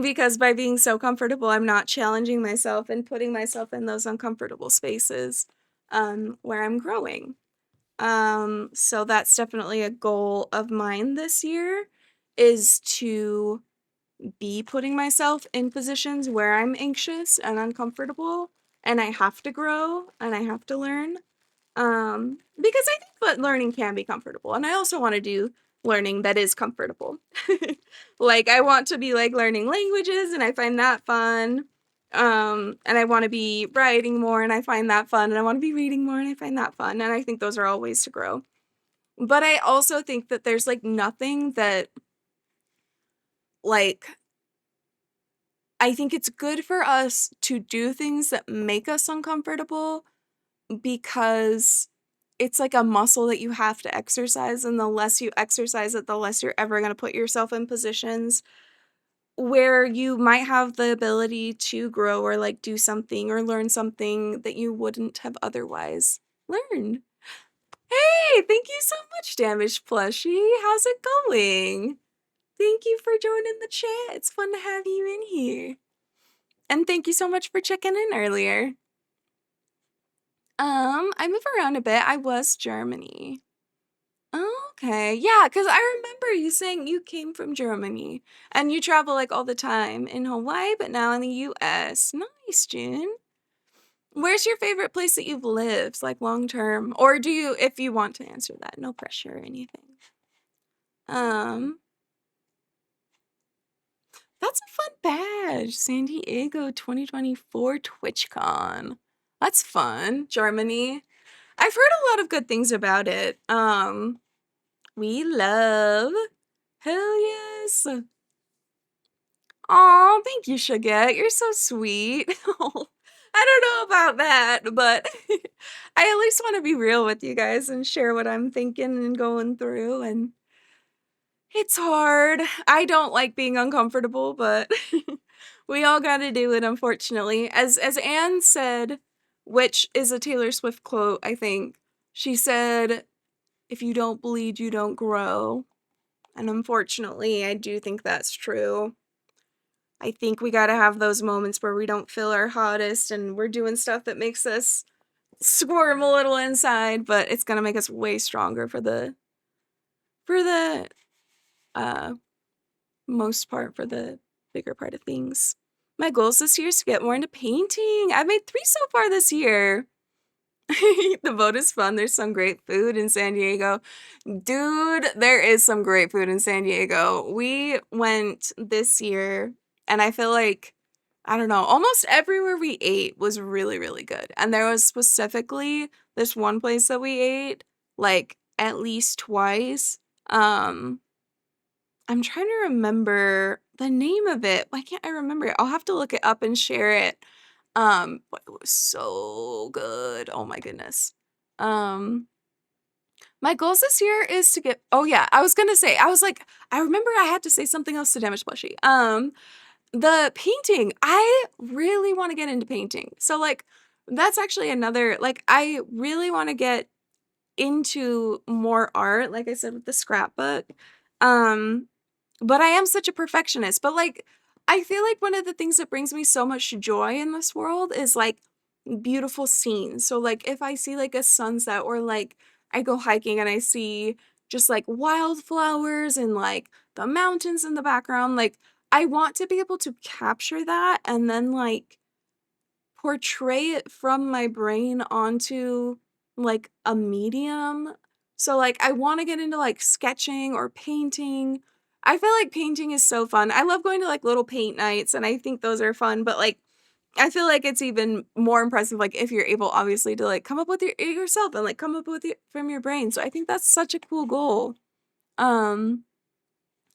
because by being so comfortable, I'm not challenging myself and putting myself in those uncomfortable spaces where I'm growing. So that's definitely a goal of mine this year, is to be putting myself in positions where I'm anxious and uncomfortable and I have to grow and I have to learn. Because I think that learning can be comfortable, and I also want to do learning that is comfortable. Like, I want to be like learning languages, and I find that fun. And I want to be writing more, and I find that fun, and I want to be reading more, and I find that fun, and I think those are all ways to grow. But I also think that there's like nothing that, like, I think it's good for us to do things that make us uncomfortable, because it's like a muscle that you have to exercise, and the less you exercise it, the less you're ever going to put yourself in positions where you might have the ability to grow or like do something or learn something that you wouldn't have otherwise learned. Hey, thank you so much, Damaged Plushie. How's it going? Thank you for joining the chat. It's fun to have you in here. And thank you so much for checking in earlier. I move around a bit. I was Germany. Okay, yeah, because I remember you saying you came from Germany and you travel like all the time in Hawaii, but now in the US. Nice, June. Where's your favorite place that you've lived, like long term? Or do you, if you want to answer that, no pressure or anything. That's a fun badge. San Diego 2024 TwitchCon. That's fun. Germany. I've heard a lot of good things about it. We love. Hell yes. Aw, thank you, Shagette. You're so sweet. I don't know about that, but I at least want to be real with you guys and share what I'm thinking and going through, and it's hard. I don't like being uncomfortable, but we all got to do it, unfortunately. As Anne said, which is a Taylor Swift quote, I think. She said, "If you don't bleed, you don't grow." And unfortunately, I do think that's true. I think we gotta have those moments where we don't feel our hottest and we're doing stuff that makes us squirm a little inside, but it's gonna make us way stronger for the most part, for the bigger part of things. My goals this year is to get more into painting. I've made 3 so far this year. The boat is fun. There's some great food in San Diego. Dude, there is some great food in San Diego. We went this year, and I feel like, I don't know, almost everywhere we ate was really, really good. And there was specifically this one place that we ate, like, at least twice. I'm trying to remember the name of it. Why can't I remember it? I'll have to look it up and share it. But it was so good. Oh my goodness. My goals this year is to get, oh yeah, I was gonna say, I was like, I remember I had to say something else to Damaged Plushie. The painting, I really want to get into painting. So like, that's actually another, like, I really want to get into more art, like I said, with the scrapbook. But I am such a perfectionist. But like, I feel like one of the things that brings me so much joy in this world is like beautiful scenes. So like, if I see like a sunset, or like I go hiking and I see just like wildflowers and like the mountains in the background, like I want to be able to capture that and then like portray it from my brain onto like a medium. So like, I want to get into like sketching or painting. I feel like painting is so fun. I love going to like little paint nights, and I think those are fun, but like, I feel like it's even more impressive, like, if you're able, obviously, to like come up with yourself and like come up with it from your brain. So I think that's such a cool goal. And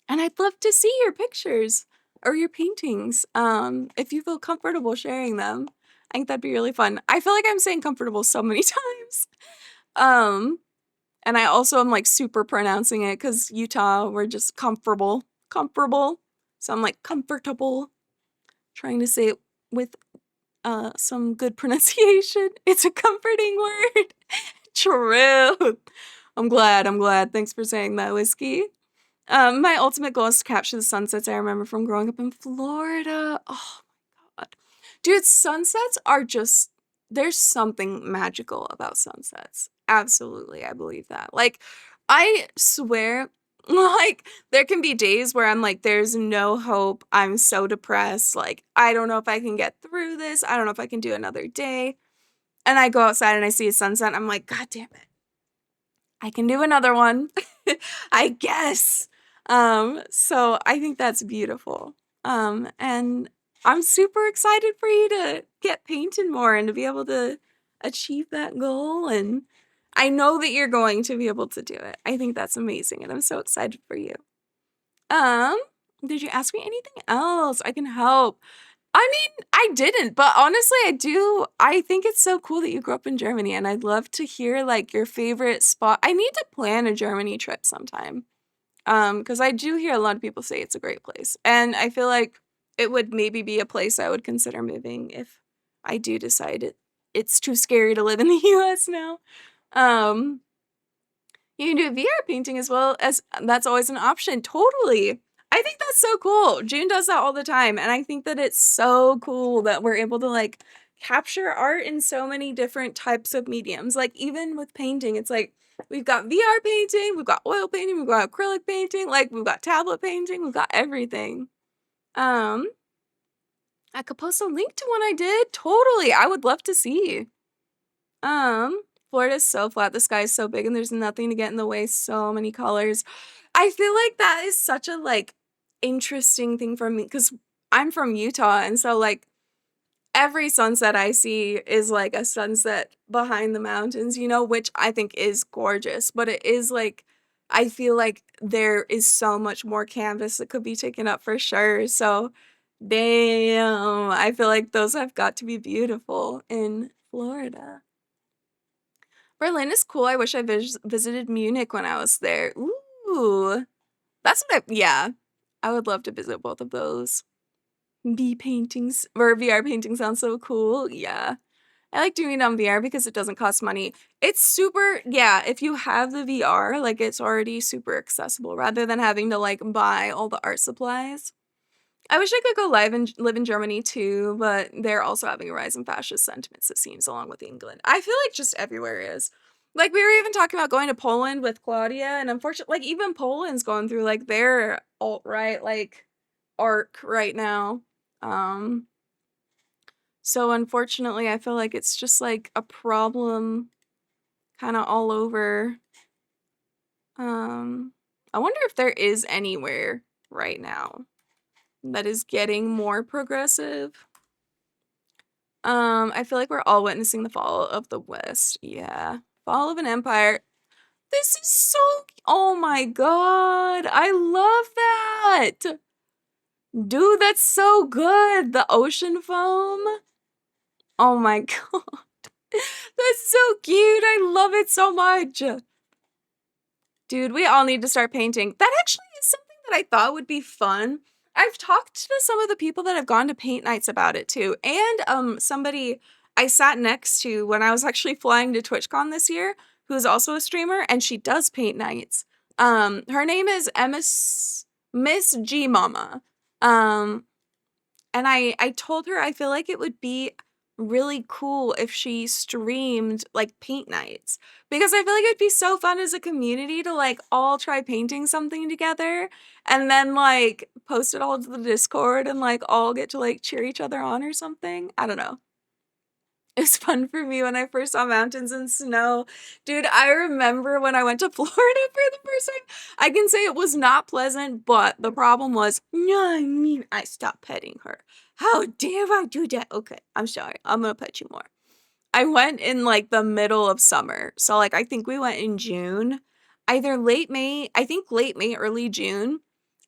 I'd love to see your pictures or your paintings, if you feel comfortable sharing them. I think that'd be really fun. I feel like I'm saying comfortable so many times. And I also am like super pronouncing it because Utah, we're just comfortable. So I'm like comfortable, trying to say it with some good pronunciation. It's a comforting word. True. I'm glad. Thanks for saying that, Whiskey. My ultimate goal is to capture the sunsets I remember from growing up in Florida. Oh my God. Dude, sunsets are just, there's something magical about sunsets. Absolutely, I believe that. Like, I swear, like, there can be days where I'm like, there's no hope. I'm so depressed. Like, I don't know if I can get through this. I don't know if I can do another day. and I go outside and I see a sunset, I'm like, God damn it. I can do another one. I guess. So I think that's beautiful. And I'm super excited for you to get painting more and to be able to achieve that goal. And I know that you're going to be able to do it. I think that's amazing. And I'm so excited for you. Did you ask me anything else? I can help. I mean, I didn't, but honestly, I do. I think it's so cool that you grew up in Germany, and I'd love to hear like your favorite spot. I need to plan a Germany trip sometime. Because I do hear a lot of people say it's a great place, and I feel like it would maybe be a place I would consider moving if I do decide it's too scary to live in the US now. Um, you can do VR painting as well, as that's always an option. Totally. I think that's so cool. June does that all the time, and I think that it's so cool that we're able to like capture art in so many different types of mediums. Like even with painting, it's like we've got VR painting, we've got oil painting, we've got acrylic painting, like we've got tablet painting, we've got everything. I could post a link to one I did. Totally. I would love to see. Florida's so flat, the sky is so big, and there's nothing to get in the way. So many colors. I feel like that is such a like interesting thing for me because I'm from Utah, and so like every sunset I see is like a sunset behind the mountains, you know, which I think is gorgeous, but it is like I feel like there is so much more canvas that could be taken up for sure. So damn, I feel like those have got to be beautiful in Florida. Berlin is cool. I wish I visited Munich when I was there. Ooh, that's what yeah. I would love to visit both of those. paintings or VR painting sounds so cool. Yeah. I like doing it on VR because it doesn't cost money. It's super, yeah, if you have the VR, like it's already super accessible rather than having to like buy all the art supplies. I wish I could go live and live in Germany too, but they're also having a rise in fascist sentiments, it seems, along with England. I feel like just everywhere is. Like we were even talking about going to Poland with Claudia, and unfortunately, like even Poland's going through like their alt-right like arc right now. So unfortunately, I feel like it's just like a problem kind of all over. I wonder if there is anywhere right now that is getting more progressive. I feel like we're all witnessing the fall of the West. Yeah. Fall of an empire. This is so, oh my God. I love that. Dude, that's so good. The ocean foam. Oh my God. That's so cute. I love it so much. Dude, we all need to start painting. That actually is something that I thought would be fun. I've talked to some of the people that have gone to paint nights about it too. And somebody I sat next to when I was actually flying to TwitchCon this year, who's also a streamer, and she does paint nights. Her name is Miss G Mama. And I told her I feel like it would be really cool if she streamed like paint nights, because I feel like it'd be so fun as a community to like all try painting something together and then like post it all to the Discord and like all get to like cheer each other on or something. I don't know. It was fun for me when I first saw mountains and snow. Dude, I remember when I went to Florida for the first time. I can say it was not pleasant, but the problem was, I stopped petting her. How dare I do that? Okay, I'm sorry. I'm gonna pet you more. I went in like the middle of summer. So like I think we went in June. Either late May, I think late May, early June.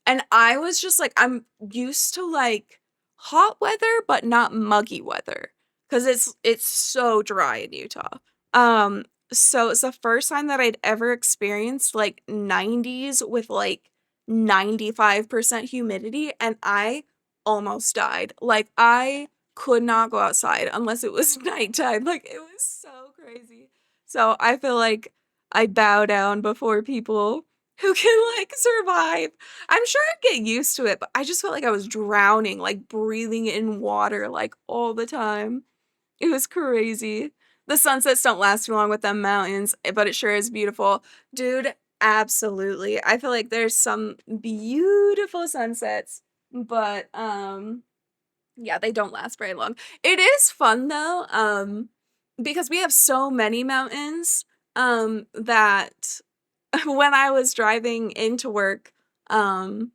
And I was just like, I'm used to like hot weather, but not muggy weather. Because it's so dry in Utah. So it's the first time that I'd ever experienced like 90s with like 95% humidity, and I almost died. Like I could not go outside unless it was nighttime. Like it was so crazy. So I feel like I bow down before people who can like survive. I'm sure I'd get used to it, but I just felt like I was drowning, like breathing in water like all the time. It was crazy. The sunsets don't last too long with them mountains, but it sure is beautiful. Dude, absolutely. I feel like there's some beautiful sunsets, but yeah, they don't last very long. It is fun though. because we have so many mountains, that when I was driving into work, and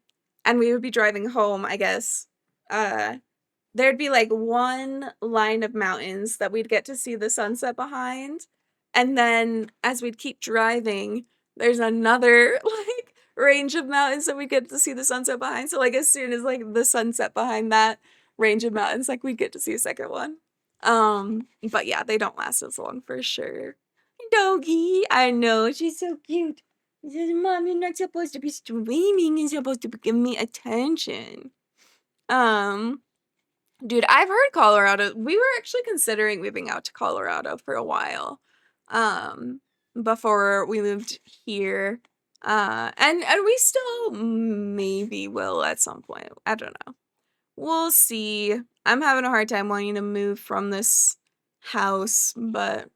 we would be driving home, I guess, there'd be like one line of mountains that we'd get to see the sunset behind. And then as we'd keep driving, there's another like range of mountains that we'd get to see the sunset behind. So like as soon as like the sunset behind that range of mountains, like we'd get to see a second one. But yeah, they don't last as long for sure. Doggy, I know, she's so cute. She says, Mom, you're not supposed to be streaming, you're supposed to give me attention. Dude, I've heard Colorado. We were actually considering moving out to Colorado for a while, before we moved here. And we still maybe will at some point. I don't know. We'll see. I'm having a hard time wanting to move from this house, but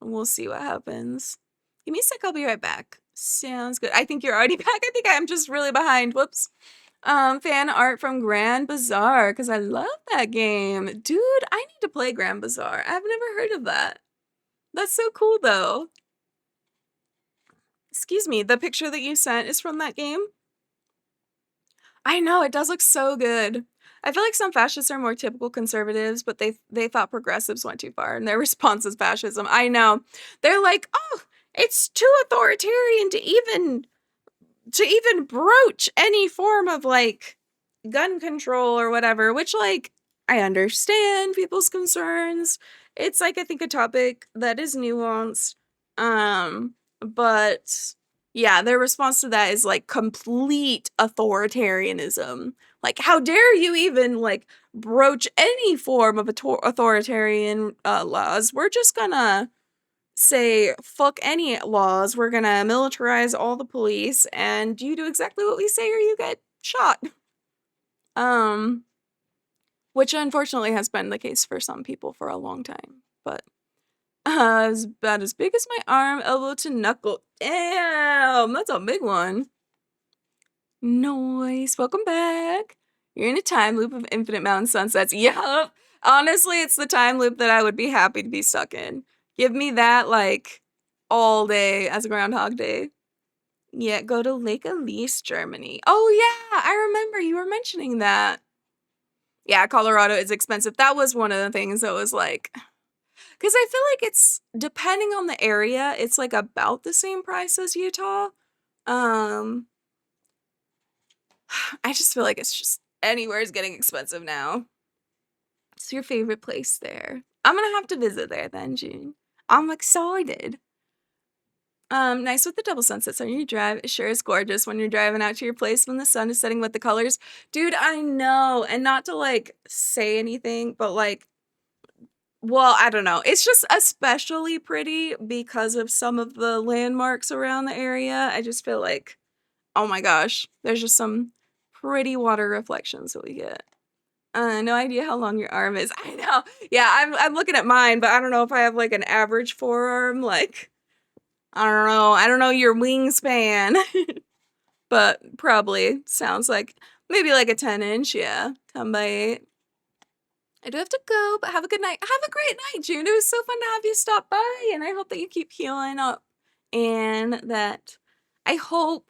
we'll see what happens. Give me a sec, I'll be right back. Sounds good. I think you're already back. I think I'm just really behind. Whoops. Fan art from Grand Bazaar, because I love that game. Dude, I need to play Grand Bazaar. I've never heard of that. That's so cool, though. Excuse me, the picture that you sent is from that game? I know, it does look so good. I feel like some fascists are more typical conservatives, but they thought progressives went too far, and their response is fascism. I know. They're like, oh, it's too authoritarian to even broach any form of like gun control or whatever, which like I understand people's concerns. It's like I think a topic that is nuanced. But yeah, their response to that is like complete authoritarianism. Like, how dare you even like broach any form of authoritarian laws? We're just gonna say fuck any laws. We're gonna militarize all the police, and you do exactly what we say or you get shot. Which unfortunately has been the case for some people for a long time. But it's about as big as my arm, elbow to knuckle. Damn, that's a big one. Nice. Welcome back. You're in a time loop of infinite mountain sunsets. Yup. Honestly, it's the time loop that I would be happy to be stuck in. Give me that, like, all day as a Groundhog Day. Yeah, go to Lake Elise, Germany. Oh, yeah, I remember you were mentioning that. Yeah, Colorado is expensive. That was one of the things that was like... Because I feel like it's, depending on the area, it's, like, about the same price as Utah. I just feel like it's just anywhere is getting expensive now. What's your favorite place there? I'm gonna have to visit there then, June. I'm excited. Nice with the double sunsets on your drive. It sure is gorgeous when you're driving out to your place when the sun is setting with the colors. Dude, I know. And not to, like, say anything, but, like, well, I don't know. It's just especially pretty because of some of the landmarks around the area. I just feel like, oh my gosh, there's just some pretty water reflections that we get. No idea how long your arm is. I know. Yeah, I'm looking at mine, but I don't know if I have like an average forearm. Like, I don't know your wingspan. But probably sounds like maybe like a 10-inch. Yeah, 10 by 8. I do have to go, but have a good night. Have a great night, June. It was so fun to have you stop by, and I hope that you keep healing up, and that I hope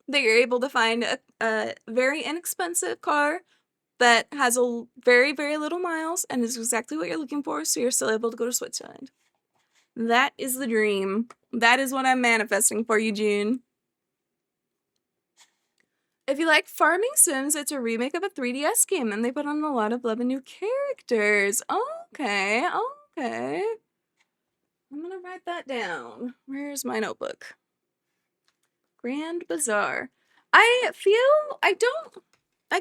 that you're able to find a very inexpensive car that has a very, very little miles and is exactly what you're looking for, so you're still able to go to Switzerland. That is the dream. That is what I'm manifesting for you, June. If you like Farming Sims, it's a remake of a 3DS game, and they put on a lot of love and new characters. Okay, okay. I'm gonna write that down. Where's my notebook? Grand Bazaar. I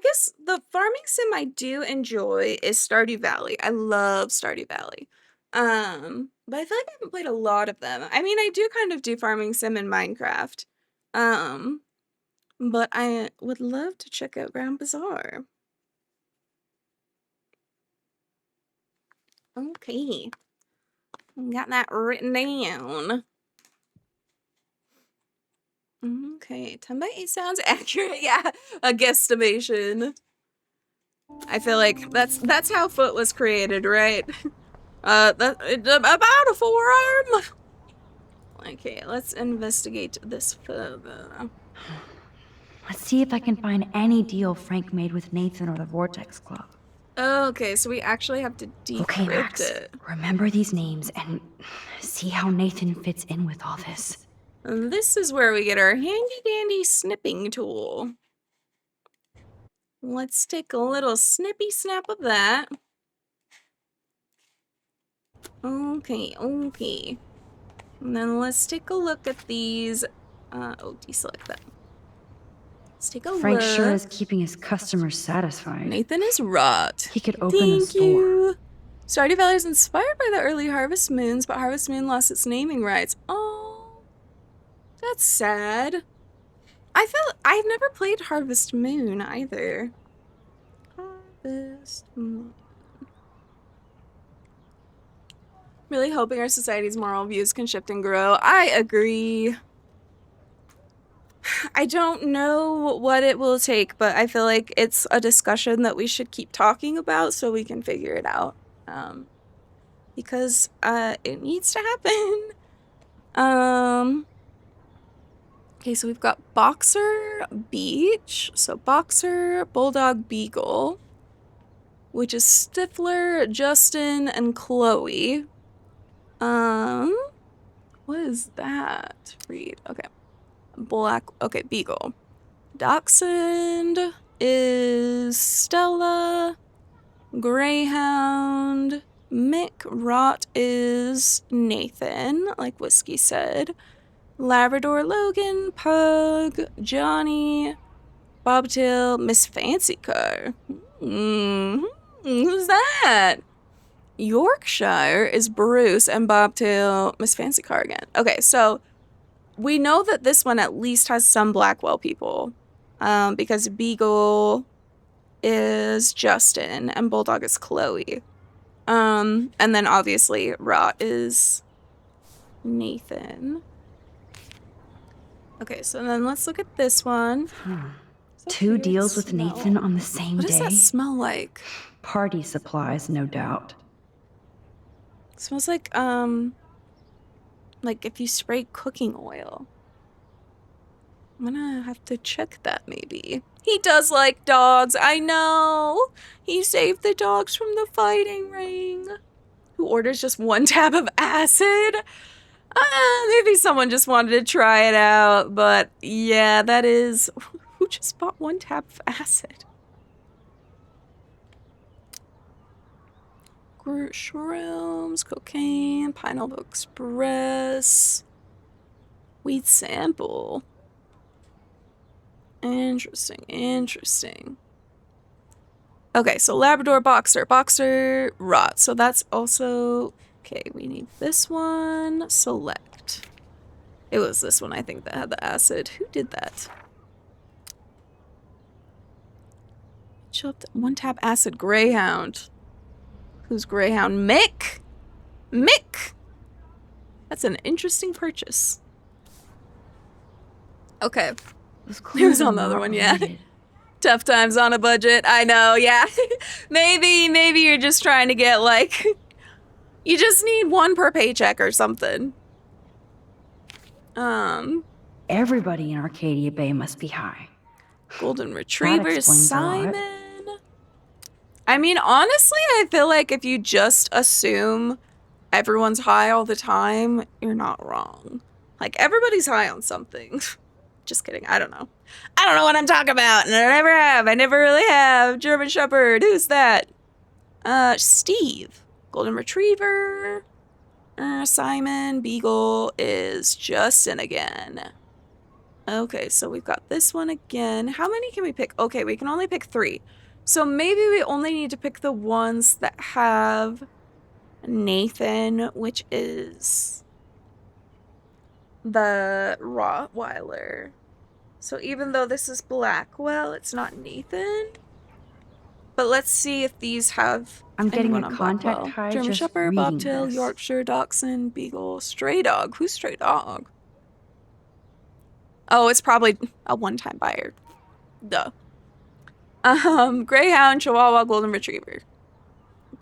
guess the farming sim I do enjoy is Stardew Valley. I love Stardew Valley. But I feel like I haven't played a lot of them. I mean, I do kind of do farming sim in Minecraft. But I would love to check out Grand Bazaar. Okay. Got that written down. Okay, 10 by 8 sounds accurate. Yeah, a guesstimation. I feel like that's how Foot was created, right? About a forearm. Okay, let's investigate this further. Let's see if I can find any deal Frank made with Nathan or the Vortex Club. Okay, so we actually have to decrypt Okay, Max, it. remember these names and see how Nathan fits in with all this. And this is where we get our handy-dandy snipping tool. Let's take a little snippy snap of that. Okay, okay. And then let's take a look at these. Deselect that. Let's take a Frank look. sure is keeping his customers satisfied. Nathan is rot. He could open a Thank store. you. Stardew Valley is inspired by the early Harvest Moons, but Harvest Moon lost its naming rights. Oh, that's sad. I've never played Harvest Moon either. Harvest Moon. Really hoping our society's moral views can shift and grow. I agree. I don't know what it will take, but I feel like it's a discussion that we should keep talking about so we can figure it out. Because it needs to happen. Okay, so we've got Boxer, Beach. So Boxer, Bulldog, Beagle, which is Stifler, Justin, and Chloe. What is that? Read. Okay. Okay, Beagle. Dachshund is Stella. Greyhound. Mick. Rot is Nathan, like Whiskey said. Labrador, Logan. Pug. Johnny. Bobtail, Miss Fancy Car. Who's that? Yorkshire is Bruce, and Bobtail, Miss Fancy Car again. Okay, so we know that this one at least has some Blackwell people, because Beagle is Justin and Bulldog is Chloe. And then obviously Rot is Nathan. Okay, so then let's look at this one. Two deals with Nathan on the same What day? does that smell like? Party supplies, no doubt. It smells like if you spray cooking oil. I'm gonna have to check that maybe. He does like dogs, I know. He saved the dogs from the fighting ring. Who orders just 1 tab of acid? Maybe someone just wanted to try it out, but yeah, that is... Who just bought 1 tab of acid? Shrooms, cocaine, Pineapple Express, weed sample. Interesting, interesting. Okay, so Labrador, Boxer, Rot. So that's also... Okay, we need this one. Select. It was this one, I think, that had the acid. Who did that? Show up 1 tab acid. Greyhound. Who's Greyhound? Mick! Mick! That's an interesting purchase. Okay. There's another one, yeah. Tough times on a budget. I know, yeah. maybe you're just trying to get, like... You just need 1 per paycheck or something. Everybody in Arcadia Bay must be high. Golden Retriever, explains a lot. Simon. I mean, honestly, I feel like if you just assume everyone's high all the time, you're not wrong. Like, everybody's high on something. Just kidding. I don't know. I don't know what I'm talking about, and I never have. I never really have. German Shepherd. Who's that? Steve. Golden Retriever. Simon. Beagle is Justin again. Okay, so we've got this one again. How many can we pick? Okay, we can only pick 3. So maybe we only need to pick the ones that have Nathan, which is the Rottweiler. So even though this is Blackwell, it's not Nathan. But let's see if these have I'm getting anyone a on contact Blackwell. high German just Shepherd, reading Bobtail, this. Yorkshire, Dachshund, Beagle, Stray Dog. Who's Stray Dog? Oh, it's probably a one-time buyer. Duh. Greyhound, Chihuahua, Golden Retriever.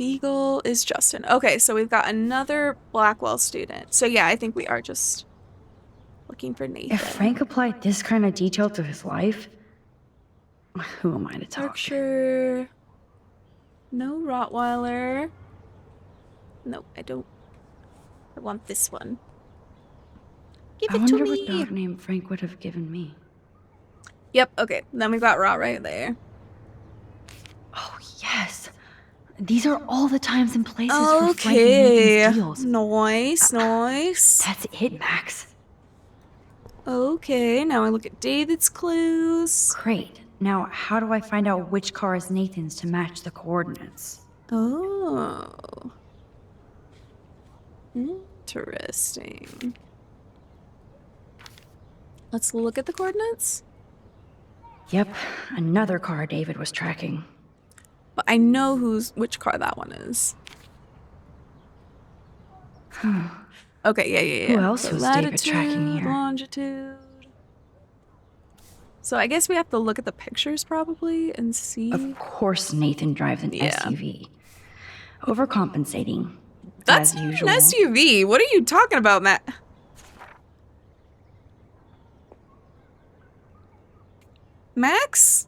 Beagle is Justin. Okay, so we've got another Blackwell student. So yeah, I think we are just looking for Nathan. If Frank applied this kind of detail to his life, who am I to talk? Yorkshire. No Rottweiler. Nope, I don't. I want this one. Give I it wonder to what me. dog name Frank would have given me. Yep, okay. Then we've got Rot right there. Oh, yes. These are all the times and places for Frank and Okay. Nathan's deals. Nice, nice. That's it, Max. Okay, now I look at David's clues. Great. Now, how do I find out which car is Nathan's to match the coordinates? Oh. Interesting. Let's look at the coordinates. Yep, another car David was tracking. But I know which car that one is. Okay, yeah. Who else So was David tracking here? Longitude. So I guess we have to look at the pictures probably and see. Of course Nathan drives an Yeah. SUV. Overcompensating, That's as not an usual. SUV. What are you talking about, Matt? Max?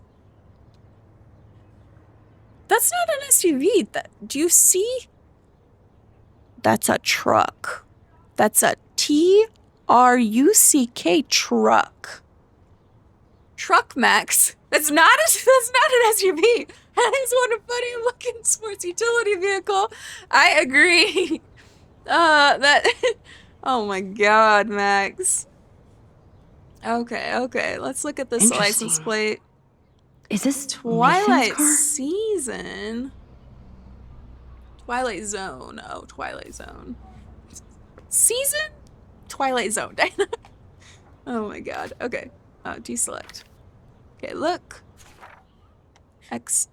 That's not an SUV. Do you see? That's a truck. That's a TRUCK truck. Truck, Max. That's not an SUV. That is one funny looking sports utility vehicle. I agree. Oh my god, Max. Okay. Let's look at this license Interesting. plate. Is this Twilight Nathan's car? Season. Twilight Zone. Oh, Twilight Zone. Season? Twilight Zone. Oh my god. Okay. Deselect. Okay, look. XSXFN.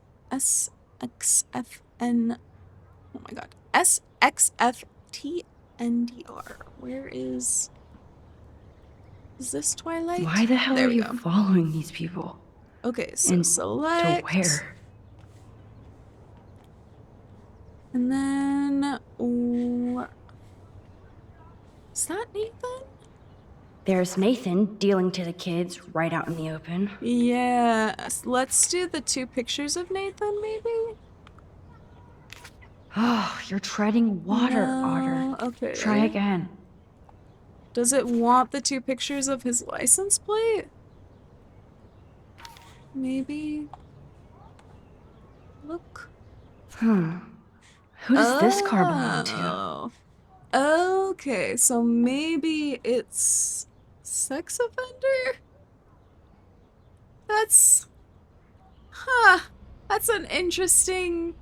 Oh my god. SXFTNDR. Where is this Twilight? Why the hell There are we you go. following these people? Okay, so And select. To where? And then, is that Nathan? There's Nathan dealing to the kids right out in the open. Yeah, let's do the 2 pictures of Nathan, maybe? Oh, you're treading water, No, Otter. okay. Try again. Does it want the 2 pictures of his license plate? Maybe. Look. Who does this car belong to? Oh. Okay, so maybe it's sex offender? That's an interesting.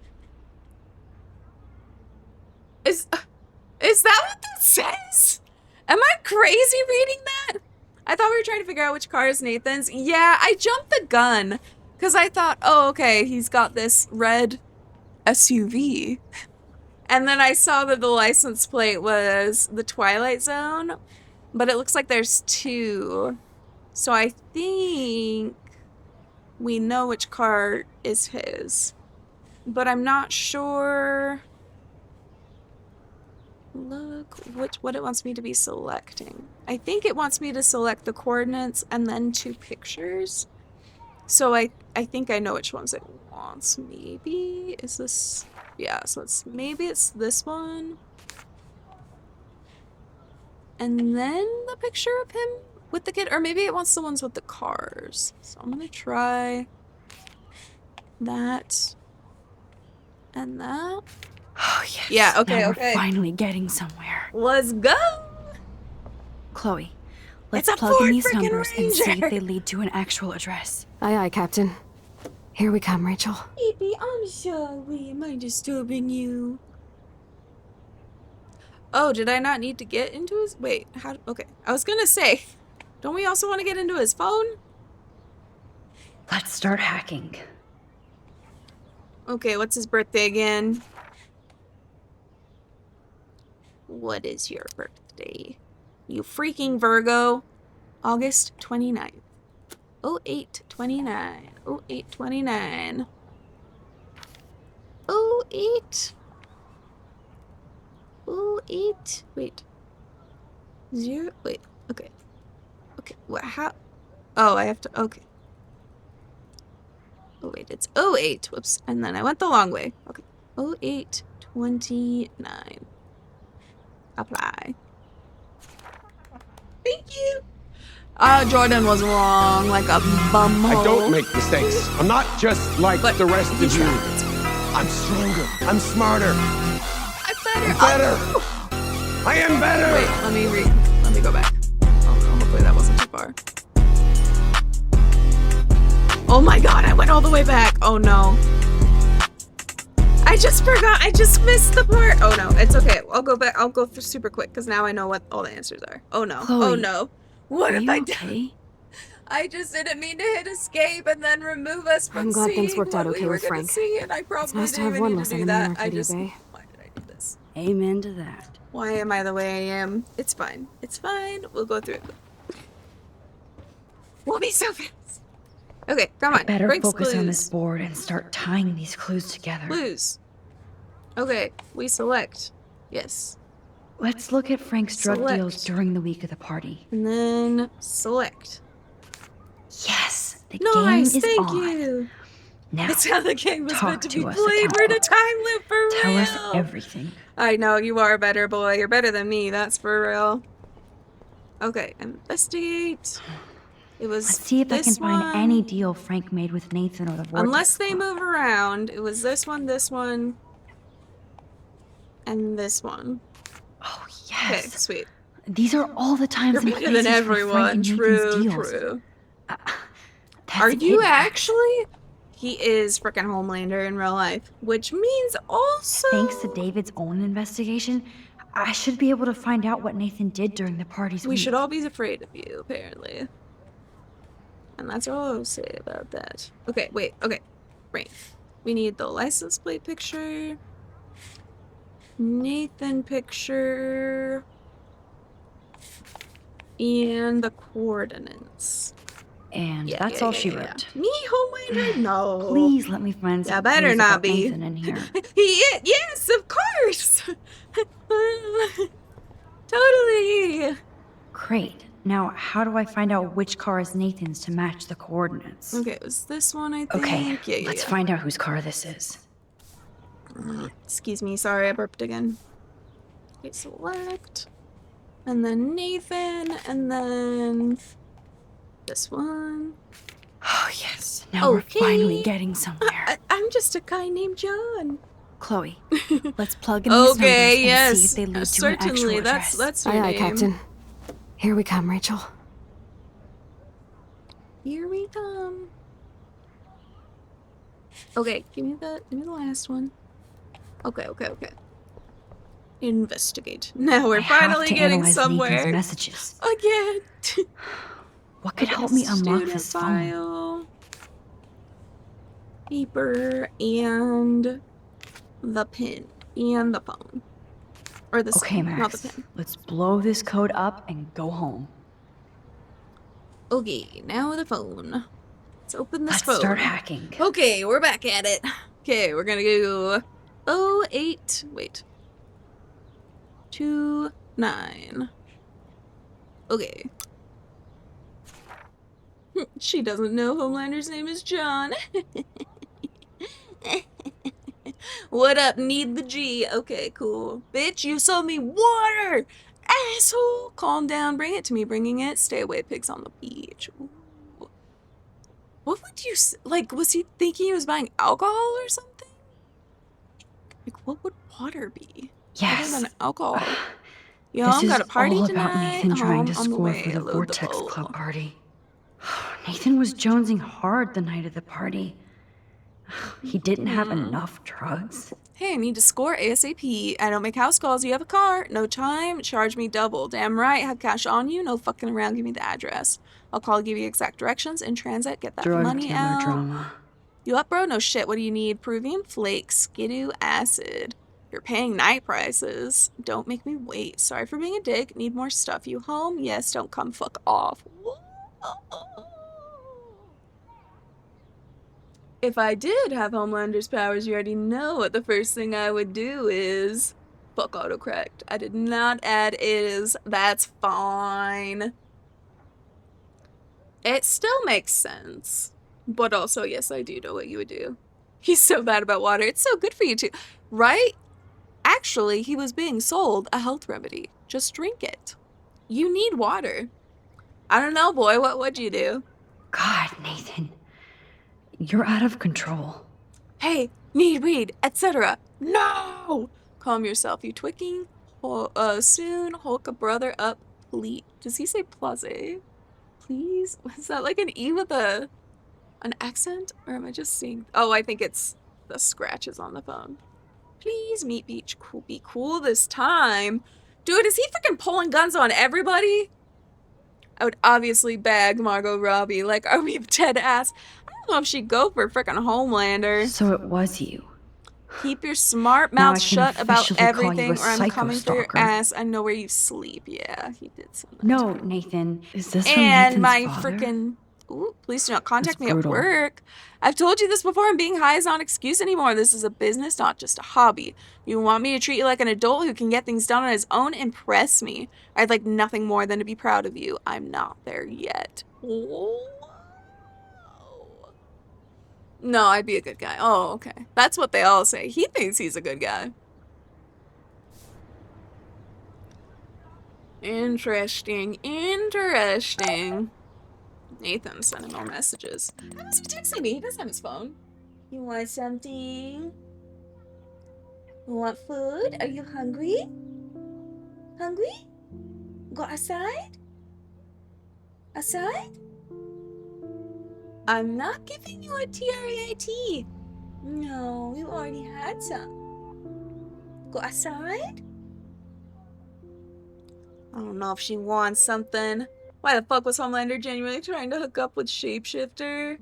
Is that what that says? Am I crazy reading that? I thought we were trying to figure out which car is Nathan's. Yeah, I jumped the gun because I thought, oh, okay, he's got this red SUV. And then I saw that the license plate was the Twilight Zone, but it looks like there's 2. So I think we know which car is his, but I'm not sure. Look, what it wants me to be selecting. I think it wants me to select the coordinates and then 2 pictures. So I think I know which ones it wants. Maybe is this? Yeah. So maybe it's this one. And then the picture of him with the kid, or maybe it wants the ones with the cars. So I'm gonna try that and that. Oh, yes. Yeah, okay, Now okay. We're finally getting somewhere. Let's go. Chloe, let's It's a plug in Ford these frickin' numbers and see Ranger. if they lead to an actual address. Aye, Captain. Here we come, Rachel. Baby, I'm sorry. Am I disturbing you? Oh, did I not need to get into his? Wait, how? Okay, I was gonna say, don't we also want to get into his phone? Let's start hacking. Okay, what's his birthday again? What is your birthday? You freaking Virgo. August 29th. 0829. 0829. 08. 08. Wait. 0. Wait. Okay. Okay. What? How? Oh, I have to. Okay. Oh, wait. It's 08. Whoops. And then I went the long way. Okay. 0829. Apply. Thank you. Jordan was wrong, like a bumhole. I don't make mistakes. I'm not just like But the rest you of you. tried. I'm stronger. I'm smarter. I'm better. I'm better. I am better. Wait, let me go back. Oh, hopefully that wasn't too far. Oh my god, I went all the way back. Oh no. I just forgot. I just missed the part. Oh no, it's okay. I'll go back. I'll go through super quick because now I know what all the answers are. Oh no. Chloe, oh no. What Are have you I done? okay? I just didn't mean to hit escape and then remove us from I'm glad things seeing worked out what okay we were with gonna Frank. see, and I probably nice to didn't have even one need less to do enemy in that. I Arcadia just Bay. why did I do this? Amen to that. Why am I the way I am? It's fine. It's fine. We'll go through it. We'll be so fast. Okay, come on. Better Frank's focus on this clues. board and start tying these clues together. Clues. Okay, we select. Yes. Let's look at Frank's drug Select. deals during the week of the party. And then select. Yes, the game Nice, is thank on. you. Now, That's how the game was talk meant to to be us, played. We're in a accountant. time loop for tell real. us everything. I know, you are a better boy. You're better than me, that's for real. Okay, investigate. It was Let's see if I can this find one. any deal Frank made with Nathan or the Vortex Unless they Club. move around. It was this one, and this one. Oh, Okay, yes. sweet. These are all the times You're and better than places for Frank everyone. and True, Nathan's deals. true. That's Are you it. actually? He is frickin' Homelander in real life, which means also. Thanks to David's own investigation, I should be able to find out what Nathan did during the party's We week. should all be afraid of you, apparently. And that's all I'll say about that. Okay, wait, okay. Right. We need the license plate picture. Nathan picture. And the coordinates. And that's all she wrote. Me, Homelander? No. Please let me find some Yeah, better clues not about be. Nathan in here. Yes, of course. Totally. Great. Now, how do I find out which car is Nathan's to match the coordinates? Okay, it was this one, I think. Okay, Yeah, let's find out whose car this is. Excuse me, sorry, I burped again. Okay, select. And then Nathan, and then this one. Oh, yes. Now we're Okay. finally getting somewhere. I'm just a guy named John. Chloe, let's plug in these numbers Okay, and yes. see if they lead to an Certainly, actual address. that's your Aye, aye, name. Captain. Here we come, Rachel. Here we come. Okay, give me the last one. Okay. Investigate. Now we're I have finally to getting analyze somewhere. Nathan's messages. Again. What could help me unlock Student this phone? file, paper, and the pin, and the phone. Or the Okay, phone, not the Max. pin. Let's blow this code up and go home. Okay, now the phone. Let's open this Let's phone. start hacking. Okay, we're back at it. Okay, we're gonna go 08. Wait. 29. Okay. She doesn't know Homelander's name is John. What up, need the G? Okay, cool. Bitch, you sold me water! Asshole! Calm down, bring it to me, bringing it. Stay away, pigs on the beach. Ooh. What would you, like, was he thinking he was buying alcohol or something? Like, what would water be? Yes. Other than alcohol. Yo, This I'm is got a party all tonight. about Nathan trying to On the score way, for the load Vortex bottle. Club party. Nathan was jonesing hard the night of the party. He didn't have enough drugs. Hey, I need to score ASAP. I don't make house calls. You have a car. No time. Charge me double. Damn right. Have cash on you. No fucking around. Give me the address. I'll call, give you exact directions. In transit. Get that Drug money dealer out. drama. You up, bro? No shit. What do you need? Peruvian flakes. Skidoo acid. You're paying night prices. Don't make me wait. Sorry for being a dick. Need more stuff. You home? Yes. Don't come fuck off. If I did have Homelander's powers, you already know what the first thing I would do is fuck autocorrect. I did not add is. That's fine. It still makes sense. But also, yes, I do know what you would do. He's so bad about water. It's so good for you too. Right? Actually, he was being sold a health remedy. Just drink it. You need water. I don't know, boy. What would you do? God, Nathan. You're out of control. Hey, need weed, etc. No! Calm yourself, you twicking. Soon, Hulk a brother up, please. Does he say plaze? Please? Is that like an E with an accent? Or am I just seeing? Oh, I think it's the scratches on the phone. Please meet beach. Cool, be cool this time. Dude, is he freaking pulling guns on everybody? I would obviously bag Margot Robbie. Like, are we dead ass? I don't know if she'd go for freaking Homelander. So it was you. Keep your smart Now I mouth can shut about officially call you everything, a or I'm coming for your psycho-stalker. ass. I know where you sleep. Yeah, he did say that. No, Nathan. Is this from And Nathan's my father? freaking... Ooh, please do not contact That's me at brutal. work. I've told you this before, and being high is not an excuse anymore. This is a business, not just a hobby. You want me to treat you like an adult who can get things done on his own? Impress me. I'd like nothing more than to be proud of you. I'm not there yet. Whoa. No, I'd be a good guy. Oh, okay. That's what they all say. He thinks he's a good guy. Interesting. Interesting. Nathan sending more messages. Why was he texting me? He doesn't have his phone. You want something? You want food? Are you hungry? Hungry? Go outside? Outside? I'm not giving you a TRAT. No, you already had some. Go outside? I don't know if she wants something. Why the fuck was Homelander genuinely trying to hook up with Shapeshifter?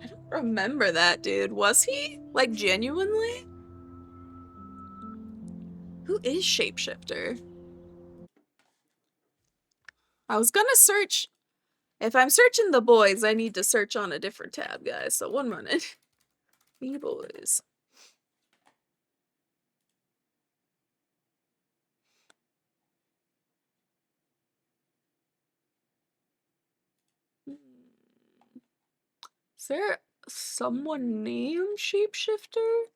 I don't remember that, dude. Was he? Like, genuinely? Who is Shapeshifter? I was gonna search. If I'm searching the boys, I need to search on a different tab, guys. So 1 minute. The boys. Is there someone named Shapeshifter?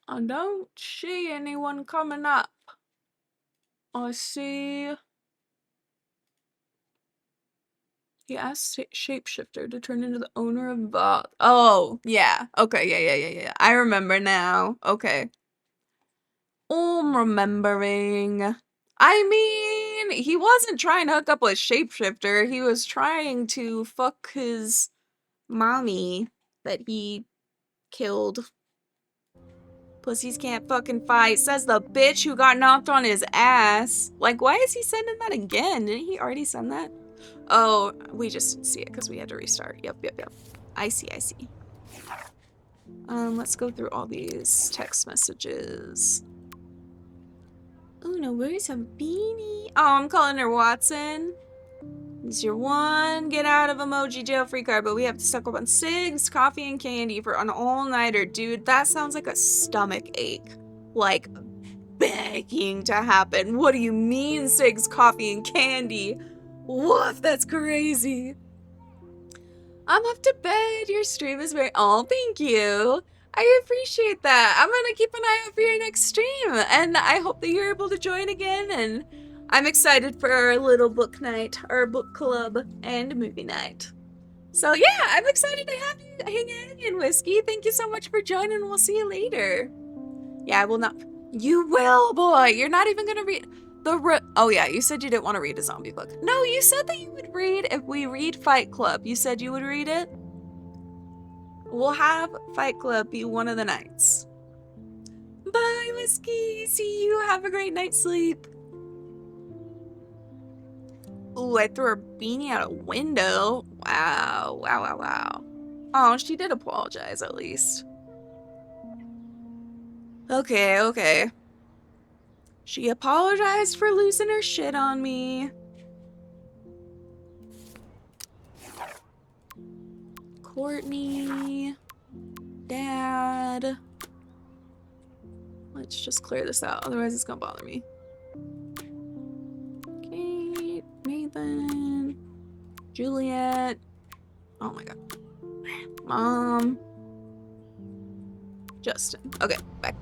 I don't see anyone coming up. I see... He asked Shapeshifter to turn into the owner of Voth. Oh, yeah. Okay, yeah. I remember now. Okay. I'm remembering. I mean, he wasn't trying to hook up with Shapeshifter. He was trying to fuck his mommy that he killed. Pussies can't fucking fight, says the bitch who got knocked on his ass. Like, why is he sending that again? Didn't he already send that? Oh, we just didn't see it because we had to restart. Yep. I see. Let's go through all these text messages. Oh, no, where's a beanie? Oh, I'm calling her Watson. This is your one get out of emoji jail free card, but we have to suck up on cigs, coffee, and candy for an all-nighter. Dude, that sounds like a stomach ache. Like, begging to happen. What do you mean, cigs, coffee, and candy? Woof, that's crazy. I'm up to bed. Your stream is very... Oh, thank you. I appreciate that. I'm gonna keep an eye out for your next stream, and I hope that you're able to join again, and I'm excited for our little book night, our book club, and movie night. So yeah, I'm excited to have you hang in, Whiskey. Thank you so much for joining. We'll see you later. Yeah, I will not... You will, boy. You're not even gonna read... Oh yeah, you said you didn't want to read a zombie book. No, you said that you would read if we read Fight Club. You said you would read it. We'll have Fight Club be one of the nights. Bye, Whiskey. See you. Have a great night's sleep. Ooh, I threw her beanie out a window. Wow. Oh, she did apologize at least. Okay. She apologized for losing her shit on me. Courtney. Dad. Let's just clear this out, otherwise it's gonna bother me. Kate, Nathan, Juliet. Oh my god. Mom. Justin. Okay, back.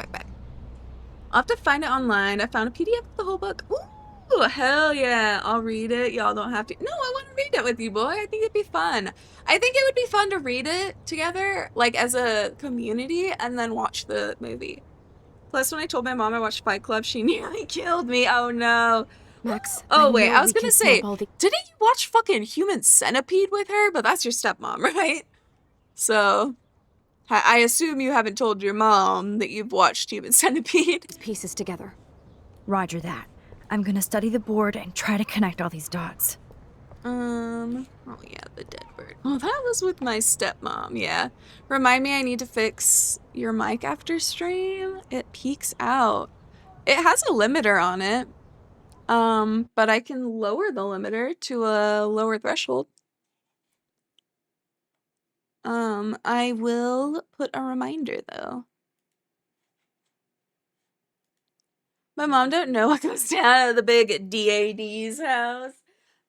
I'll have to find it online. I found a PDF of the whole book. Ooh, hell yeah. I'll read it. Y'all don't have to. No, I want to read it with you, boy. I think it'd be fun. I think it would be fun to read it together, like as a community, and then watch the movie. Plus, when I told my mom I watched Fight Club, she nearly killed me. Oh no. Max. Oh wait, I was gonna say, didn't you watch fucking Human Centipede with her? But that's your stepmom, right? So, I assume you haven't told your mom that you've watched Human Centipede. Pieces together. Roger that. I'm gonna study the board and try to connect all these dots. Oh yeah, the dead bird. Oh, that was with my stepmom, yeah. Remind me I need to fix your mic after stream. It peaks out. It has a limiter on it. But I can lower the limiter to a lower threshold. I will put a reminder though. My mom don't know what goes down at the big DAD's house.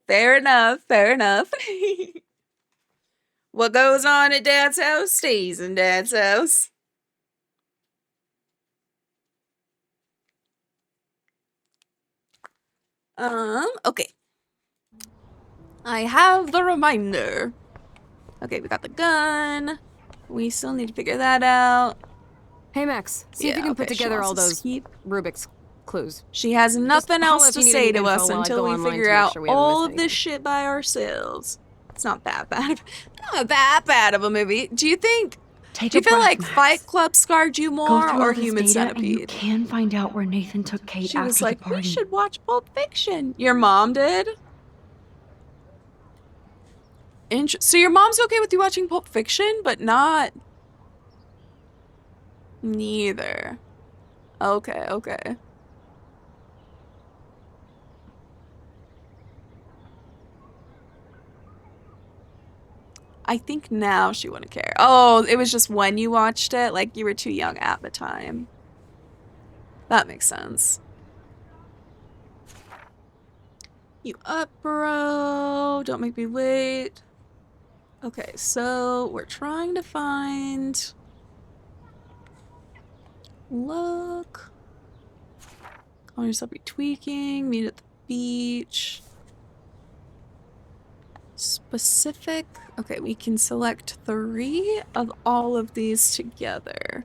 Fair enough, fair enough. What goes on at Dad's house stays in Dad's house. Okay. I have the reminder. Okay, we got the gun. We still need to figure that out. Hey, Max. See if you can put together all those Rubik's clues. She has nothing else if to you need say any to info us while I until go we online figure to make out sure we haven't all missed of this shit by ourselves. It's not that bad. Not that bad of a movie. Do you think? Take Do you a feel breath, like Max. Fight Club scarred you Go more through or all this Human data and you Centipede? can find out where Nathan took Kate She after was like, the party. we should watch Pulp Fiction. Your mom did? So your mom's okay with you watching Pulp Fiction, but not... Neither. Okay. I think now she wouldn't care. Oh, it was just when you watched it? Like you were too young at the time. That makes sense. You up, bro? Don't make me wait. Okay, so we're trying to find... Look. Call yourself retweaking. Meet at the beach. Specific. Okay, we can select 3 of all of these together.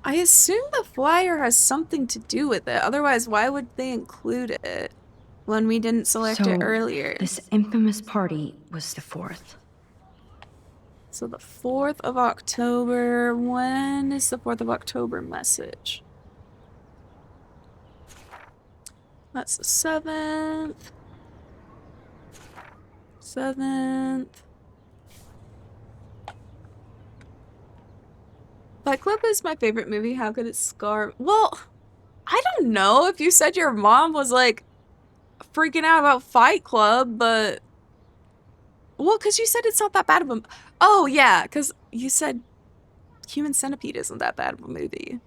I assume the flyer has something to do with it. Otherwise, why would they include it when we didn't select it earlier? This infamous party was the 4th. So the 4th of October. When is the 4th of October message? That's the 7th. 7th. Fight Club is my favorite movie. How could it scar? Well, I don't know if you said your mom was like freaking out about Fight Club, but well, because you said it's not that bad of a... Oh, yeah, because you said Human Centipede isn't that bad of a movie.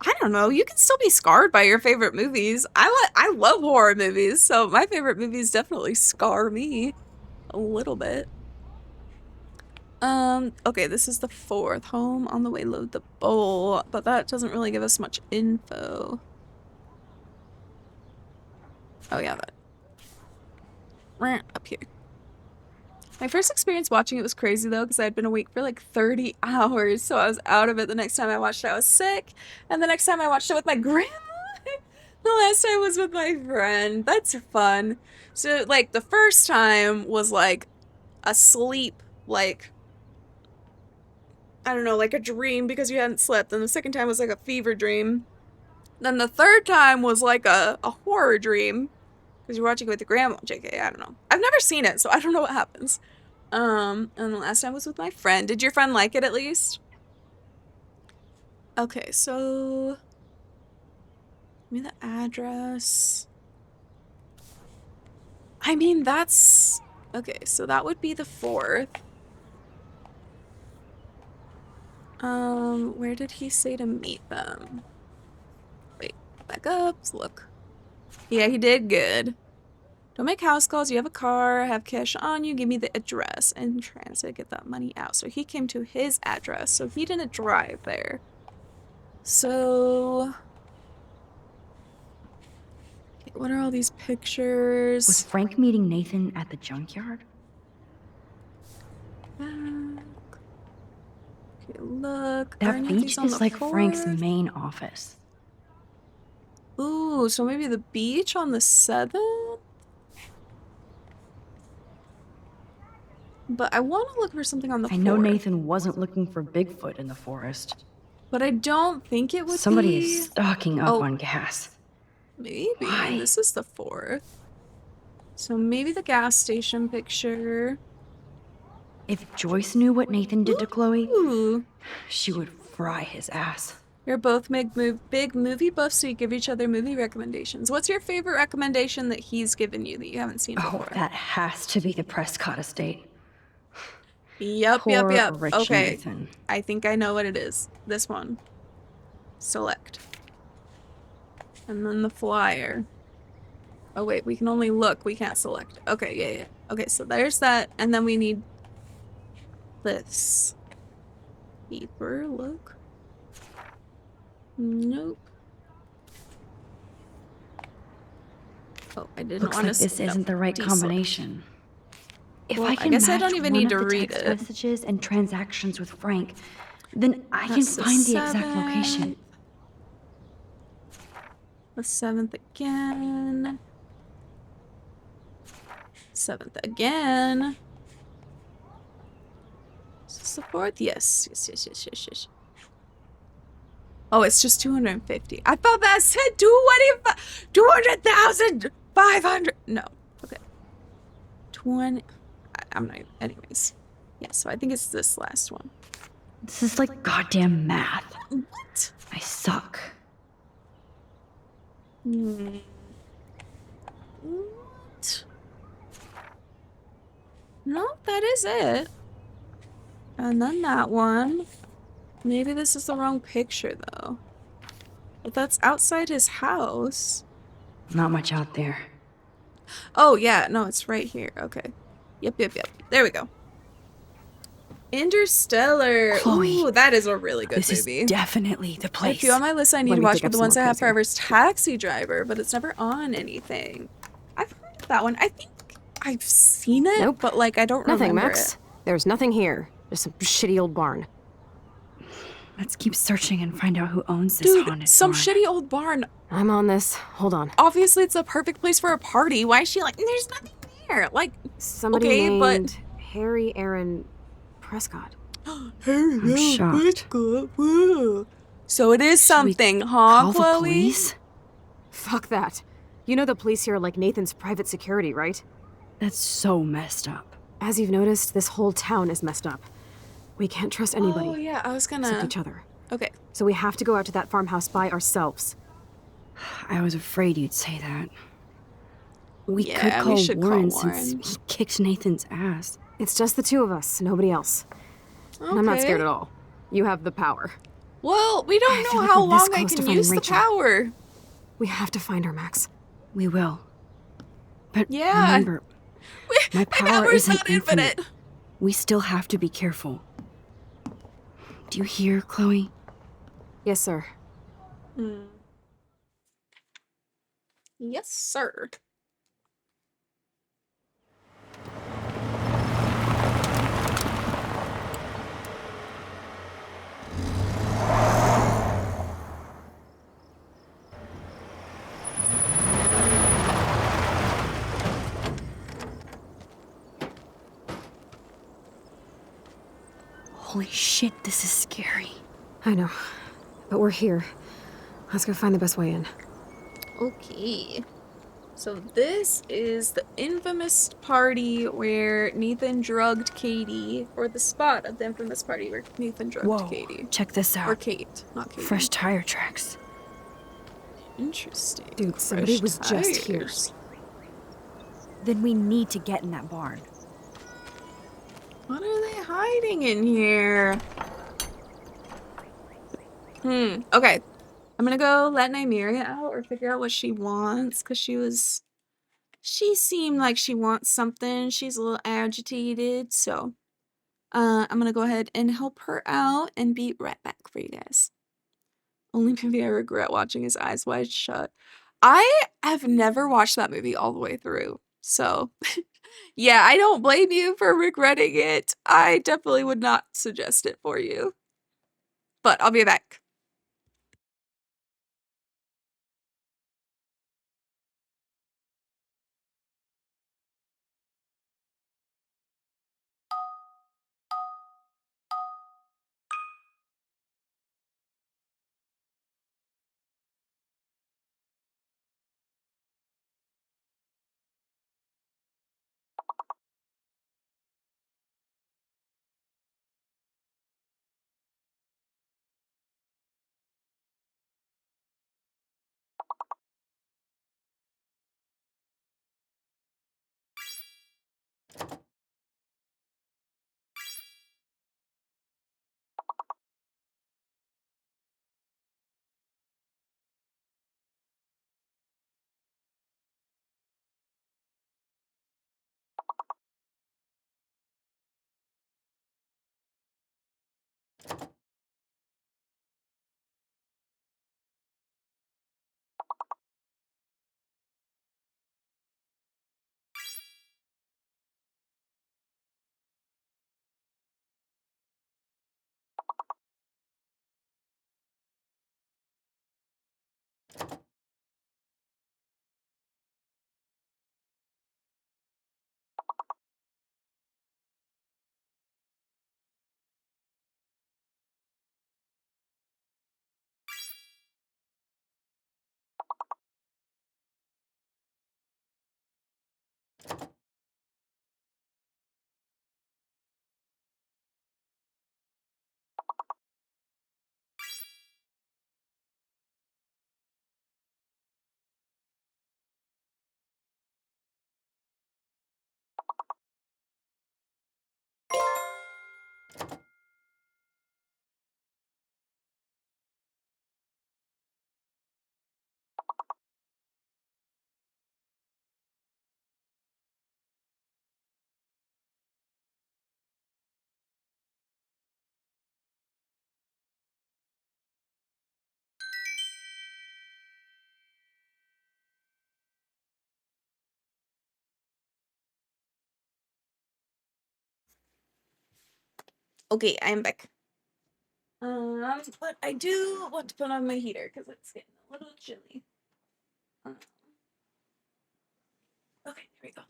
I don't know. You can still be scarred by your favorite movies. I love horror movies, so my favorite movies definitely scar me a little bit. Okay, this is the 4th. Home, on the way, load the bowl. But that doesn't really give us much info. Oh, yeah, that. Up here. My first experience watching it was crazy though, because I had been awake for like 30 hours, so I was out of it. The next time I watched it, I was sick, and the next time I watched it with my grandma. The last time was with my friend. That's fun. So like the first time was like a sleep, like I don't know, like a dream because you hadn't slept. Then the second time was like a fever dream. Then the third time was like a horror dream. Because you're watching it with your grandma. JK, I don't know. I've never seen it, so I don't know what happens. And the last time was with my friend. Did your friend like it at least? Okay, so... Give me the address. I mean, that's... Okay, so that would be the 4th. Where did he say to meet them? Wait, back up, let's look. Yeah, he did good. Don't make house calls, you have a car, have cash on you, give me the address. And transit, get that money out. So he came to his address, so he didn't drive there. So... what are all these pictures? Was Frank meeting Nathan at the junkyard? Okay, look. That beach is like Frank's main office. Ooh, so maybe the beach on the 7th? But I want to look for something on the 4th. I know Nathan wasn't looking for Bigfoot in the forest. But I don't think it would Somebody be... is stocking up on gas. Maybe. Why? This is the 4th. So maybe the gas station picture. If Joyce knew what Nathan did to Chloe, Ooh. she would fry his ass. You're both big movie buffs, so you give each other movie recommendations. What's your favorite recommendation that he's given you that you haven't seen before? Oh, that has to be the Prescott estate. Yep. Poor Okay. Nathan. I think I know what it is. This one. Select. And then the flyer. Oh wait, we can only look. We can't select. Okay, yeah. Okay, so there's that. And then we need this. Deeper look. Nope. Oh, I didn't Looks want like to. this isn't the right deselect. combination. If Well, I I can guess I match don't even one need of to the read text it. messages and transactions with Frank, then I can That's the find the exact 7th. location. The 7th again. 7th again. Is this the 4th? Yes. Yes. Oh, it's just 250. I thought that said 200,500. No. Okay. 20. I'm not even. Anyways. Yeah, so I think it's this last one. This is like goddamn math. What? I suck. What? No, that is it. And then that one. Maybe this is the wrong picture, though. But that's outside his house. Not much out there. Oh, yeah. No, it's right here. Okay. Yep. There we go. Interstellar. Chloe, Ooh, that is a really good This movie. is definitely the A place. few on my list I need Let to me watch, dig but up the some ones I more have clues here. forever is Taxi Driver, but it's never on anything. I've heard of that one. I think I've seen it, Nope. but like I don't Nothing, remember Max. it. There's nothing here. Just some shitty old barn. Let's keep searching and find out who owns this Dude, haunted some barn. shitty old barn. I'm on this. Hold on. Obviously, it's a perfect place for a party. Why is she like, there's nothing there? Like, Somebody Okay, but- named Harry Aaron Prescott. I'm shocked. So it is something, huh, Call the Chloe? police? Fuck that. You know the police here are like Nathan's private security, right? That's so messed up. As you've noticed, this whole town is messed up. We can't trust anybody Oh, yeah, I was except gonna... each other. Okay. So we have to go out to that farmhouse by ourselves. I was afraid you'd say that. We Yeah, could we call should call Warren Warren. since he kicked Nathan's ass. It's just the two of us, nobody else. And I'm not scared at all. You have the power. Well, we don't I know feel like how we're this long I close to can finding use the Rachel. power. We have to find her, Max. We will. But Yeah. remember, my power power's isn't not infinite. infinite. We still have to be careful. Do you hear, Chloe? Yes, sir. Yes, sir. Holy shit, this is scary. I know. But we're here. Let's go find the best way in. Okay. So this is the infamous party where Nathan drugged Katie, or the spot of the infamous party where Nathan drugged Whoa, Katie. check this Or out. Kate, not Katie. Fresh tire tracks. Interesting. Dude, somebody was just here. tires. Then we need to get in that barn. What are they hiding in here? Okay. I'm gonna go let Nymeria out or figure out what she wants, because she seemed like she wants something. She's a little agitated, so I'm gonna go ahead and help her out and be right back for you guys. Only movie I regret watching is Eyes Wide Shut. I have never watched that movie all the way through, so yeah, I don't blame you for regretting it. I definitely would not suggest it for you. But I'll be back. Okay, I'm back. But I do want to put on my heater because it's getting a little chilly. Okay, here we go.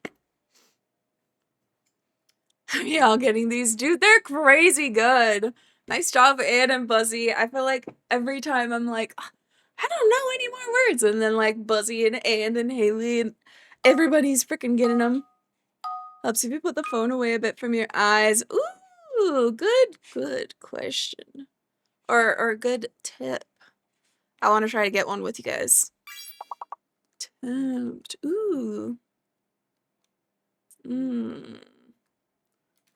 Yeah, getting these, dude, they're crazy good. Nice job, Anne and Buzzy. I feel like every time I'm like, I don't know any more words, and then like Buzzy and Anne and Haley and everybody's freaking getting them. Helps if you put the phone away a bit from your eyes. Ooh, good question. Or good tip. I want to try to get one with you guys. Tempt. Ooh.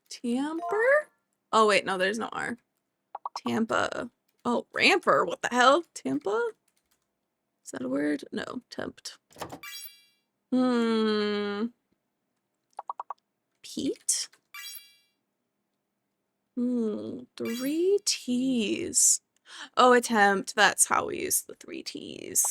Tamper? Oh, wait, no, there's no R. Tampa. Oh, Ramper. What the hell? Tampa? Is that a word? No, tempt. Pete? 3 T's. Oh, attempt. That's how we use the 3 T's.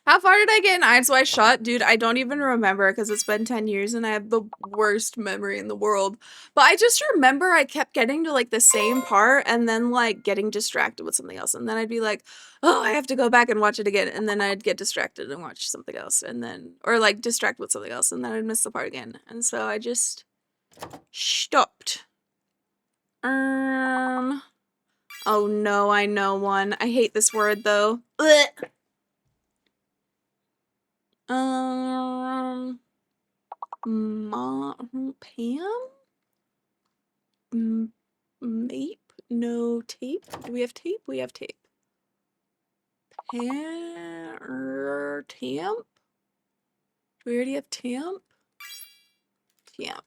How far did I get in Eyes Wide Shut? Dude, I don't even remember because it's been 10 years and I have the worst memory in the world. But I just remember I kept getting to like the same part and then like getting distracted with something else. And then I'd be like, oh, I have to go back and watch it again. And then I'd get distracted and watch something else. And then, or like distract with something else. And then I'd miss the part again. And so I just stopped. Oh no, I know one. I hate this word though. Ugh. Pam? Mape? No tape? Do we have tape? We have tape. Tamp? Do we already have tamp? Tamp.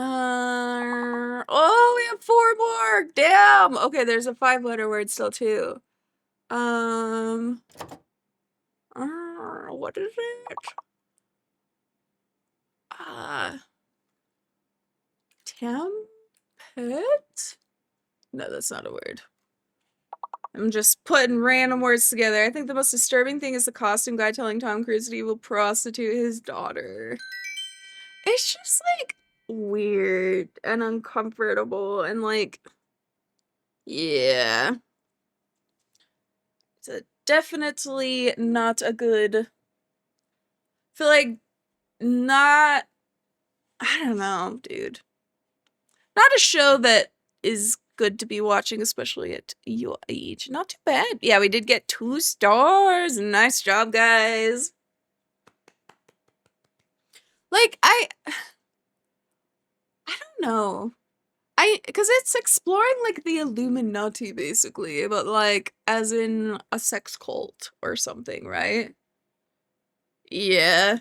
Oh, we have 4 more. Damn. Okay, there's a 5-letter word still too. What is it? Tempet? No, that's not a word. I'm just putting random words together. I think the most disturbing thing is the costume guy telling Tom Cruise that he will prostitute his daughter. It's just like weird and uncomfortable and like, yeah. It's definitely not a good, I feel like not, I don't know, dude. Not a show that is good to be watching, especially at your age. Not too bad. Yeah, we did get 2 stars. Nice job, guys. Like, I don't know. Because it's exploring, like, the Illuminati, basically. But, like, as in a sex cult or something, right? Yeah.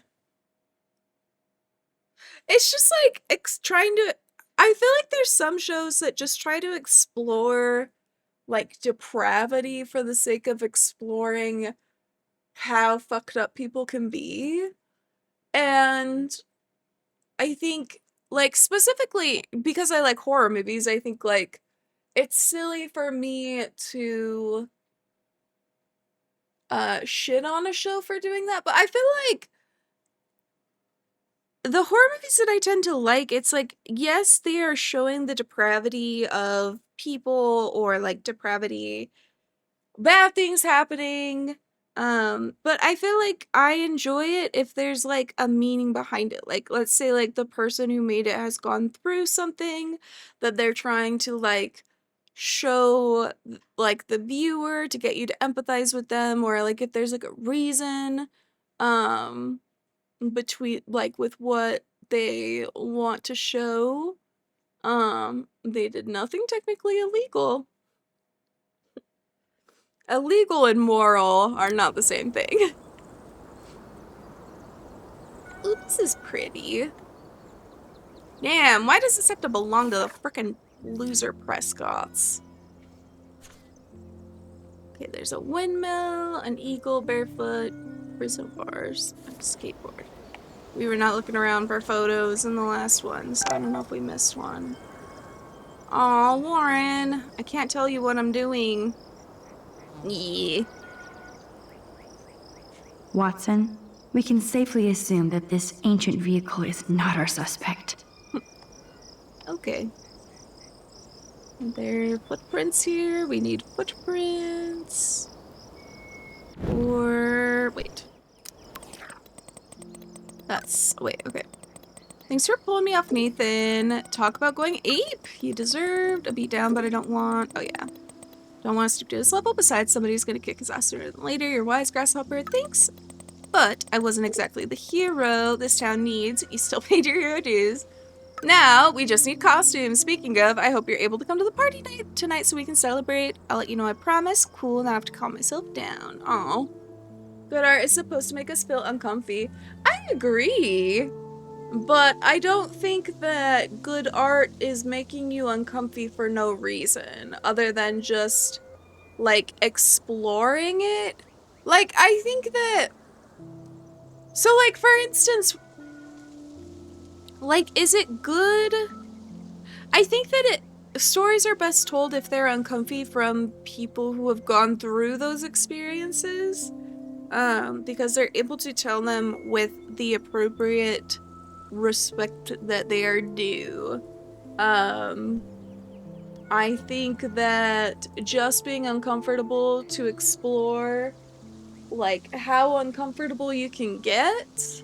It's just, like, trying to... I feel like there's some shows that just try to explore, like, depravity for the sake of exploring how fucked up people can be. And I think, like, specifically because I like horror movies, I think, like, it's silly for me to shit on a show for doing that, but I feel like the horror movies that I tend to like, it's like, yes, they are showing the depravity of people or like depravity, bad things happening. But I feel like I enjoy it if there's like a meaning behind it. Like, let's say like the person who made it has gone through something that they're trying to like show like the viewer to get you to empathize with them, or like if there's like a reason, between like with what they want to show. They did nothing technically illegal. Illegal and moral are not the same thing. Ooh, this is pretty. Damn, why does this have to belong to the frickin' loser Prescotts? Okay, there's a windmill, an eagle, barefoot, prison bars, and a skateboard. We were not looking around for photos in the last one, so I don't know if we missed one. Aw, Warren, I can't tell you what I'm doing. Yeah. Watson, we can safely assume that this ancient vehicle is not our suspect. Okay. There are footprints here. We need footprints. Or... wait. Wait, okay. Thanks for pulling me off, Nathan. Talk about going ape. You deserved a beatdown, but I don't want... oh, yeah. Don't want to stoop to this level. Besides, somebody's gonna kick his ass sooner than later. You're wise, grasshopper. Thanks. But I wasn't exactly the hero this town needs. You still paid your hero dues. Now, we just need costumes. Speaking of, I hope you're able to come to the party night tonight so we can celebrate. I'll let you know, I promise. Cool, now I have to calm myself down. Aw. Good art is supposed to make us feel uncomfy. I agree. But I don't think that good art is making you uncomfy for no reason. Other than just, like, exploring it. Like, I think that... so, like, for instance... like, is it good? I think that stories are best told if they're uncomfy from people who have gone through those experiences. Because they're able to tell them with the appropriate respect that they are due. I think that just being uncomfortable to explore, like, how uncomfortable you can get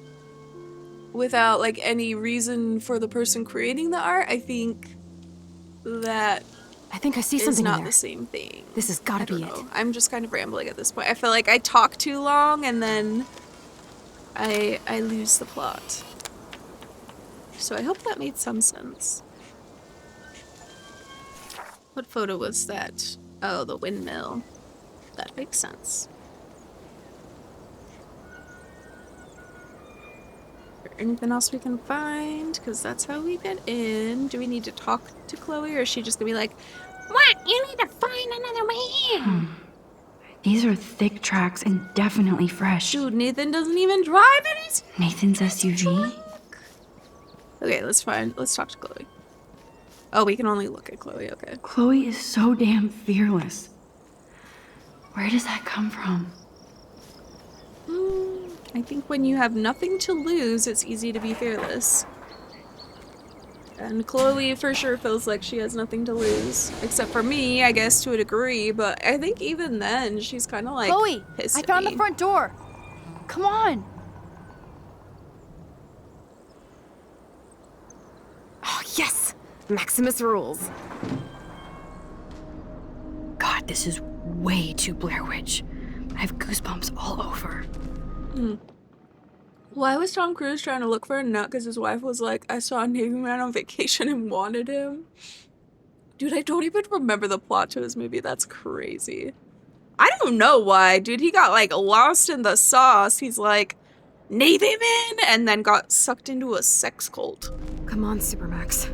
without, like, any reason for the person creating the art, I think that I think I see is something in not there. the same thing. This has got to be it. I'm just kind of rambling at this point. I feel like I talk too long and then I lose the plot. So I hope that made some sense. What photo was that? Oh, the windmill. That makes sense. anything else we can find? Because that's how we get in. Do we need to talk to Chloe, or is she just gonna be like, what? You need to find another way in. These are thick tracks and definitely fresh. Dude, Nathan doesn't even drive it. Nathan's SUV? Okay, let's talk to Chloe. Oh, we can only look at Chloe, okay. Chloe is so damn fearless. Where does that come from? I think when you have nothing to lose, it's easy to be fearless. And Chloe for sure feels like she has nothing to lose. Except for me, I guess, to a degree, but I think even then, she's kind of like Chloe, pissed I at found me. the front door. Come on. Oh, yes! Maximus rules. God, this is way too Blair Witch. I have goosebumps all over. Why was Tom Cruise trying to look for a nut because his wife was like, I saw a Navy man on vacation and wanted him? Dude, I don't even remember the plot to his movie. That's crazy. I don't know why, dude. He got like lost in the sauce. He's like, Navy man, and then got sucked into a sex cult. Come on, Supermax.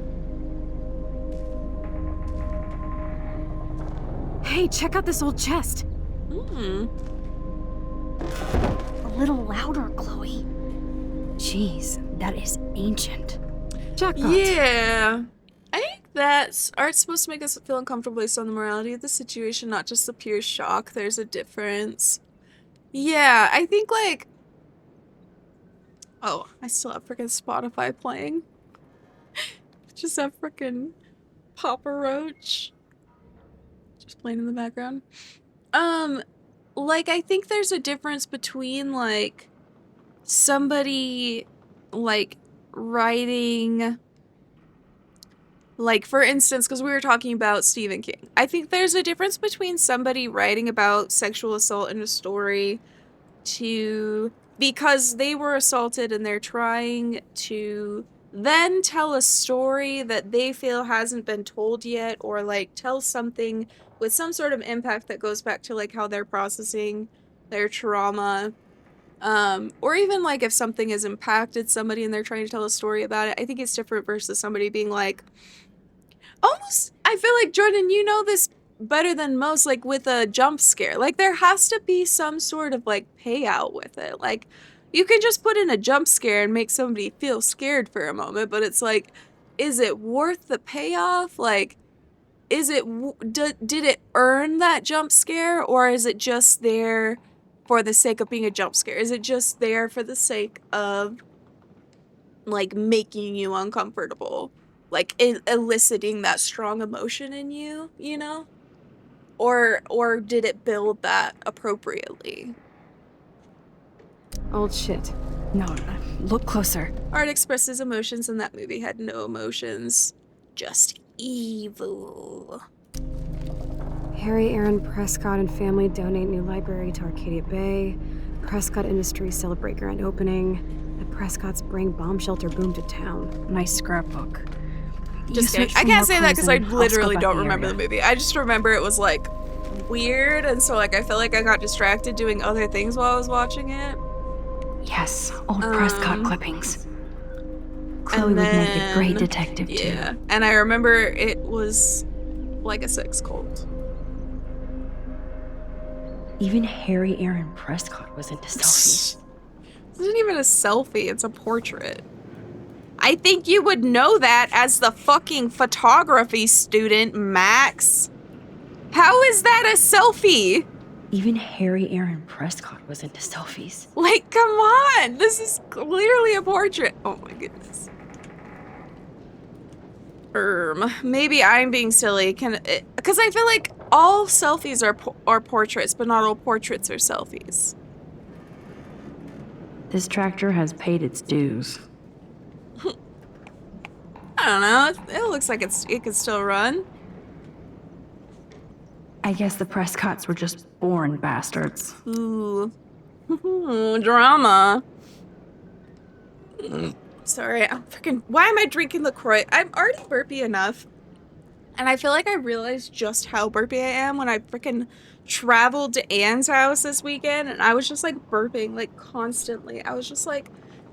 Hey, check out this old chest. A little louder, Chloe. Jeez, that is ancient. Jackpot. Yeah. I think that art's supposed to make us feel uncomfortable based on the morality of the situation, not just the pure shock. There's a difference. Yeah, I think like... Oh, I still have freaking Spotify playing. Just have freaking Papa Roach just playing in the background. Like, I think there's a difference between, like, somebody, like, writing, like, for instance, because we were talking about Stephen King. I think there's a difference between somebody writing about sexual assault in a story because they were assaulted and they're trying to then tell a story that they feel hasn't been told yet, or, like, tell something with some sort of impact that goes back to, like, how they're processing their trauma. Or even, like, if something has impacted somebody and they're trying to tell a story about it. I think it's different versus somebody being, like, almost, I feel like, Jordan, you know this better than most, like, with a jump scare. Like, there has to be some sort of, like, payout with it. Like, you can just put in a jump scare and make somebody feel scared for a moment, but it's like, is it worth the payoff? Like, did it earn that jump scare, or is it just there for the sake of being a jump scare? Is it just there for the sake of, like, making you uncomfortable? Like, eliciting that strong emotion in you, you know? Or did it build that appropriately? Old shit. No, look closer. Art expresses emotions, and that movie had no emotions. Just evil. Harry Aaron Prescott and family donate new library to Arcadia Bay. Prescott Industries celebrate grand opening. The Prescotts bring bomb shelter boom to town. Nice scrapbook. Just kidding. I can't say that because I literally don't remember the movie. I just remember it was, like, weird, and so, like, I feel like I got distracted doing other things while I was watching it. Yes, old Prescott clippings. Chloe would make a great detective, too. Yeah, and I remember it was like a sex cult. Even Harry Aaron Prescott was into selfies. This isn't even a selfie, it's a portrait. I think you would know that as the fucking photography student, Max. How is that a selfie? Even Harry Aaron Prescott was into selfies. Like, come on! This is clearly a portrait. Oh my goodness. Maybe I'm being silly. Because I feel like all selfies are portraits, but not all portraits are selfies. This tractor has paid its dues. I don't know. It looks like it could still run. I guess the Prescotts were just born bastards. Ooh. Drama. Sorry, why am I drinking LaCroix? I'm already burpy enough. And I feel like I realized just how burpy I am when I freaking traveled to Anne's house this weekend, and I was just like burping like constantly. I was just like,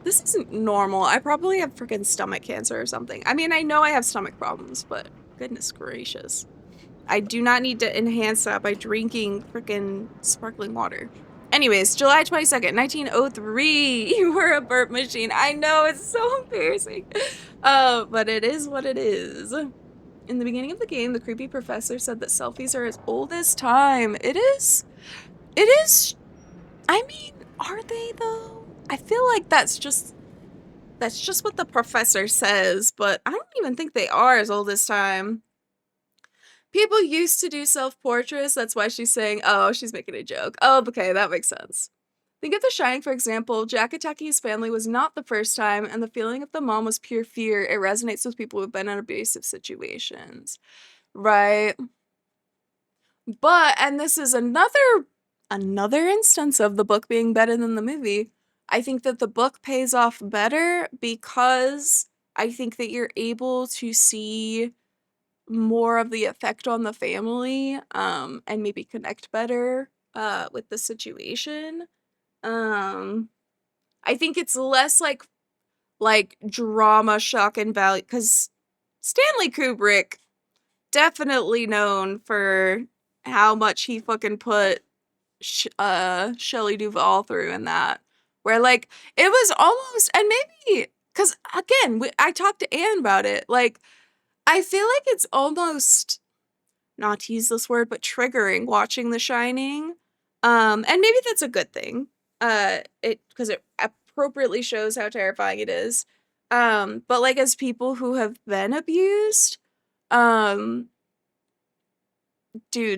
This isn't normal. I probably have freaking stomach cancer or something. I mean, I know I have stomach problems, but goodness gracious. I do not need to enhance that by drinking freaking sparkling water. Anyways, July 22nd, 1903. You were a burp machine. I know, it's so embarrassing. But it is what it is. In the beginning of the game, the creepy professor said that selfies are as old as time. It is. I mean, are they though? I feel like that's just what the professor says, but I don't even think they are as old as time. People used to do self-portraits. That's why she's saying, oh, she's making a joke. Oh, okay, that makes sense. Think of The Shining, for example. Jack attacking his family was not the first time, and the feeling of the mom was pure fear. It resonates with people who've been in abusive situations. Right? But, and this is another instance of the book being better than the movie. I think that the book pays off better because I think that you're able to see more of the effect on the family, and maybe connect better with the situation. I think it's less like drama, shock and value, because Stanley Kubrick, definitely known for how much he fucking put Shelley Duvall through in that, where like it was almost, and maybe because again I talked to Anne about it, like I feel like it's almost, not to use this word, but triggering watching The Shining. And maybe that's a good thing. Because it appropriately shows how terrifying it is. But like as people who have been abused, dude,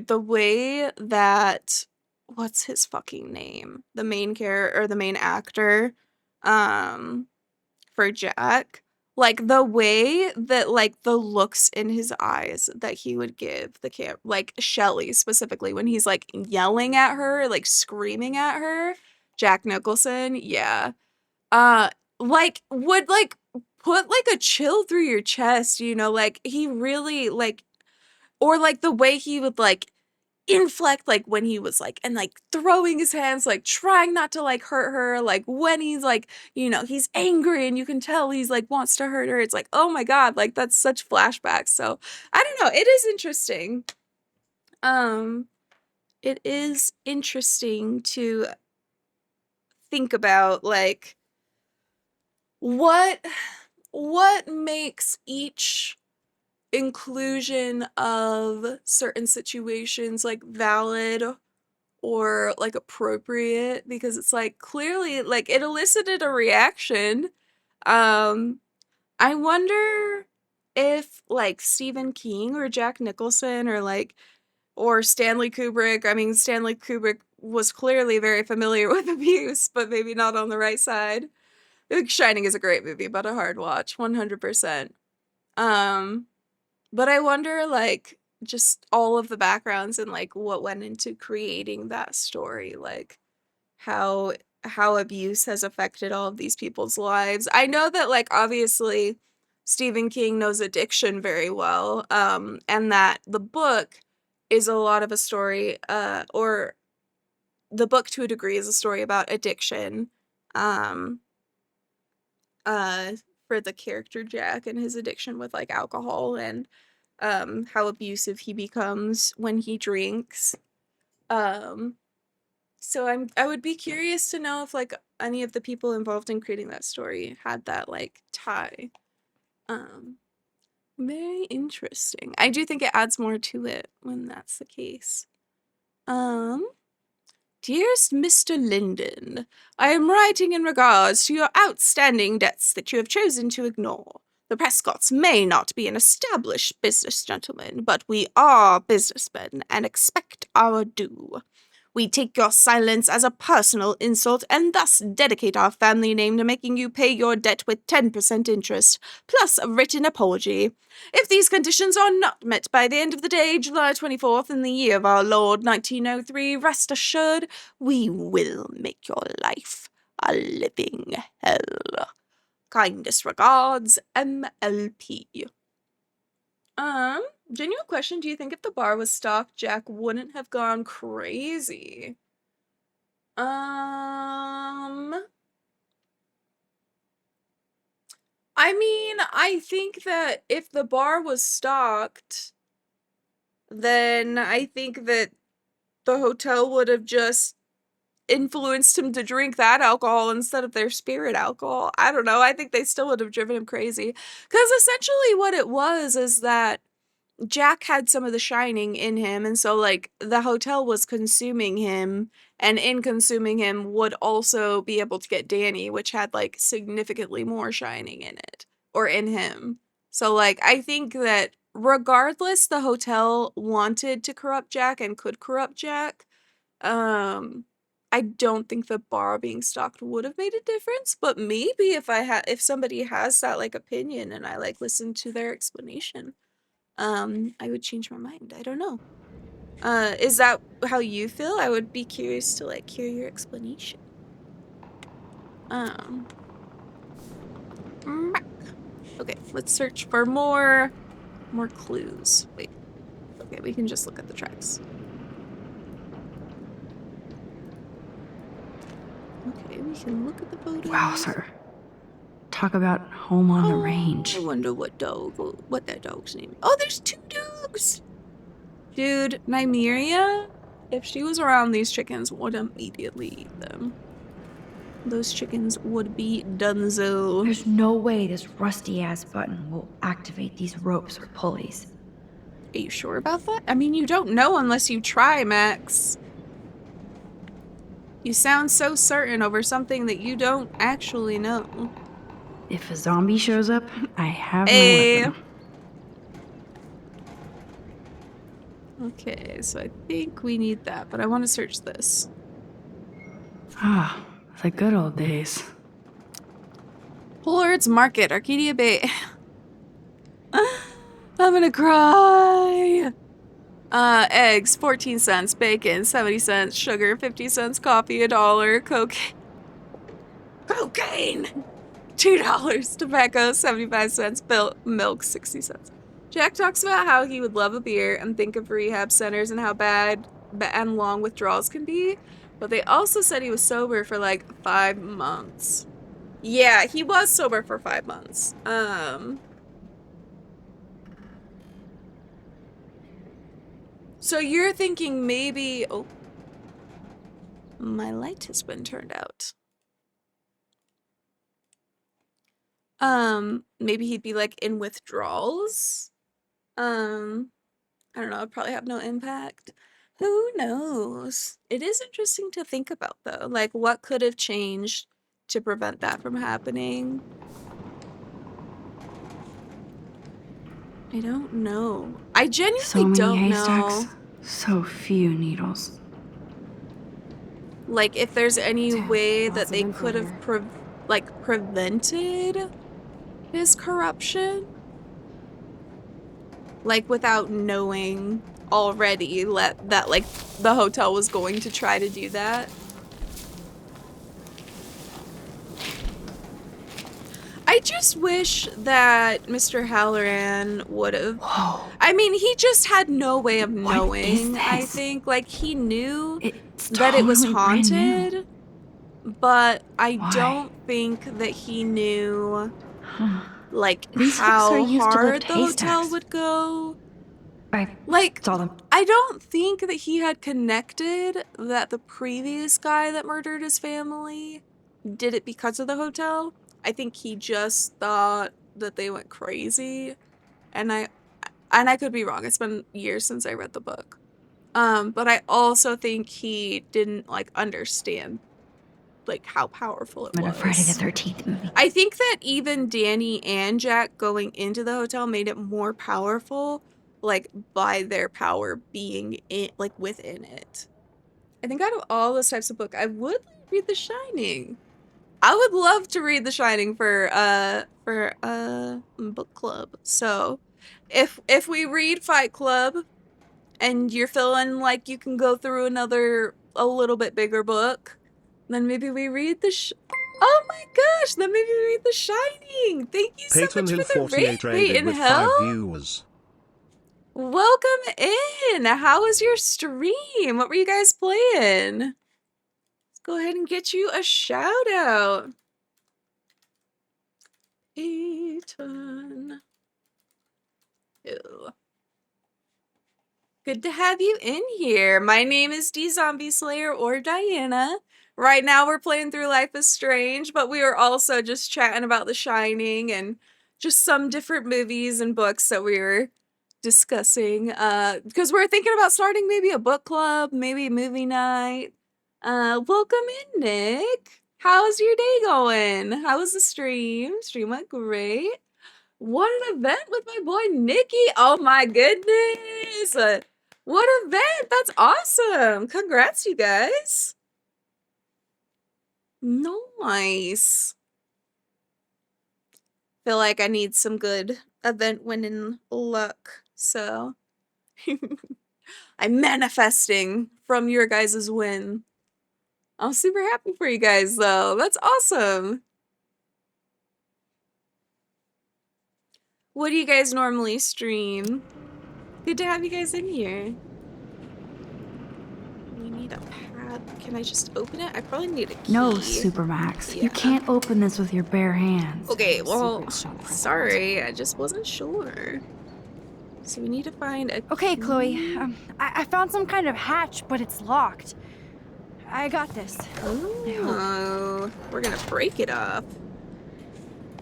the way that, what's his fucking name? The main character, or the main actor, for Jack, like the way that like the looks in his eyes that he would give the like Shelley specifically when he's like yelling at her, like screaming at her, Jack Nicholson, yeah, like would like put like a chill through your chest, you know, like he really like, or like the way he would like inflect, like when he was like, and like throwing his hands, like trying not to like hurt her, like when he's like, you know, he's angry and you can tell he's like wants to hurt her. It's like, oh my god, like that's such flashbacks. So I don't know, it is interesting. It is interesting to think about like what makes each inclusion of certain situations like valid or like appropriate, because it's like clearly like it elicited a reaction. I wonder if like Stephen King or Jack Nicholson or like, or Stanley Kubrick, I mean Stanley Kubrick was clearly very familiar with abuse, but maybe not on the right side. Shining is a great movie, but a hard watch, 100%. But I wonder, like, just all of the backgrounds and, like, what went into creating that story, like, how abuse has affected all of these people's lives. I know that, like, obviously, Stephen King knows addiction very well, and that the book is a lot of a story, or the book, to a degree, is a story about addiction, for the character Jack and his addiction with like alcohol and how abusive he becomes when he drinks. So I would be curious to know if like any of the people involved in creating that story had that like tie. Very interesting. I do think it adds more to it when that's the case. Dearest Mr. Linden, I am writing in regards to your outstanding debts that you have chosen to ignore. The Prescotts may not be an established business gentleman, but we are businessmen and expect our due. We take your silence as a personal insult and thus dedicate our family name to making you pay your debt with 10% interest, plus a written apology. If these conditions are not met by the end of the day, July 24th, in the year of our Lord 1903, rest assured, we will make your life a living hell. Kindest regards, MLP. Genuine question, do you think if the bar was stocked, Jack wouldn't have gone crazy? I mean, I think that if the bar was stocked, then I think that the hotel would have just influenced him to drink that alcohol instead of their spirit alcohol. I don't know. I think they still would have driven him crazy. Because essentially what it was is that Jack had some of the shining in him, and so, like, the hotel was consuming him, and in consuming him would also be able to get Danny, which had, like, significantly more shining in it, or in him. So, like, I think that regardless, the hotel wanted to corrupt Jack and could corrupt Jack. I don't think the bar being stocked would have made a difference, but maybe if somebody has that, like, opinion and I, like, listen to their explanation, I would change my mind. I don't know. Is that how you feel? I would be curious to, like, hear your explanation. Okay, let's search for more clues. Wait. Okay, we can just look at the tracks. Okay, we can look at the photos. Wow, sir. Talk about home on the range. I wonder what that dog's name is. Oh, there's 2 dogs! Dude, Nymeria, if she was around, these chickens would immediately eat them. Those chickens would be donezo. There's no way this rusty-ass button will activate these ropes or pulleys. Are you sure about that? I mean, you don't know unless you try, Max. You sound so certain over something that you don't actually know. If a zombie shows up, I have Hey. my weapon. Okay, so I think we need that, but I want to search this. Ah, the good old days. Pollard's Market, Arcadia Bay. I'm gonna cry. Eggs, 14 cents. Bacon, 70 cents. Sugar, 50 cents. Coffee, $1. Cocaine, $2. Tobacco, 75 cents. Milk, 60 cents. Jack talks about how he would love a beer and think of rehab centers and how bad and long withdrawals can be, but they also said he was sober for like 5 months. Yeah, he was sober for 5 months. So you're thinking maybe... Oh. My light has been turned out. Maybe he'd be like in withdrawals. I don't know, it'd probably have no impact. Who knows? It is interesting to think about though. Like, what could have changed to prevent that from happening? I don't know. I So genuinely many don't haystacks, know. so few needles. Like, if there's any Damn, way lots that of they info could have prevented his corruption, like without knowing already that like the hotel was going to try to do that. I just wish that Mr. Halloran would have. Whoa. I mean, he just had no way of What knowing. is I this? think, like, he knew It's that it was totally brand new. haunted, but I Why? don't think that he knew, Huh. like, These hooks how are used to hard lift the hotel haystacks. would go. I Like, saw them. I don't think that he had connected that the previous guy that murdered his family did it because of the hotel. I think he just thought that they went crazy, and I could be wrong. It's been years since I read the book. But I also think he didn't like understand like how powerful it I'm in a was. Friday the 13th movie. I think that even Danny and Jack going into the hotel made it more powerful, like by their power being in, like within it. I think out of all those types of book, I would read The Shining. I would love to read The Shining for book club. So, if we read Fight Club, and you're feeling like you can go through a little bit bigger book, then maybe we read Oh my gosh, then maybe we read The Shining. Thank you so Peyton much Hill for the 48 raid, rated Peyton with Hill. 5 viewers. Welcome in. How was your stream? What were you guys playing? Let's go ahead and get you a shout out. Peyton button. Ew. Good to have you in here. My name is D Zombie Slayer or Diana. Right now we're playing through Life is Strange, but we were also just chatting about The Shining and just some different movies and books that we were discussing. Because we're thinking about starting maybe a book club, maybe a movie night. Welcome in, Nick. How's your day going? How was the stream? Stream went great. What an event with my boy Nikki. Oh my goodness. What event. That's awesome. Congrats, you guys. Nice. Feel like I need some good event winning luck. So I'm manifesting from your guys' win. I'm super happy for you guys though. That's awesome. What do you guys normally stream? Good to have you guys in here. We need a pad. Can I just open it? I probably need a key. No, Supermax. Yeah. You can't open this with your bare hands. Okay, well, Secret shop. sorry. I just wasn't sure. So we need to find a Okay, key. Chloe. I found some kind of hatch, but it's locked. I got this. Oh, we're gonna break it off.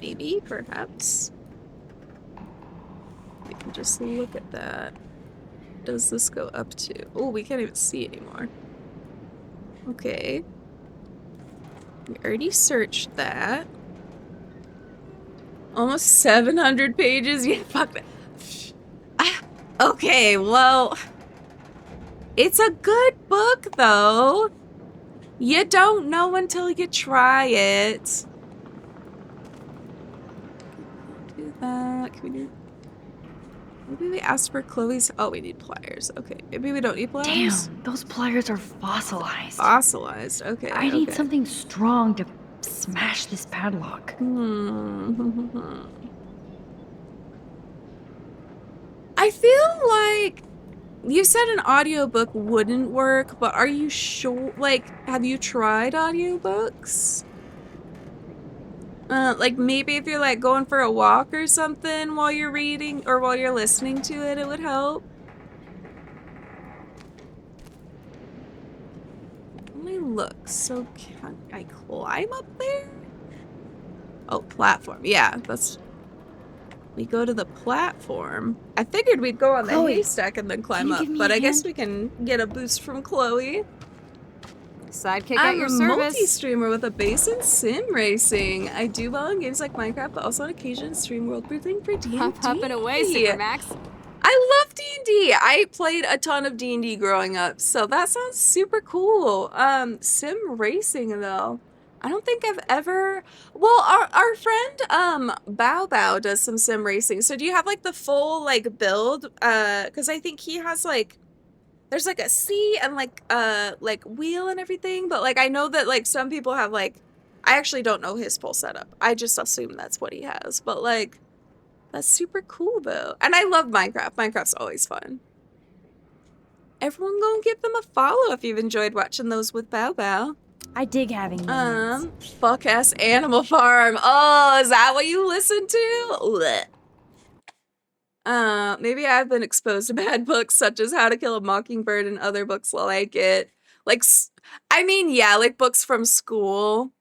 Maybe, perhaps. We can just look at that. Does this go up to? Oh, we can't even see anymore. Okay. We already searched that. Almost 700 pages. Yeah, fuck that. Okay, well, it's a good book though. You don't know until you try it. Do that. Can we do? Maybe we ask for Chloe's. Oh, we need pliers. Okay, maybe we don't need pliers. Damn, those pliers are fossilized. Fossilized. Okay. I need okay. something strong to smash this padlock. I feel like you said an audiobook wouldn't work, but are you sure? Like, have you tried audiobooks? Like maybe if you're like going for a walk or something while you're reading or while you're listening to it, it would help. Let me look. So can I climb up there? Oh, platform. Yeah, that's... We go to the platform. I figured we'd go on the Chloe, haystack and then climb you up, give me but a I guess hand? we can get a boost from Chloe. Sidekick I'm at your a service. multi-streamer with a base in sim racing. I do well in games like Minecraft, but also on occasion stream world building for D&D. Huff and away, Supermax. I love D&D. I played a ton of D&D growing up, so that sounds super cool. Sim racing though. I don't think I've ever... Well, our friend, Bao Bao does some sim racing. So do you have like the full like build? Because I think he has like... There's like a C and like wheel and everything, but like I know that like some people have like... I actually don't know his full setup. I just assume that's what he has, but like... That's super cool though. And I love Minecraft. Minecraft's always fun. Everyone go and give them a follow if you've enjoyed watching those with Bao Bao. I dig having minions. Fuck ass Animal Farm. Oh, is that what you listen to? Blech. Maybe I've been exposed to bad books such as How to Kill a Mockingbird and other books like it. Like, I mean, yeah, like books from school.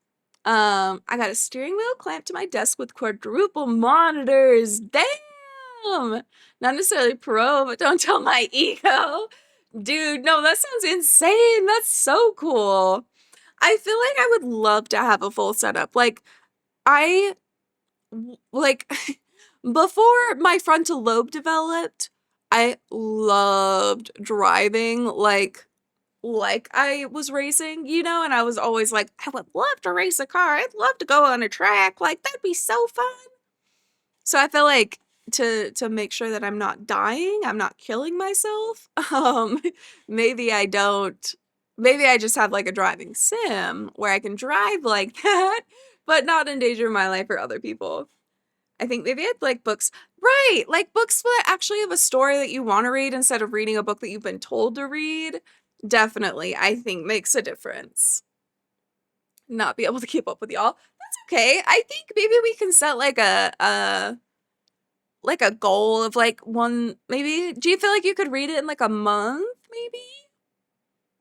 I got a steering wheel clamped to my desk with quadruple monitors. Damn! Not necessarily pro, but don't tell my ego. Dude, no, that sounds insane. That's so cool. I feel like I would love to have a full setup. Like, before my frontal lobe developed, I loved driving like I was racing, you know, and I was always like, I would love to race a car. I'd love to go on a track. Like, that'd be so fun. So I feel like to make sure that I'm not dying, I'm not killing myself, maybe I just have like a driving sim where I can drive like that, but not endanger my life or other people. I think maybe I'd like books. Right, like books that actually have a story that you want to read instead of reading a book that you've been told to read. Definitely, I think makes a difference. Not be able to keep up with y'all. That's Okay, I think maybe we can set like a goal of like one, maybe. Do you feel like you could read it in like a month,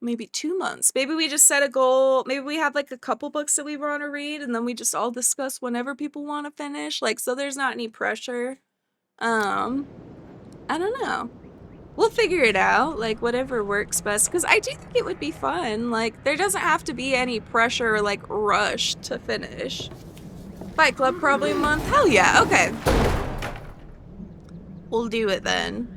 maybe 2 months? Maybe we just set a goal. Maybe we have like a couple books that we want to read, and then we just all discuss whenever people want to finish. Like, so there's not any pressure. I don't know. We'll figure it out, like whatever works best, because I do think it would be fun. Like, there doesn't have to be any pressure or like rush to finish. Fight Club probably a month. Hell yeah, okay. We'll do it then.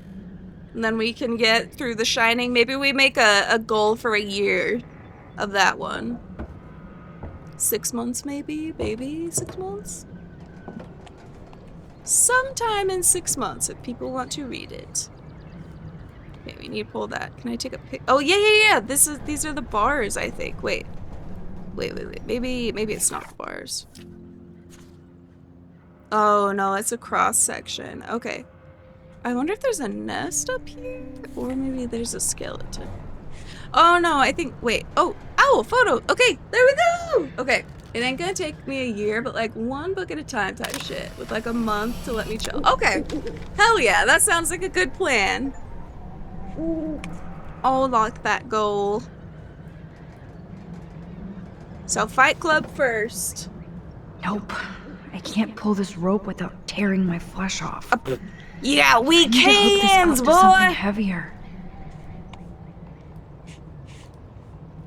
And then we can get through The Shining. Maybe we make a goal for a year of that one. 6 months maybe? Maybe 6 months? Sometime in 6 months if people want to read it. Okay, we need to pull that. Can I take a pic? Oh, yeah. These are the bars, I think. Wait. Maybe it's not the bars. Oh, no, it's a cross section. Okay. I wonder if there's a nest up here? Or maybe there's a skeleton. Oh, no, I think... Wait. Oh, owl photo. Okay, there we go. Okay. It ain't gonna take me a year, but like one book at a time type shit. With like a month to let me chill. Okay. Hell yeah, that sounds like a good plan. I'll lock that goal. So Fight Club first. Nope. I can't pull this rope without tearing my flesh off. Yeah, we can, Something boy. heavier.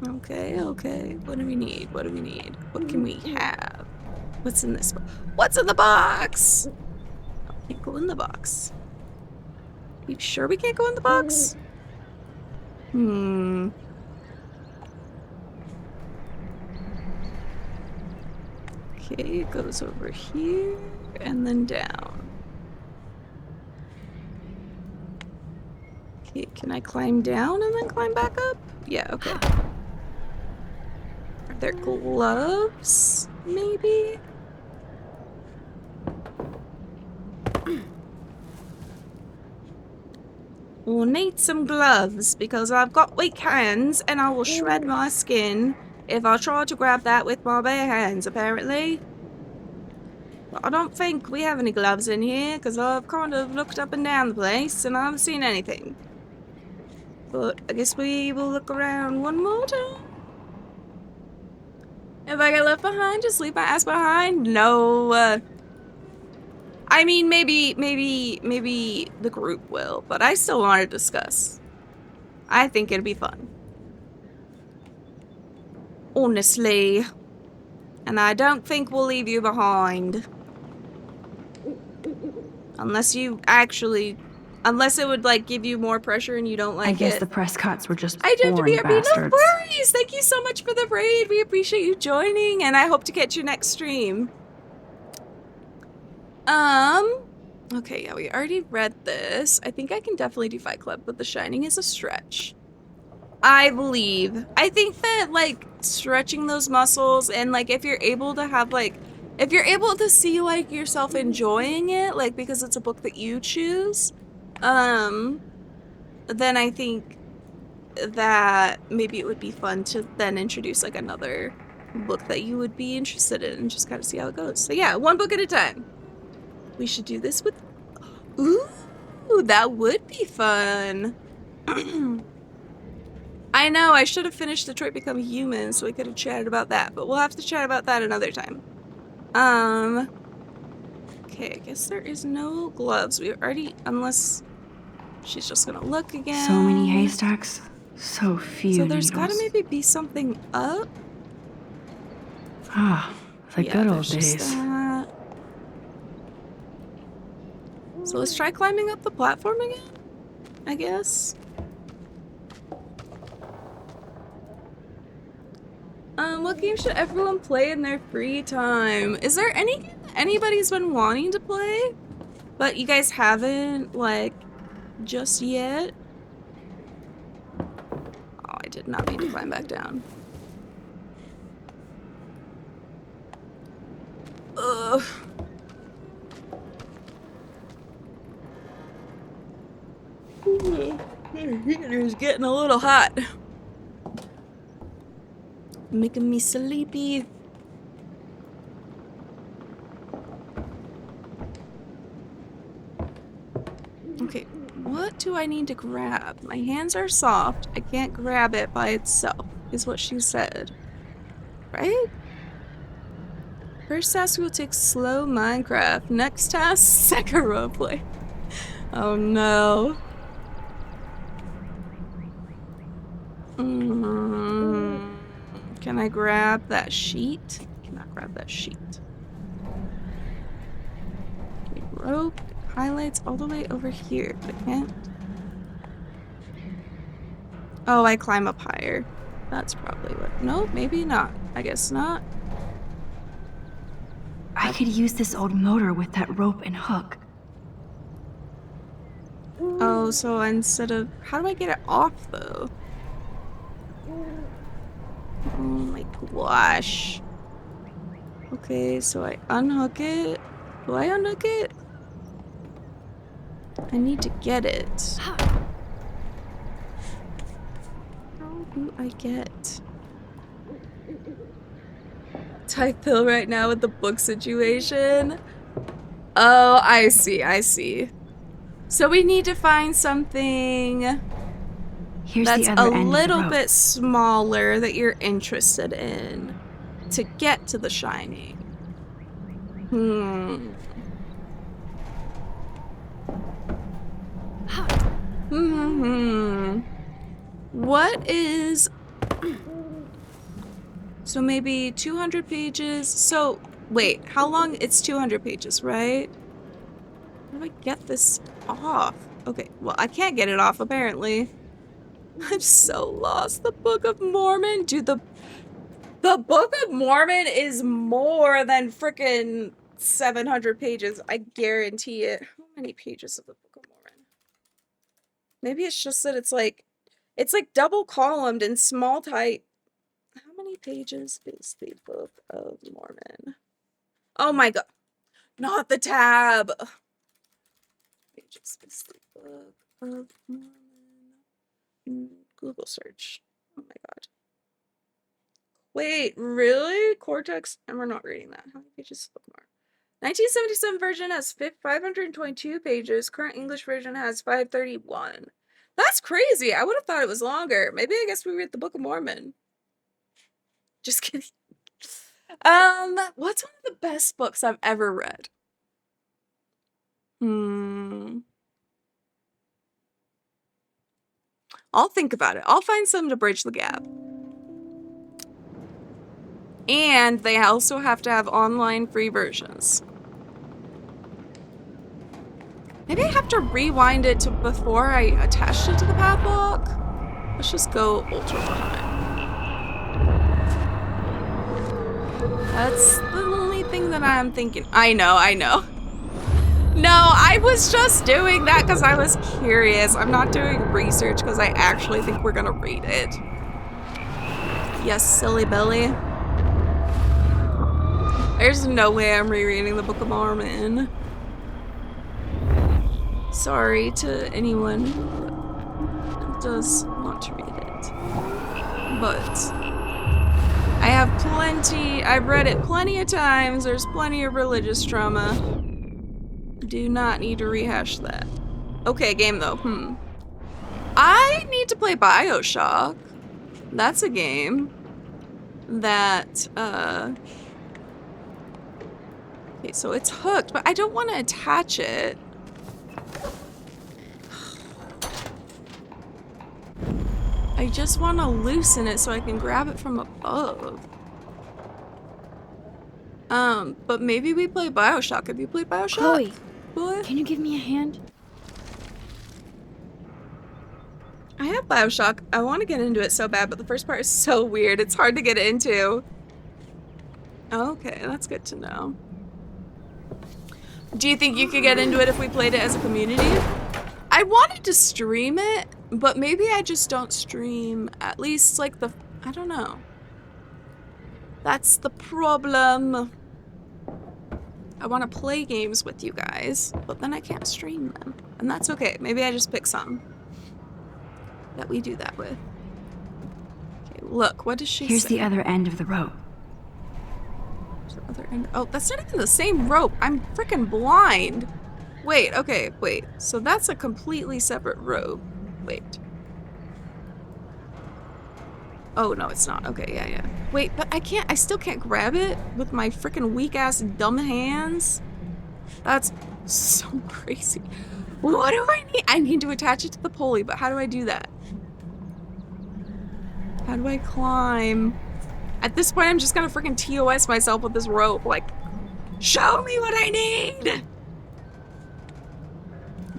Okay. What do we need? What can we have? What's in this? What's in the box? Can't go in the box. You sure we can't go in the box? Okay, it goes over here and then down. Okay, can I climb down and then climb back up? Yeah, okay. Are there gloves? Maybe? We'll need some gloves because I've got weak hands and I will shred my skin if I try to grab that with my bare hands, apparently. But I don't think we have any gloves in here because I've kind of looked up and down the place and I haven't seen anything. But I guess we will look around one more time. If I get left behind, just leave my ass behind. No, I mean, maybe the group will, but I still want to discuss. I think it'd be fun. Honestly. And I don't think we'll leave you behind. Unless you actually... Unless it would, like, give you more pressure and you don't like it. I guess the Prescotts were just I do have to boring be bastards. No worries! Thank you so much for the raid. We appreciate you joining, and I hope to catch you next stream. Okay, yeah, we already read this. I think I can definitely do Fight Club, but The Shining is a stretch. I believe. I think that, like, stretching those muscles and, like, if you're able to have, like, if you're able to see, like, yourself enjoying it, like, because it's a book that you choose, then I think that maybe it would be fun to then introduce, like, another book that you would be interested in and just kind of see how it goes. So, yeah, one book at a time. We should do this with... Ooh, that would be fun. I know, I should have finished Detroit Become Human so we could have chatted about that, but we'll have to chat about that another time. Okay, I guess there is no gloves. We already, unless she's just gonna look again. So many haystacks, so few So there's needles. gotta maybe be something up. Ah, the Yeah, good old there's just days. that. So let's try climbing up the platform again, I guess. What game should everyone play in their free time? Is there anybody's been wanting to play, but you guys haven't, like, just yet? Oh, I did not mean to climb back down. Ugh. It's getting a little hot. Making me sleepy. Okay, what do I need to grab? My hands are soft. I can't grab it by itself, is what she said. Right? First task, we'll take slow Minecraft. Next task, second roleplay. Oh no. Can I grab that sheet? I cannot grab that sheet. Okay, rope highlights all the way over here, but I can't. Oh, I climb up higher. That's probably what. No, maybe not. I guess not. I could use this old motor with that rope and hook. Oh, so instead of... How do I get it off, though? Oh my gosh. Okay, so I unhook it. Do I unhook it? I need to get it. How do I get... Type pill right now with the book situation. Oh, I see, I see. So we need to find something that's a little bit smaller that you're interested in to get to the Shining. What is... So maybe 200 pages. So, wait, how long? It's 200 pages, right? How do I get this off? Okay, well, I can't get it off, apparently. I'm so lost. The Book of Mormon? Dude, the Book of Mormon is more than frickin' 700 pages. I guarantee it. How many pages of the Book of Mormon? Maybe it's just that it's like double columned in small type. How many pages is the Book of Mormon? Oh my god. Not the tab. Pages is the Book of Mormon. Google search. Oh my god. Wait, really? Cortex? And we're not reading that. How many pages is the Book of Mormon? 1977 version has 522 pages. Current English version has 531. That's crazy. I would have thought it was longer. Maybe I guess we read the Book of Mormon. Just kidding. What's one of the best books I've ever read? I'll think about it. I'll find some to bridge the gap. And they also have to have online free versions. Maybe I have to rewind it to before I attached it to the padlock. Let's just go ultra behind. That's the only thing that I'm thinking. I know. No, I was just doing that because I was curious. I'm not doing research because I actually think we're gonna read it. Yes, silly Billy. There's no way I'm rereading the Book of Mormon. Sorry to anyone who does want to read it. But I have plenty, I've read it plenty of times. There's plenty of religious trauma. Do not need to rehash that. Okay, game though. I need to play BioShock. That's a game that, okay, so it's hooked, but I don't want to attach it. I just want to loosen it so I can grab it from above. But maybe we play BioShock. Have you played BioShock? Chloe, What? can you give me a hand? I have BioShock. I want to get into it so bad, but the first part is so weird. It's hard to get into. Okay, that's good to know. Do you think you could get into it if we played it as a community? I wanted to stream it, but maybe I just don't stream at least like I don't know. That's the problem. I want to play games with you guys, but then I can't stream them. And that's okay. Maybe I just pick some that we do that with. Okay, look, what does she say? Here's the other end of the rope. The other end. Oh, that's not even the same rope. I'm freaking blind. Wait, okay, wait. So that's a completely separate rope. Wait. Oh, no, it's not. Okay, yeah. Wait, but I still can't grab it with my freaking weak-ass dumb hands? That's so crazy. What do I need? I need to attach it to the pulley, but how do I do that? How do I climb? At this point, I'm just gonna freaking TOS myself with this rope. Like, show me what I need!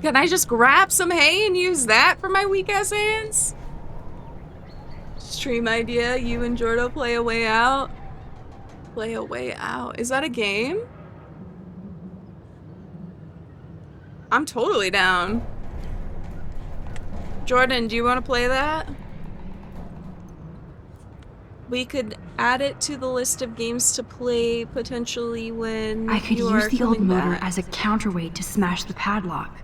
Can I just grab some hay and use that for my weak-ass hands? Stream idea, you and Jordo play a way out. Play a way out. Is that a game? I'm totally down. Jordan, do you want to play that? We could add it to the list of games to play potentially when I could use the old motor as a counterweight to smash the padlock.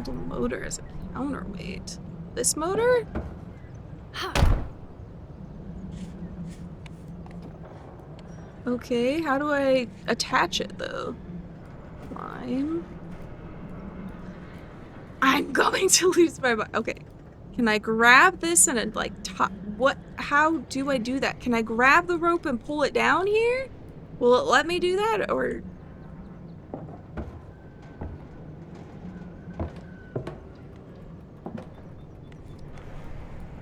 The motor as a counterweight. This motor? Okay, how do I attach it though? Climb. I'm going to lose my mind. Okay. Can I grab this and like what? How do I do that? Can I grab the rope and pull it down here? Will it let me do that or?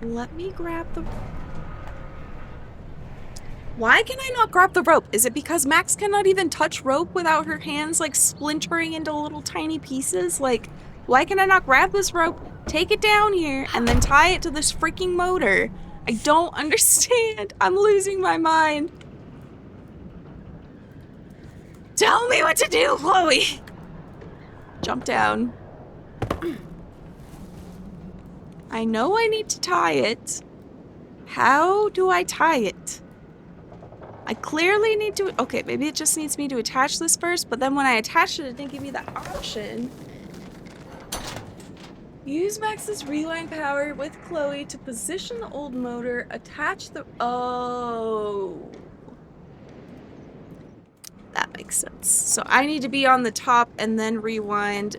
Let me grab the... Why can I not grab the rope? Is it because Max cannot even touch rope without her hands like splintering into little tiny pieces? Like, why can I not grab this rope, take it down here, and then tie it to this freaking motor? I don't understand. I'm losing my mind. Tell me what to do, Chloe! Jump down. I know I need to tie it. How do I tie it? I clearly need to... Okay, maybe it just needs me to attach this first, but then when I attached it, it didn't give me that option. Use Max's rewind power with Chloe to position the old motor, attach the... Oh. That makes sense. So I need to be on the top and then rewind.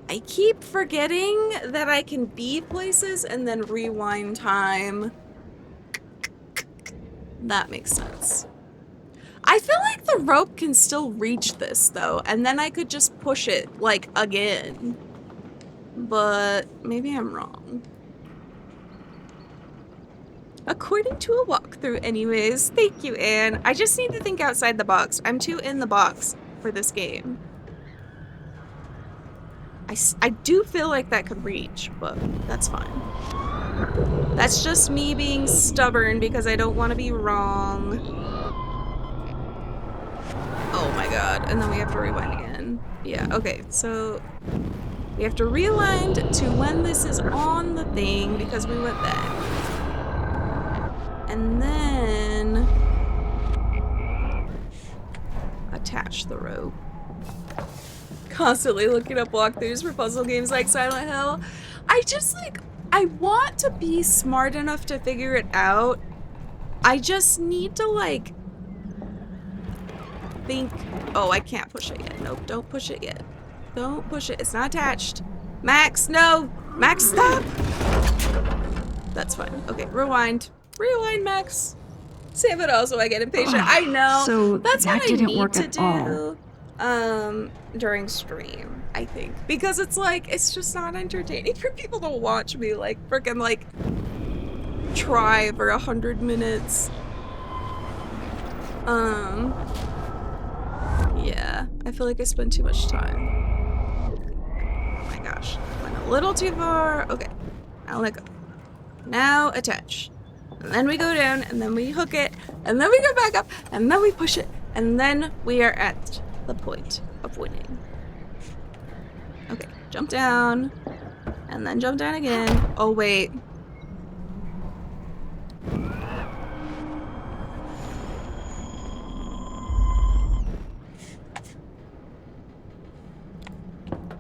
I keep forgetting that I can be places and then rewind time. That makes sense. I feel like the rope can still reach this though, and then I could just push it like again. But maybe I'm wrong. According to a walkthrough anyways. Thank you, Anne. I just need to think outside the box. I'm too in the box for this game. I do feel like that could reach, but that's fine. That's just me being stubborn because I don't want to be wrong. Oh my god. And then we have to rewind again. Yeah, okay. So we have to rewind to when this is on the thing because we went back. And then attach the rope. Constantly looking up walkthroughs for puzzle games like Silent Hill. I want to be smart enough to figure it out. I just need to like think. Oh, I can't push it yet. Nope, don't push it yet. Don't push it. It's not attached. Max, no! Max, stop! That's fine. Okay, rewind. Rewind, Max. Save it all so I get impatient. I know. So that's that what didn't I need work to at do. all. During stream, I think. Because it's like, it's just not entertaining for people to watch me like freaking like try for 100 minutes. Yeah, I feel like I spend too much time. Oh my gosh, went a little too far. Okay, now let go. Now attach. And then we go down, and then we hook it, and then we go back up, and then we push it, and then we are at the point of winning. Okay, jump down, and then jump down again. Oh, wait.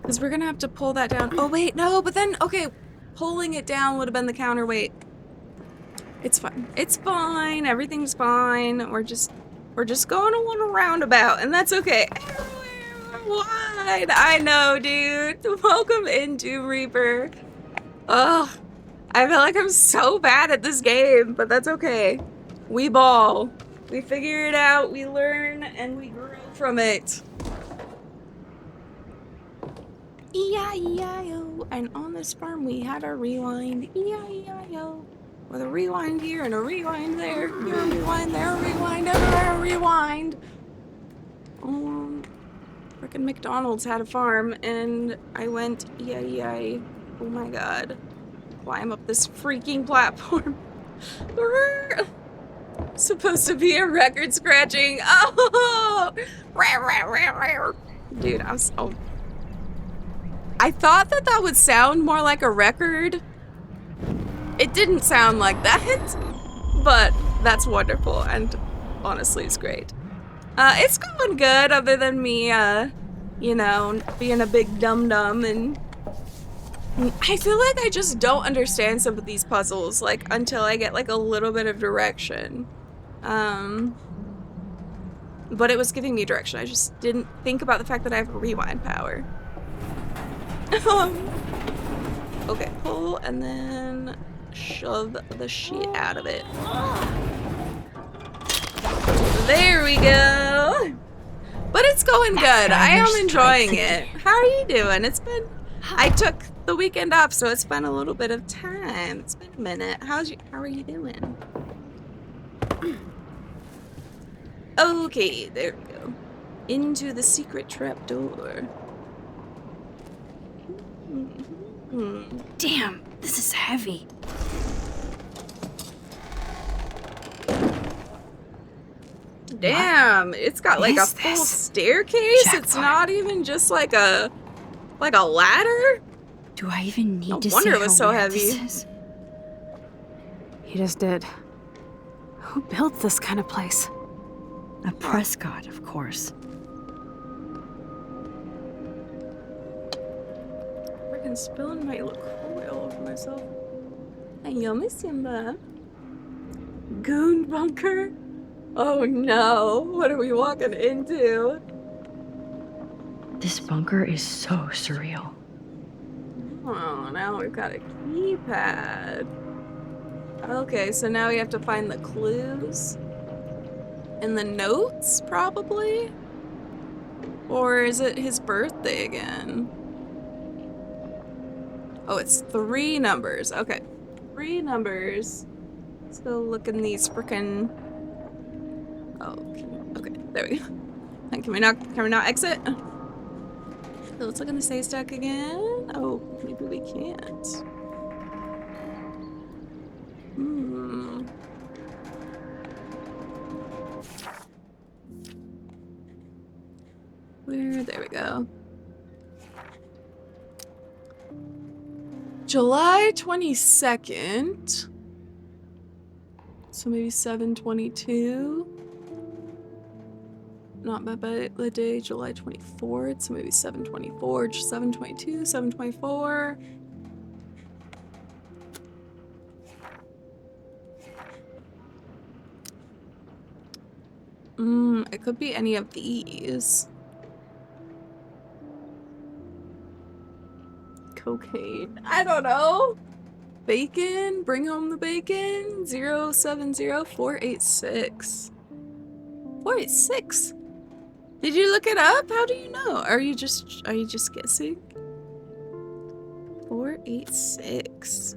Because we're gonna have to pull that down. Oh, wait, no, but then, okay, pulling it down would have been the counterweight. It's fine. It's fine. Everything's fine. We're just going a little roundabout, and that's okay. Rewind. I know, dude. Welcome into Reaper. Ugh. I feel like I'm so bad at this game, but that's okay. We ball. We figure it out, we learn, and we grow from it. E-I-E-I-O. And on this farm we had a rewind. E-I-E-I-O. With a rewind here and a rewind there. Here a rewind, there a rewind, everywhere a rewind. Frickin' McDonald's had a farm and I went E-I-E-I. Oh my god. Climb up this freaking platform. Supposed to be a record scratching. Oh! Dude, I'm so... I thought that that would sound more like a record. It didn't sound like that, but that's wonderful and honestly it's great. It's going good other than me, you know, being a big dum-dum, and I feel like I just don't understand some of these puzzles, like, until I get, like, a little bit of direction. But it was giving me direction. I just didn't think about the fact that I have a rewind power. Okay, pull and then shove the shit out of it. There we go. But it's going good. I am enjoying it. How are you doing? It's been... I took the weekend off, so it's been a little bit of time. It's been a minute. How are you doing? Okay, there we go. Into the secret trapdoor. Damn, this is heavy. Damn, it's got like a full staircase. Jackpot. It's not even just like a ladder. Do I even need No to wonder say it was how so weird heavy. this is? He just did. Who built this kind of place? A Prescott, of course. Freaking spilling my LaCroix all over myself. Hey, yummy Simba. Goon bunker? Oh no, what are we walking into? This bunker is so surreal. Oh, now we've got a keypad. Okay, so now we have to find the clues. In the notes, probably? Or is it his birthday again? Oh, it's 3 numbers. Okay, 3 numbers. Let's go look in these frickin'... Oh, okay, there we go. And can we not exit? So let's look in the save stack again. Oh, maybe we can't. There we go. July 22nd. So maybe 7/22. Not by the day, July 24th. So maybe 7/24, 7/22, 7/24. It could be any of these. Cocaine. I don't know. Bacon. Bring home the bacon. 070486. 486. Did you look it up? How do you know? Are you just guessing? 486.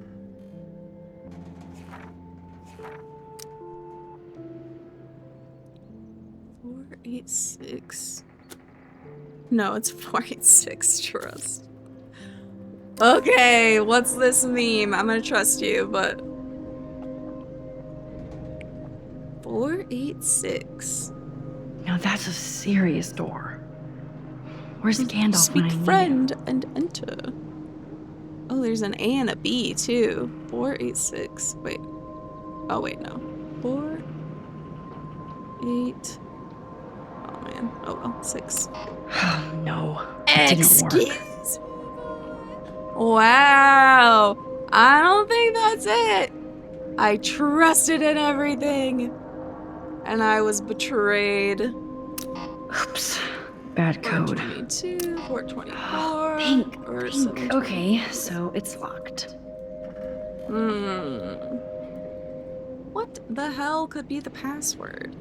No, it's 486. Trust. Okay, what's this meme? I'm gonna trust you, but 486. Now that's a serious door. Where's Gandalf Speak when I need friend and enter. Oh, there's an A and a B too. 486. Wait. Oh wait, no. 4, 8. Oh man. Oh well. 6. Oh no. It didn't work. Excuse me. Wow. I don't think that's it. I trusted in everything. And I was betrayed. Oops. Bad code. 422, 424. Pink, or pink. 720. Okay, so it's locked. What the hell could be the password?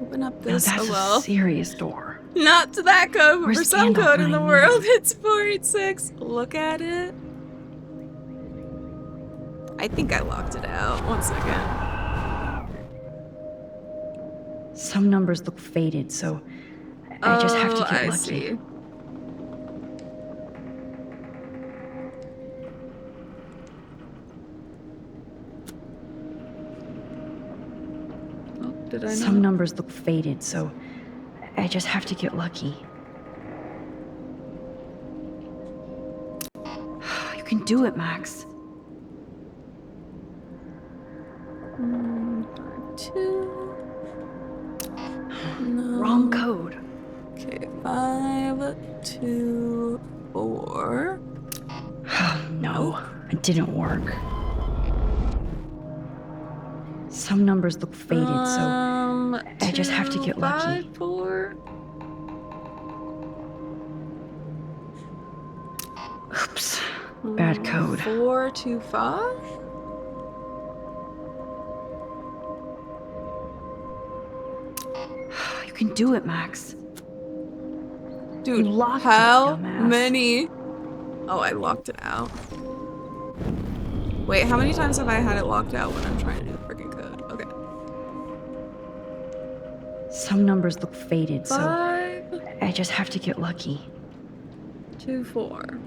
Open up Now this. that's Oh well. a serious door. Not to that code, but Where's for some Gandalf code in the when I world, need him? it's 486. Look at it. I think I locked it out. 1 second. Some numbers look faded, so I just have to get I lucky. see. Oh, did I Some not? numbers look faded, so I just have to get lucky. You can do it, Max. 2. No. Wrong code. Okay, 5, 2, 4. No, it didn't work. Some numbers look faded, so I just have to get lucky. 5, 4. Oops. Bad code. 4, 2, 5. You can do it, Max. Dude, You locked it, how dumbass. many? Oh, I locked it out. Wait, how many times have I had it locked out when I'm trying to do the freaking code? Okay. Some numbers look faded, so 5, I just have to get lucky. 2, 4.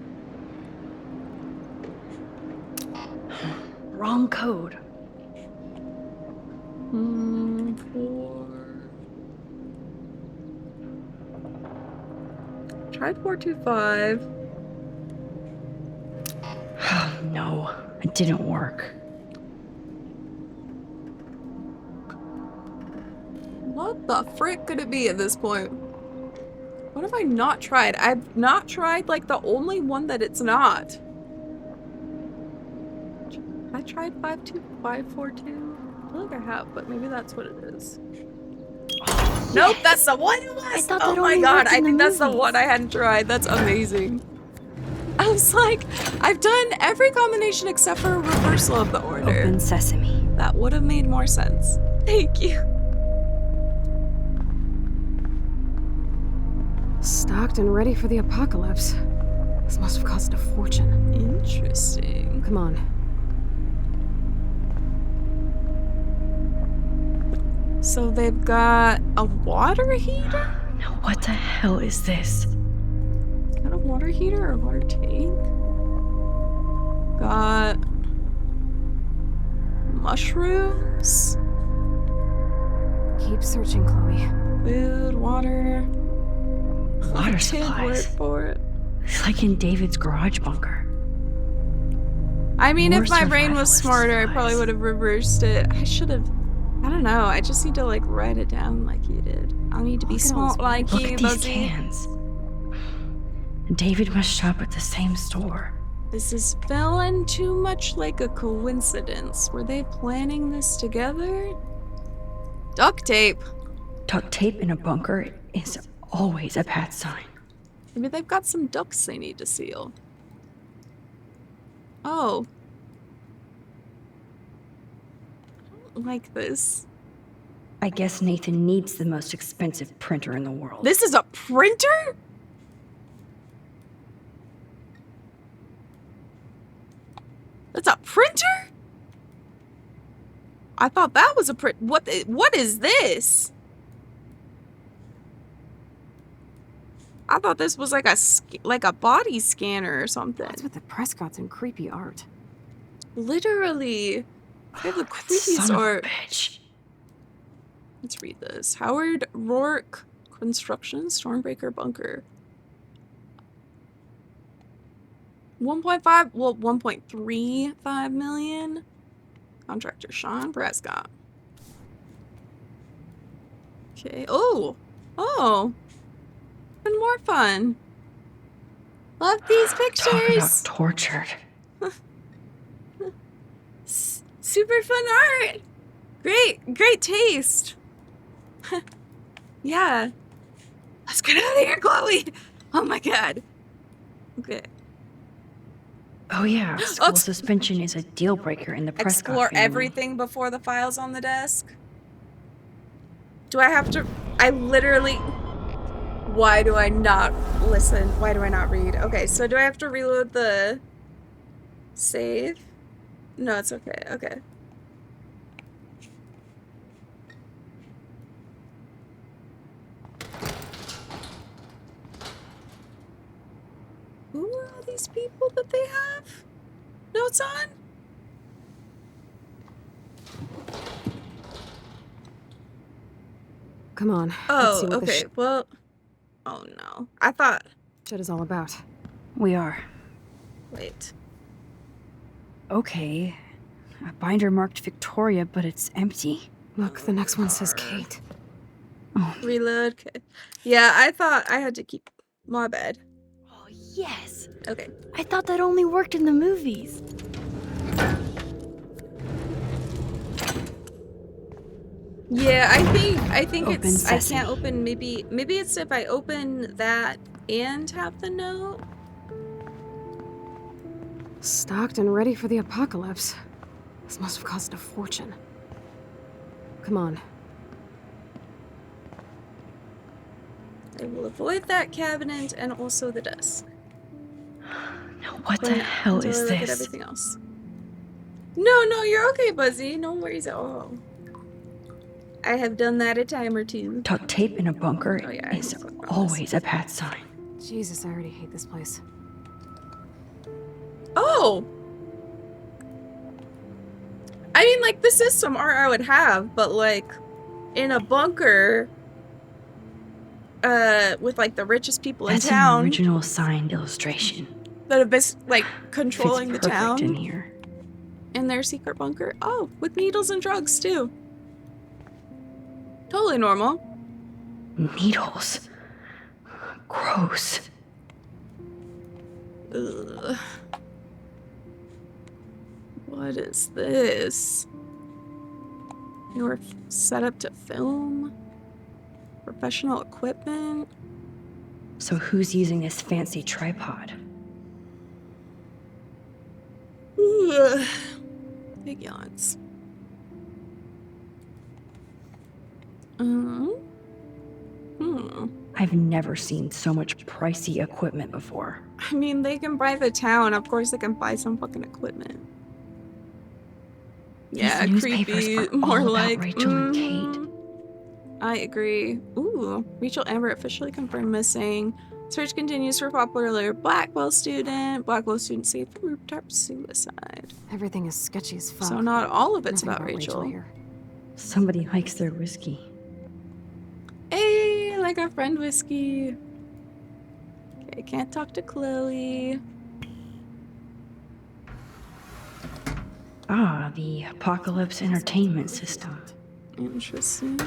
Wrong code. 4. Tried 4, 2, 5. No, it didn't work. What the frick could it be at this point? What have I not tried? I've not tried like the only one that it's not. I tried 5, 2, 5, 4, 2. I feel like I have, but maybe that's what it is. Nope, that's the one it was! thought Oh that my only god, worked I in the think that's the movies. one I hadn't tried. That's amazing. I was like, I've done every combination except for a reversal of the order. Open sesame. That would have made more sense. Thank you. Stocked and ready for the apocalypse. This must have cost a fortune. Interesting. Come on. So they've got a water heater? Now what the hell is this? Is that a water heater or a water tank? Got mushrooms, Keep searching, Chloe. food, water. Water Did work supplies. for it. It's like in David's garage bunker. I mean, More if my brain was survivalist smarter, I probably supplies. would have reversed it. I should have. I don't know. I just need to like write it down like you did. I need to be Look at all smart this- like Look you, at these Buzzy. cans. David must shop at the same store. This is feeling too much like a coincidence. Were they planning this together? Duct tape. Duct tape in a bunker is always a bad sign. Maybe they've got some ducks they need to seal. Oh. I don't like this. I guess Nathan needs the most expensive printer in the world. This is a printer? That's a printer? I thought that was a print. What is this? I thought this was like a body scanner or something. What's with the Prescotts and creepy art? Literally. They have the That creepiest son of a art. bitch. Let's read this. Howard Rourke Construction Stormbreaker Bunker. 1.5, well, 1.35 million. Contractor Sean Prescott. Okay. Oh. Oh. Even more fun. Love these Talk about pictures. tortured. Super fun art. Great taste. Yeah. Let's get out of here, Chloe. Oh my god. Okay. Oh yeah, school suspension is a deal breaker in the Prescott Explore family. everything before the files on the desk. Do I have to? I literally. Why do I not listen? Why do I not read? Okay, so do I have to reload the save? No, it's okay. Okay. Who are all these people that they have notes on? Come on. let's Oh, see what okay. this Well, oh no. I thought. shit is all about. We are. Wait. Okay. A binder marked Victoria, but it's empty. Look, the next one says Kate. Reload. Okay. Yeah, I thought I had to keep. My bad. Oh, yes. Okay. I thought that only worked in the movies. Yeah, I think Open it's I sesame. can't open maybe it's if I open that and have the note. Stocked and ready for the apocalypse. This must have cost a fortune. Come on. I will avoid that cabinet and also the desk. Now what the But hell until is I look at this? everything else. No, you're okay, Buzzy. No worries at all. I have done that a time or two. Duct tape in a bunker Oh, yeah, I is need to click on this. always a bad sign. Jesus, I already hate this place. Oh! I mean, like, this is some art I would have, but, like, in a bunker, with, like, the richest people That's in town an original signed illustration. that have been, like, controlling Fits the perfect town in here. in their secret bunker. Oh, with needles and drugs, too. Totally normal. Needles. Gross. Ugh. What is this? You're set up to film? Professional equipment? So who's using this fancy tripod? Ugh. Big yawns. I've never seen so much pricey equipment before. I mean, they can buy the town. Of course, they can buy some fucking equipment. Yeah, These newspapers creepy. are all More about like Rachel and Kate. I agree. Ooh, Rachel Amber officially confirmed missing. Search continues for popular Blackwell student. Blackwell student saved from rooftop suicide. Everything is sketchy as fuck. So not all of it's Nothing about Rachel. here. Somebody likes their whiskey. Hey, like our friend Whiskey. Okay, can't talk to Chloe. Ah, the Apocalypse Entertainment System. Interesting.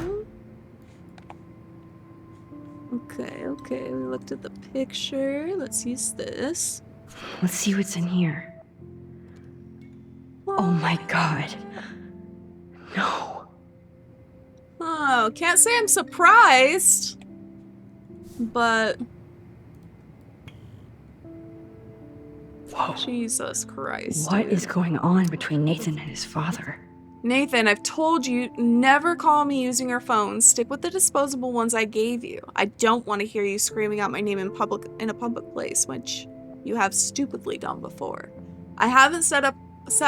Okay, we looked at the picture. Let's use this. Let's see what's in here. Oh my god. No. Oh, can't say I'm surprised. But Whoa. Jesus Christ. What dude. is going on between Nathan and his father? Nathan, I've told you, never call me using your phone. Stick with the disposable ones I gave you. I don't want to hear you screaming out my name in a public place, which you have stupidly done before. I haven't set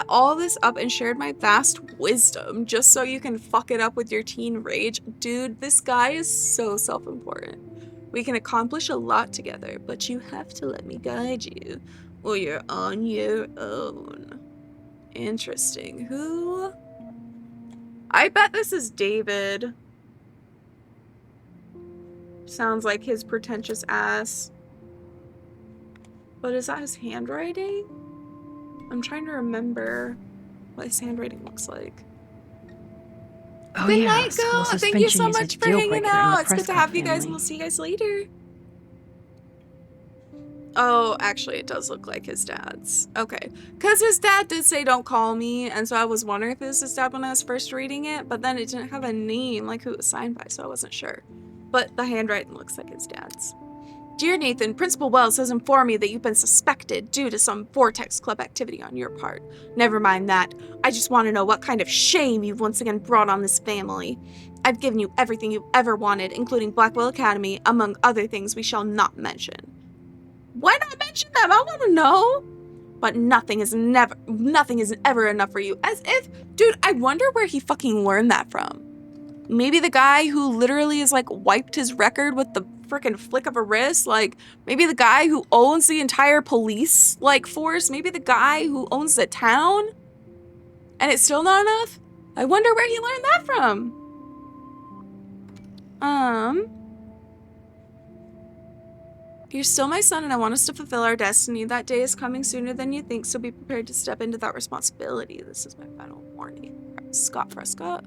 all this up and shared my vast wisdom just so you can fuck it up with your teen rage. Dude, this guy is so self-important. We can accomplish a lot together, but you have to let me guide you, or you're on your own. Interesting. Who? I bet this is David. Sounds like his pretentious ass. But is that his handwriting? I'm trying to remember what his handwriting looks like. Oh Good yeah, night, school girl. Thank you so suspension is a much for deal hanging breaker in out. the It's good to Prescott have you guys, and family. we'll see you guys later. Oh, actually, it does look like his dad's. Okay. Because his dad did say, don't call me. And so I was wondering if it was his dad when I was first reading it. But then it didn't have a name, like who it was signed by. So I wasn't sure. But the handwriting looks like his dad's. Dear Nathan, Principal Wells has informed me that you've been suspected due to some Vortex Club activity on your part. Never mind that. I just want to know what kind of shame you've once again brought on this family. I've given you everything you've ever wanted, including Blackwell Academy, among other things we shall not mention. Why not mention them? I want to know. But nothing is ever enough for you. As if, dude, I wonder where he fucking learned that from. Maybe the guy who literally is like wiped his record with the freaking flick of a wrist. Like maybe the guy who owns the entire police like force. Maybe the guy who owns the town. And it's still not enough? I wonder where he learned that from. You're still my son and I want us to fulfill our destiny. That day is coming sooner than you think, so be prepared to step into that responsibility. This is my final warning. Scott Prescott.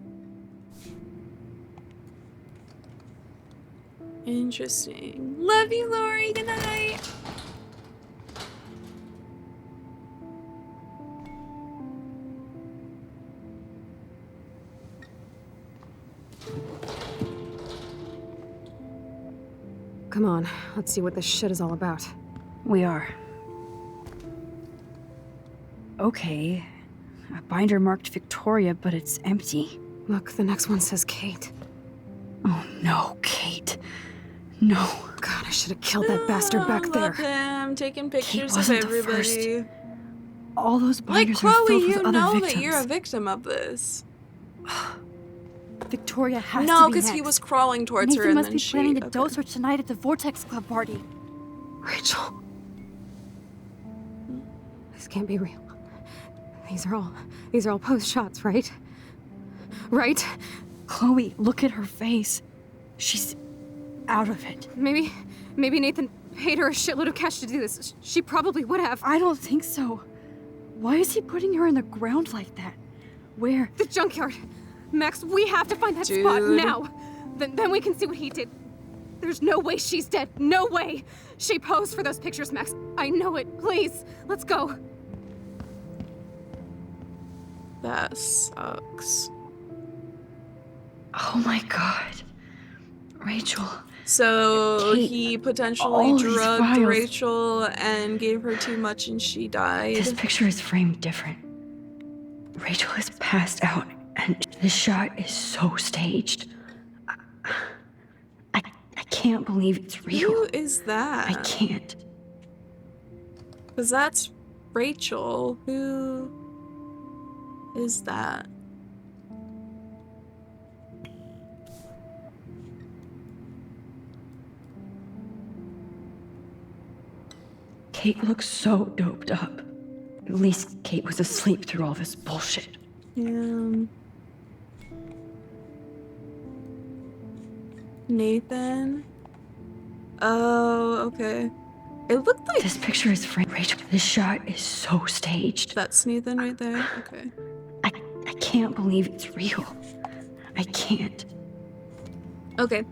Interesting. Love you, Lori. Good night. Come on, let's see what this shit is all about. We are. Okay. A binder marked Victoria, but it's empty. Look, the next one says Kate. Oh no, Kate. No. God, I should have killed that bastard back there. Love him. Taking pictures of wasn't the everybody. All those Like binders are Chloe, filled with you other know victims. that you're a victim of this. Victoria has No, to be because he next. was crawling towards her Nathan and must then be she. planning to Okay. dose her tonight at the Vortex Club party. Rachel. This can't be real. These are all post shots, right? Right? Chloe, look at her face. She's out of it. Maybe Nathan paid her a shitload of cash to do this. She probably would have. I don't think so. Why is he putting her in the ground like that? Where? The junkyard. Max, we have to find that spot Dude. now. Then we can see what he did. There's no way she's dead. No way. She posed for those pictures, Max. I know it. Please, let's go. That sucks. Oh my god. Rachel. So Kate, he all potentially these drugged files. Rachel and gave her too much and she died. This picture is framed different. Rachel is passed out, and this shot is so staged. I can't believe it's real. Who is that? I can't. Because that's Rachel. Who is that? Kate looks so doped up. At least Kate was asleep through all this bullshit. Nathan? Oh, okay. It looked like This picture is framed. Rachel, this shot is so staged. that's Nathan right there. Okay. I can't believe it's real. I can't. Okay.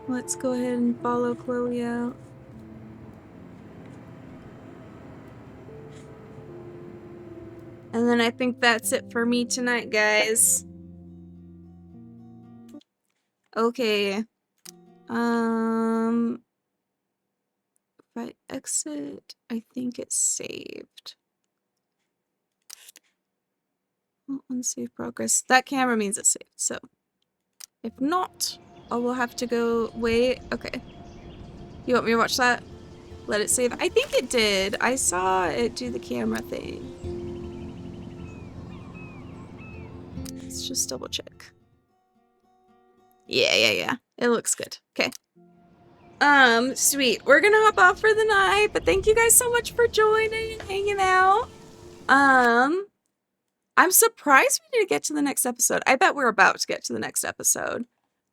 Let's go ahead and follow Chloe out. And then I think that's it for me tonight, guys. Okay. If I exit, I think it's saved. Oh, unsave progress. That camera means it's saved, so if not, I will have to go wait. Okay. You want me to watch that? Let it save. I think it did. I saw it do the camera thing. Let's just double check. Yeah. It looks good. Okay. Sweet. We're gonna hop off for the night, but thank you guys so much for joining and hanging out. I'm surprised we didn't get to the next episode. I bet we're about to get to the next episode.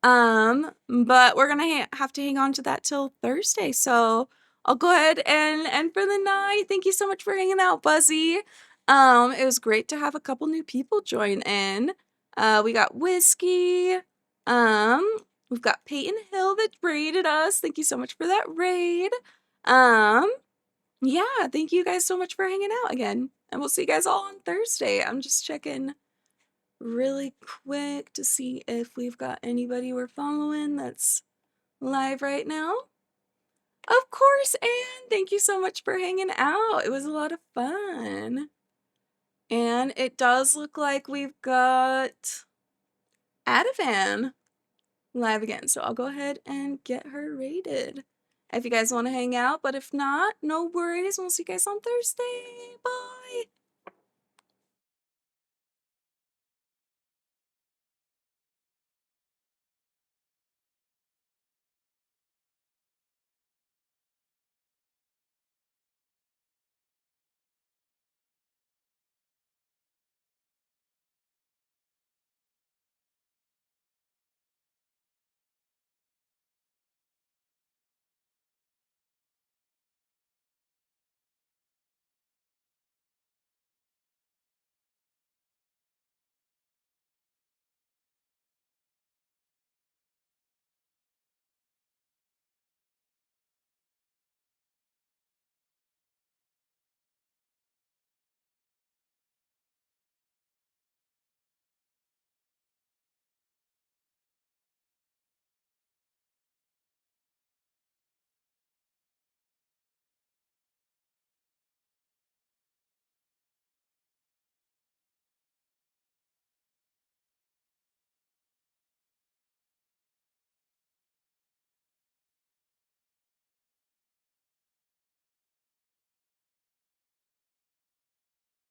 But we're gonna have to hang on to that till Thursday. So I'll go ahead and end for the night. Thank you so much for hanging out, Buzzy. It was great to have a couple new people join in. We got Whiskey. We've got Peyton Hill that raided us. Thank you so much for that raid. Yeah, thank you guys so much for hanging out again. And we'll see you guys all on Thursday. I'm just checking really quick to see if we've got anybody we're following that's live right now. Of course, Anne, thank you so much for hanging out. It was a lot of fun. And it does look like we've got Adavan live again. So I'll go ahead and get her rated if you guys want to hang out. But if not, no worries. We'll see you guys on Thursday. Bye.